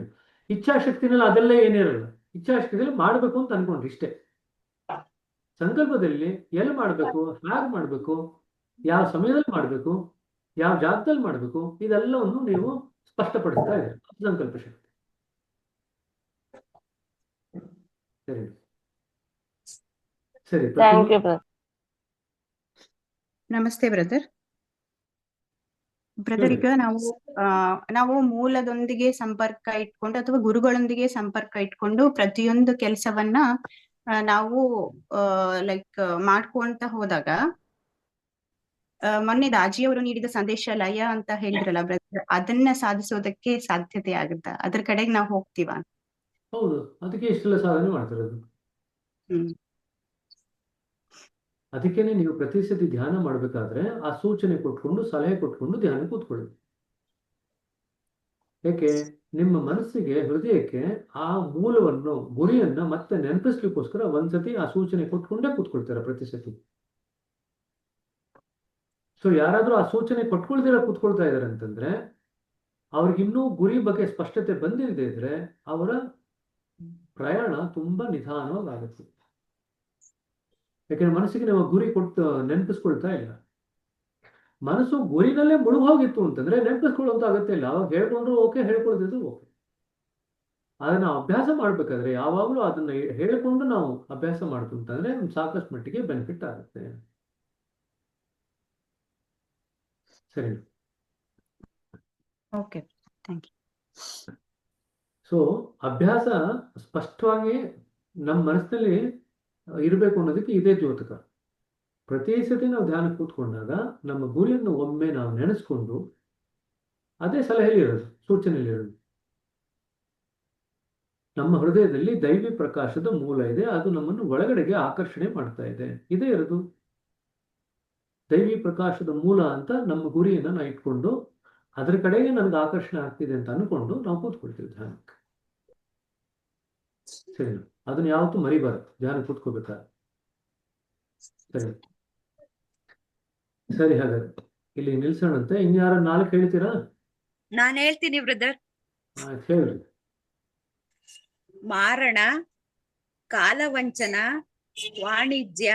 ಇಚ್ಛಾಶಕ್ತಿನಲ್ಲಿ ಅದೆಲ್ಲ ಏನಿರಲ್ಲ. ಇಚ್ಛಾಶಕ್ತಿಯಲ್ಲಿ ಮಾಡಬೇಕು ಅಂತ ಅನ್ಕೊಂಡ್ರಿ ಇಷ್ಟೇ. ಸಂಕಲ್ಪದಲ್ಲಿ ಎಲ್ಲಿ ಮಾಡಬೇಕು, ಹೇಗೆ ಮಾಡಬೇಕು, ಯಾವ ಸಮಯದಲ್ಲಿ ಮಾಡಬೇಕು, ಯಾವ ಜಾಗದಲ್ಲಿ ಮಾಡಬೇಕು, ಇದೆಲ್ಲವನ್ನು ನೀವು ಸ್ಪಷ್ಟಪಡಿಸ್ತಾ ಇದ್ದೀರಿ, ಸಂಕಲ್ಪ ಶಕ್ತಿ. ಸರಿ ಸರಿ. Thank you brother. ನಮಸ್ತೆ ಬ್ರದರ್. ಬ್ರದರ್, ಈಗ ನಾವು ಮೂಲದೊಂದಿಗೆ ಸಂಪರ್ಕ ಇಟ್ಕೊಂಡು ಅಥವಾ ಗುರುಗಳೊಂದಿಗೆ ಸಂಪರ್ಕ ಇಟ್ಕೊಂಡು ಪ್ರತಿಯೊಂದು ಕೆಲಸವನ್ನ ನಾವು ಲೈಕ್ ಮಾಡ್ಕೊಂತ ಹೋದಾಗ, ಮೊನ್ನೆ ದಾಜಿಯವರು ನೀಡಿದ ಸಂದೇಶ ಲಯ ಅಂತ ಹೇಳಿದ್ರಲ್ಲ ಬ್ರದರ್, ಅದನ್ನ ಸಾಧಿಸೋದಕ್ಕೆ ಸಾಧ್ಯತೆ ಆಗುತ್ತಾ? ಅದ್ರ ಕಡೆಗೆ ನಾವು ಹೋಗ್ತೀವ? ಹೌದು, ಅದಕ್ಕೆ ಇಷ್ಟೆಲ್ಲ ಸಾಧನೆ ಮಾಡ್ತಿರೋದು. ಅದಕ್ಕೇನೆ ನೀವು ಪ್ರತಿ ಸತಿ ಧ್ಯಾನ ಮಾಡಬೇಕಾದ್ರೆ ಆ ಸೂಚನೆ ಕೊಟ್ಕೊಂಡು, ಸಲಹೆ ಕೊಟ್ಕೊಂಡು ಧ್ಯಾನ ಕೂತ್ಕೊಳ್ಳಿ. ಯಾಕೆ? ನಿಮ್ಮ ಮನಸ್ಸಿಗೆ, ಹೃದಯಕ್ಕೆ ಆ ಮೂಲವನ್ನು, ಗುರಿಯನ್ನ ಮತ್ತೆ ನೆನಪಿಸ್ಲಿಕ್ಕೋಸ್ಕರ ಒಂದ್ಸತಿ ಆ ಸೂಚನೆ ಕೊಟ್ಕೊಂಡೇ ಕೂತ್ಕೊಳ್ತೀರ ಪ್ರತಿ ಸತಿ. ಸೊ ಯಾರಾದ್ರೂ ಆ ಸೂಚನೆ ಕೊಟ್ಕೊಳ್ದಿರ ಕೂತ್ಕೊಳ್ತಾ ಇದಾರೆ ಅಂತಂದ್ರೆ ಅವ್ರಿಗಿನ್ನೂ ಗುರಿ ಬಗ್ಗೆ ಸ್ಪಷ್ಟತೆ ಬಂದಿಲ್ಲದೆ ಇದ್ರೆ ಅವರ ಪ್ರಯಾಣ ತುಂಬಾ ನಿಧಾನವಾಗುತ್ತೆ. ಯಾಕೆಂದ್ರೆ ಮನಸ್ಸಿಗೆ ನಾವು ಗುರಿ ಕೊಟ್ಟು ನೆನಪಿಸ್ಕೊಳ್ತಾ ಇಲ್ಲ. ಮನಸ್ಸು ಗುರಿನಲ್ಲೇ ಮುಳುಗೋಗಿತ್ತು ಅಂತಂದ್ರೆ ನೆನಪಿಸ್ಕೊಳ್ಳುವಂತ ಅಗತ್ಯ ಇಲ್ಲ. ಅವಾಗ ಹೇಳ್ಕೊಂಡ್ರು ಓಕೆ, ಹೇಳ್ಕೊಳ್ದಿದ್ರು ಓಕೆ. ಅದನ್ನ ಅಭ್ಯಾಸ ಮಾಡ್ಬೇಕಾದ್ರೆ ಯಾವಾಗಲೂ ಅದನ್ನ ಹೇಳ್ಕೊಂಡು ನಾವು ಅಭ್ಯಾಸ ಮಾಡ್ತು ಅಂತಂದ್ರೆ ಸಾಕಷ್ಟು ಮಟ್ಟಿಗೆ ಬೆನಿಫಿಟ್ ಆಗುತ್ತೆ. ಸರಿ, ಓಕೆ, ಥ್ಯಾಂಕ್ ಯು. ಸೊ ಅಭ್ಯಾಸ ಸ್ಪಷ್ಟವಾಗಿ ನಮ್ಮ ಮನಸ್ಸಿನಲ್ಲಿ ಇರಬೇಕು ಅನ್ನೋದಕ್ಕೆ ಇದೇ ದ್ಯೋತಕ. ಪ್ರತಿ ಸತಿ ನಾವು ಧ್ಯಾನ ಕೂತ್ಕೊಂಡಾಗ ನಮ್ಮ ಗುರಿಯನ್ನು ಒಮ್ಮೆ ನಾವು ನೆನೆಸ್ಕೊಂಡು, ಅದೇ ಸಲಹೆಯಲ್ಲಿರೋದು, ಸೂಚನೆಯಲ್ಲಿರೋದು. ನಮ್ಮ ಹೃದಯದಲ್ಲಿ ದೈವಿ ಪ್ರಕಾಶದ ಮೂಲ ಇದೆ, ಅದು ನಮ್ಮನ್ನು ಒಳಗಡೆಗೆ ಆಕರ್ಷಣೆ ಮಾಡ್ತಾ ಇದೆ. ಇದೇ ಇರೋದು ದೈವಿ ಪ್ರಕಾಶದ ಮೂಲ ಅಂತ ನಮ್ಮ ಗುರಿಯನ್ನ ನಾವು ಇಟ್ಕೊಂಡು ಅದ್ರ ಕಡೆಗೆ ನನಗೆ ಆಕರ್ಷಣೆ ಆಗ್ತಿದೆ ಅಂತ ಅನ್ಕೊಂಡು ನಾವು ಕೂತ್ಕೊಳ್ತೀವಿ ಧ್ಯಾನಕ್ಕೆ. ಸರಿ, ಅದನ್ನ ಯಾವತ್ತೂ ಮರಿಬಾರ್ದು ಧ್ಯಾನ ಕೂತ್ಕೋಬೇಕಾದ್ರೆ. ಸರಿ ಸರಿ, ಹಾಗಾದ್ರೆ ಇಲ್ಲಿ ನಿಲ್ಸೋಣಂತೆ. ಇನ್ಯಾರ 4 ಹೇಳ್ತೀರಾ? ನಾನ್ ಹೇಳ್ತೀನಿ ಬ್ರದರ್. ಹೇಳ್ರಿ. ಮಾರಣ, ಕಾಲವಂಚನ, ವಾಣಿಜ್ಯ,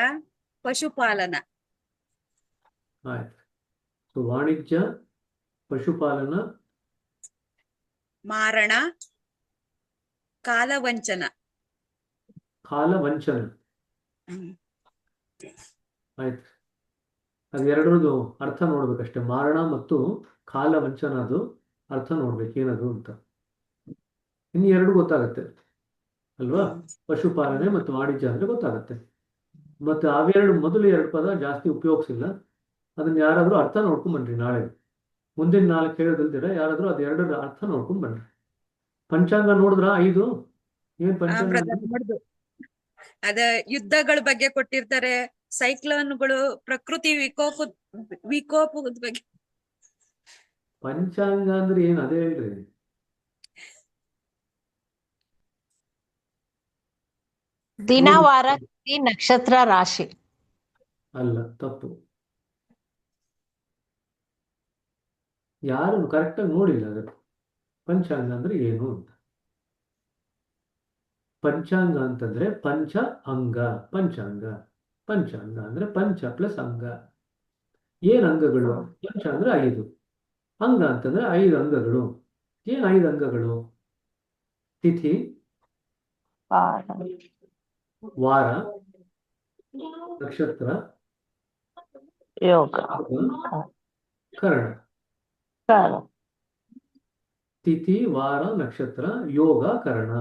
ಪಶುಪಾಲನ. ಆಯ್ತು. ಸೊ ವಾಣಿಜ್ಯ, ಪಶುಪಾಲನ, ಮಾರಣ, ಕಾಲವಂಚನ. ಕಾಲವಂಚನ. ಆಯ್ತು. ಅದೆರಡರದು ಅರ್ಥ ನೋಡ್ಬೇಕಷ್ಟೆ. ಮಾರಣ ಮತ್ತು ಕಾಲವಂಚನ, ಅದು ಅರ್ಥ ನೋಡ್ಬೇಕು ಏನದು ಅಂತ. ಇನ್ನು 2 ಗೊತ್ತಾಗತ್ತೆ ಅಲ್ವಾ? ಪಶುಪಾಲನೆ ಮತ್ತು ವಾಣಿಜ್ಯ ಅಂದ್ರೆ ಗೊತ್ತಾಗತ್ತೆ. ಮತ್ತೆ ಅವೆರಡು ಮೊದಲು 2 ಪದ ಜಾಸ್ತಿ ಉಪಯೋಗಿಸಿಲ್ಲ. ಅದನ್ನ ಯಾರಾದ್ರೂ ಅರ್ಥ ನೋಡ್ಕೊಂಡ್ ಬನ್ರಿ ನಾಳೆ. ಮುಂದಿನ 4 ಹೇಳೋದಿಲ್ದಿರ ಯಾರಾದ್ರೂ ಅದು 2 ಅರ್ಥ ನೋಡ್ಕೊಂಡ್ ಬನ್ರಿ. ಪಂಚಾಂಗ ನೋಡಿದ್ರ 5? ಏನ್ ಪಂಚಾಂಗ? ಅದ ಯುದ್ಧಗಳ ಬಗ್ಗೆ ಕೊಟ್ಟಿರ್ತಾರೆ, ಸೈಕ್ಲೋನ್ಗಳು, ಪ್ರಕೃತಿ ವಿಕೋಪದ ಬಗ್ಗೆ. ಪಂಚಾಂಗ ಅಂದ್ರೆ ಏನ್ ಅದೇ ಹೇಳ್ರಿ. ದಿನ, ವಾರ, ನಕ್ಷತ್ರ, ರಾಶಿ ಅಲ್ಲ, ತಪ್ಪು. ಯಾರು ಕರೆಕ್ಟಾಗಿ ನೋಡಿಲ್ಲ ಅದಕ್ಕೆ. ಪಂಚಾಂಗ ಅಂದ್ರೆ ಏನು ಅಂತ. ಪಂಚಾಂಗ ಅಂತಂದ್ರೆ ಪಂಚ ಅಂಗ. ಪಂಚಾಂಗ ಪಂಚಾಂಗ ಅಂದ್ರೆ ಪಂಚ ಪ್ಲಸ್ ಅಂಗ. ಏನ್ ಅಂಗಗಳು? ಪಂಚ ಅಂದ್ರೆ 5, ಅಂಗ ಅಂತಂದ್ರೆ 5 ಅಂಗಗಳು. ಏನ್ 5 ಅಂಗಗಳು? ತಿಥಿ, ವಾರ, ನಕ್ಷತ್ರ, ಯೋಗ, ಕರ್ಣ. ತಿಥಿ, ವಾರ, ನಕ್ಷತ್ರ, ಯೋಗ, ಕರಣ.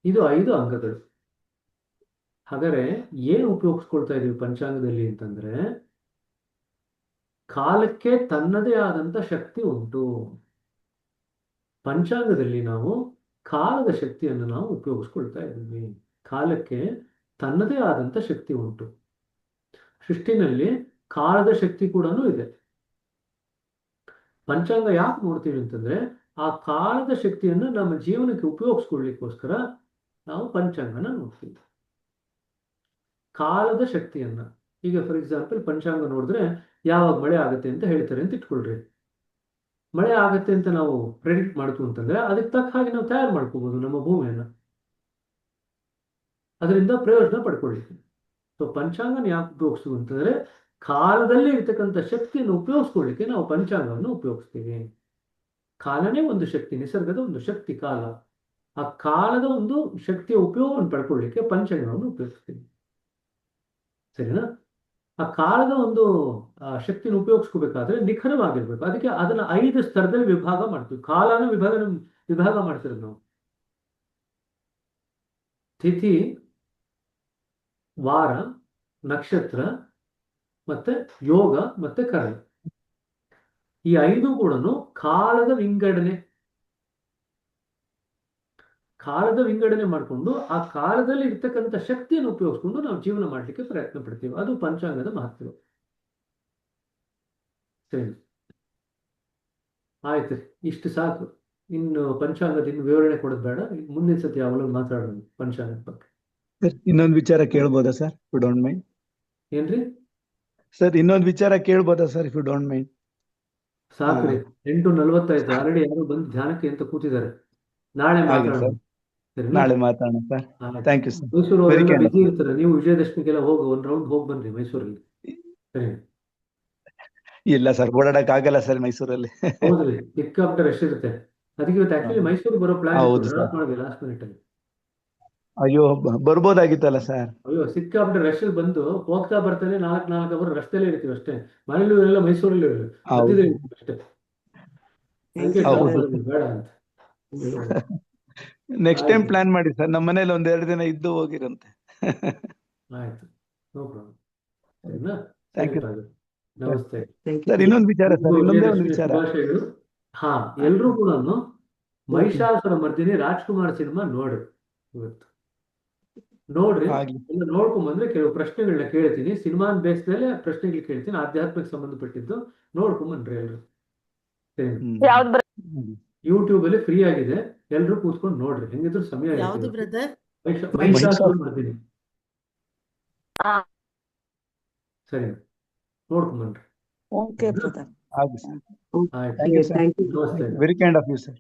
ಇದು 5 ಅಂಗಗಳು. ಹಾಗಾದ್ರೆ ಏನು ಉಪಯೋಗಿಸ್ಕೊಳ್ತಾ ಇದೀವಿ ಪಂಚಾಂಗದಲ್ಲಿ ಅಂತಂದ್ರೆ, ಕಾಲಕ್ಕೆ ತನ್ನದೇ ಆದಂತ ಶಕ್ತಿ ಉಂಟು. ಪಂಚಾಂಗದಲ್ಲಿ ನಾವು ಕಾಲದ ಶಕ್ತಿಯನ್ನು ನಾವು ಉಪಯೋಗಿಸ್ಕೊಳ್ತಾ ಇದ್ದೀವಿ. ಕಾಲಕ್ಕೆ ತನ್ನದೇ ಆದಂತ ಶಕ್ತಿ ಉಂಟು. ಸೃಷ್ಟಿನಲ್ಲಿ ಕಾಲದ ಶಕ್ತಿ ಕೂಡ ಇದೆ. ಪಂಚಾಂಗ ಯಾಕೆ ನೋಡ್ತೀವಿ ಅಂತಂದ್ರೆ, ಆ ಕಾಲದ ಶಕ್ತಿಯನ್ನು ನಮ್ಮ ಜೀವನಕ್ಕೆ ಉಪಯೋಗಿಸ್ಕೊಳ್ಲಿಕ್ಕೋಸ್ಕರ ನಾವು ಪಂಚಾಂಗನ ನೋಡ್ತೀವಿ. ಕಾಲದ ಶಕ್ತಿಯನ್ನ, ಈಗ ಫಾರ್ ಎಕ್ಸಾಂಪಲ್ ಪಂಚಾಂಗ ನೋಡಿದ್ರೆ ಯಾವಾಗ ಮಳೆ ಆಗುತ್ತೆ ಅಂತ ಹೇಳ್ತಾರೆ ಅಂತ ಇಟ್ಕೊಳ್ರಿ. ಮಳೆ ಆಗತ್ತೆ ಅಂತ ನಾವು ಪ್ರೆಡಿಕ್ಟ್ ಮಾಡ್ತೀವಿ ಅಂತಂದ್ರೆ ಅದಕ್ಕೆ ತಕ್ಕ ಹಾಗೆ ನಾವು ತಯಾರು ಮಾಡ್ಕೋಬಹುದು ನಮ್ಮ ಭೂಮಿಯನ್ನ, ಅದರಿಂದ ಪ್ರಯೋಜನ ಪಡ್ಕೊಳ್ಳಿಕ್ಕೆ. ಸೊ ಪಂಚಾಂಗನ ಯಾಕೆ ಉಪಯೋಗಿಸ್ತೀವಿ ಅಂತಂದ್ರೆ, ಕಾಲದಲ್ಲಿ ಇರ್ತಕ್ಕಂಥ ಶಕ್ತಿಯನ್ನು ಉಪಯೋಗಿಸ್ಕೊಳ್ಳಿಕ್ಕೆ ನಾವು ಪಂಚಾಂಗವನ್ನು ಉಪಯೋಗಿಸ್ತೀವಿ. ಕಾಲನೇ ಒಂದು ಶಕ್ತಿ, ನಿಸರ್ಗದ ಒಂದು ಶಕ್ತಿ ಕಾಲ. ಆ ಕಾಲದ ಒಂದು ಶಕ್ತಿಯ ಉಪಯೋಗವನ್ನು ಪಡ್ಕೊಳ್ಳಿಕ್ಕೆ ಪಂಚಾಂಗವನ್ನು ಉಪಯೋಗಿಸ್ತೀವಿ. ಸರಿನಾ? ಆ ಕಾಲದ ಒಂದು ಶಕ್ತಿನ ಉಪಯೋಗಿಸ್ಕೋಬೇಕಾದ್ರೆ ನಿಖರವಾಗಿರ್ಬೇಕು. ಅದಕ್ಕೆ ಅದನ್ನ 5 ಸ್ತರದಲ್ಲಿ ವಿಭಾಗ ಮಾಡ್ತೀವಿ. ಕಾಲನ ವಿಭಾಗ ಮಾಡ್ತಿರೋದು ನಾವು. ತಿಥಿ, ವಾರ, ನಕ್ಷತ್ರ, ಮತ್ತೆ ಯೋಗ, ಮತ್ತೆ ಕರಣ. ಈ 5 ಕೂಡ ಕಾಲದ ವಿಂಗಡಣೆ ಮಾಡಿಕೊಂಡು ಆ ಕಾಲದಲ್ಲಿ ಇರ್ತಕ್ಕಂಥ ಶಕ್ತಿಯನ್ನು ಉಪಯೋಗಿಸ್ಕೊಂಡು ನಾವು ಜೀವನ ಮಾಡಲಿಕ್ಕೆ ಪ್ರಯತ್ನ ಪಡ್ತೀವಿ. ಅದು ಪಂಚಾಂಗದ ಮಹತ್ವ. ಸರಿ, ಆಯ್ತು, ಇಷ್ಟು ಸಾಕು. ಇನ್ನು ಪಂಚಾಂಗದ ವಿವರಣೆ ಕೊಡೋದು ಬೇಡ. ಮುಂದಿನ ಸತಿ ಯಾವಾಗಲೂ ಮಾತಾಡೋಣ ಪಂಚಾಂಗದ ಬಗ್ಗೆ. ಸರ್ ಇನ್ನೊಂದು ವಿಚಾರ ಕೇಳ್ಬೋದಾ sir, if you don't mind? ಏನ್ರಿ ಸರ್ ಇನ್ನೊಂದು ವಿಚಾರ ಕೇಳ್ಬೋದಾ sir, if you don't mind? ಸಾಕ್ರಿ, 8:45 ಆಲ್ರೆಡಿ ಯಾರು ಬಂದು ಧ್ಯಾನಕ್ಕೆ ಅಂತ ಕೂತಿದ್ದಾರೆ. ನಾಳೆ ಮಾತಾಡೋಣ. ನಾಳೆ ಮಾತಾಡೋಣ sir. Thank you sir. Mysuru ಅವರೆಲ್ಲ ಬಿಜಿ ಇರ್ತಾರೆ. ನೀವು ವಿಜಯದಶಮಿಗೆಲ್ಲ ಒಂದ್ ರೌಂಡ್ ಹೋಗಿ ಬನ್ರಿ ಮೈಸೂರಲ್ಲಿ. ಸರಿ? ಇಲ್ಲ ಸರ್, ಓಡಾಡಕ್ ಆಗಲ್ಲ ಸರ್ ಮೈಸೂರಲ್ಲಿ. ಹೌದ್ರಿ, ಸಿಕ್ಕಾಪಟ್ಟೆ ರಶ್ ಇರುತ್ತೆ. ಅದಕ್ಕೆ ಇವತ್ತು ಆಕ್ಚುಲಿ ಮೈಸೂರು ಬರೋ ಪ್ಲಾನ್ ಮಾಡಿದ್ವಿ ಲಾಸ್ಟ್ ಮಿನಿಟ್ ಅಲ್ಲಿ. ಅಯ್ಯೋ ಬರ್ಬೋದಾಗಿತ್ತಲ್ಲ ಸರ್. ಅಯ್ಯೋ ಸಿಕ್ಕಾಪಟ್ಟೆ ರಶ್ ಅಲ್ಲಿ ಬಂದು ಹೋಗ್ತಾ ಬರ್ತಾನೆ 4 ಅವರು ರಸ್ತೆಲ್ಲೇ ಇರ್ತೀವಿ ಅಷ್ಟೇ. ಮನೇಲೂ ಇರಲ್ಲ, ಮೈಸೂರಲ್ಲೂ ಇರಲ್ಲ, ಅಷ್ಟೇ. ಬೇಡ ಅಂತ. ನೆಕ್ಸ್ಟ್ ಟೈಮ್ ಪ್ಲಾನ್ ಮಾಡಿ ಸರ್, ನಮ್ಮ ಮನೇಲಿ 1-2 ದಿನ ಇದ್ದು ಹೋಗಿರಂತೆ. ಆಯ್ತು, ನೋ ಪ್ರಾಬ್ಲಮ್. ಸರಿನಾ? Thank you. ನಮಸ್ತೆ ಸರ್ ಇನ್ನೊಂದು ವಿಚಾರ ಸರ್, ಇನ್ನೊಂದೇ ಒಂದು ವಿಚಾರ. ಹಾ, ಎಲ್ರೂ ಕೂಡ ಮಹಿಷಾಸುರ ಮರ್ದಿನಿ ರಾಜ್ಕುಮಾರ್ ಸಿನಿಮಾ ನೋಡ್ರಿ. ಇವತ್ತು ನೋಡ್ರಿ, ಎಲ್ಲ ನೋಡ್ಕೊಂಡ್ ಬಂದ್ರೆ ಕೆಲವು ಪ್ರಶ್ನೆಗಳನ್ನ ಕೇಳ್ತೀನಿ. ಸಿನಿಮಾ ಬೇಸ್ದಲ್ಲೇ ಪ್ರಶ್ನೆಗಳು ಕೇಳ್ತೀನಿ, ಆಧ್ಯಾತ್ಮಕ್ಕೆ ಸಂಬಂಧಪಟ್ಟಿದ್ದು. ನೋಡ್ಕೊಂಡ್ ಬನ್ರಿ ಎಲ್ರು. ಯೂಟ್ಯೂಬ್ ಅಲ್ಲಿ ಫ್ರೀ ಆಗಿದೆ, ಎಲ್ರು ಕೂತ್ಕೊಂಡು ನೋಡ್ರಿ. ಹೆಂಗಿದ್ರು ಸಮಯ ಮಹಿಷಾಸುರ ಮರ್ದಿನಿ. ಸರಿ, ನೋಡ್ಕೊಂಡ್ ಬನ್ರಿ. Very kind of you sir.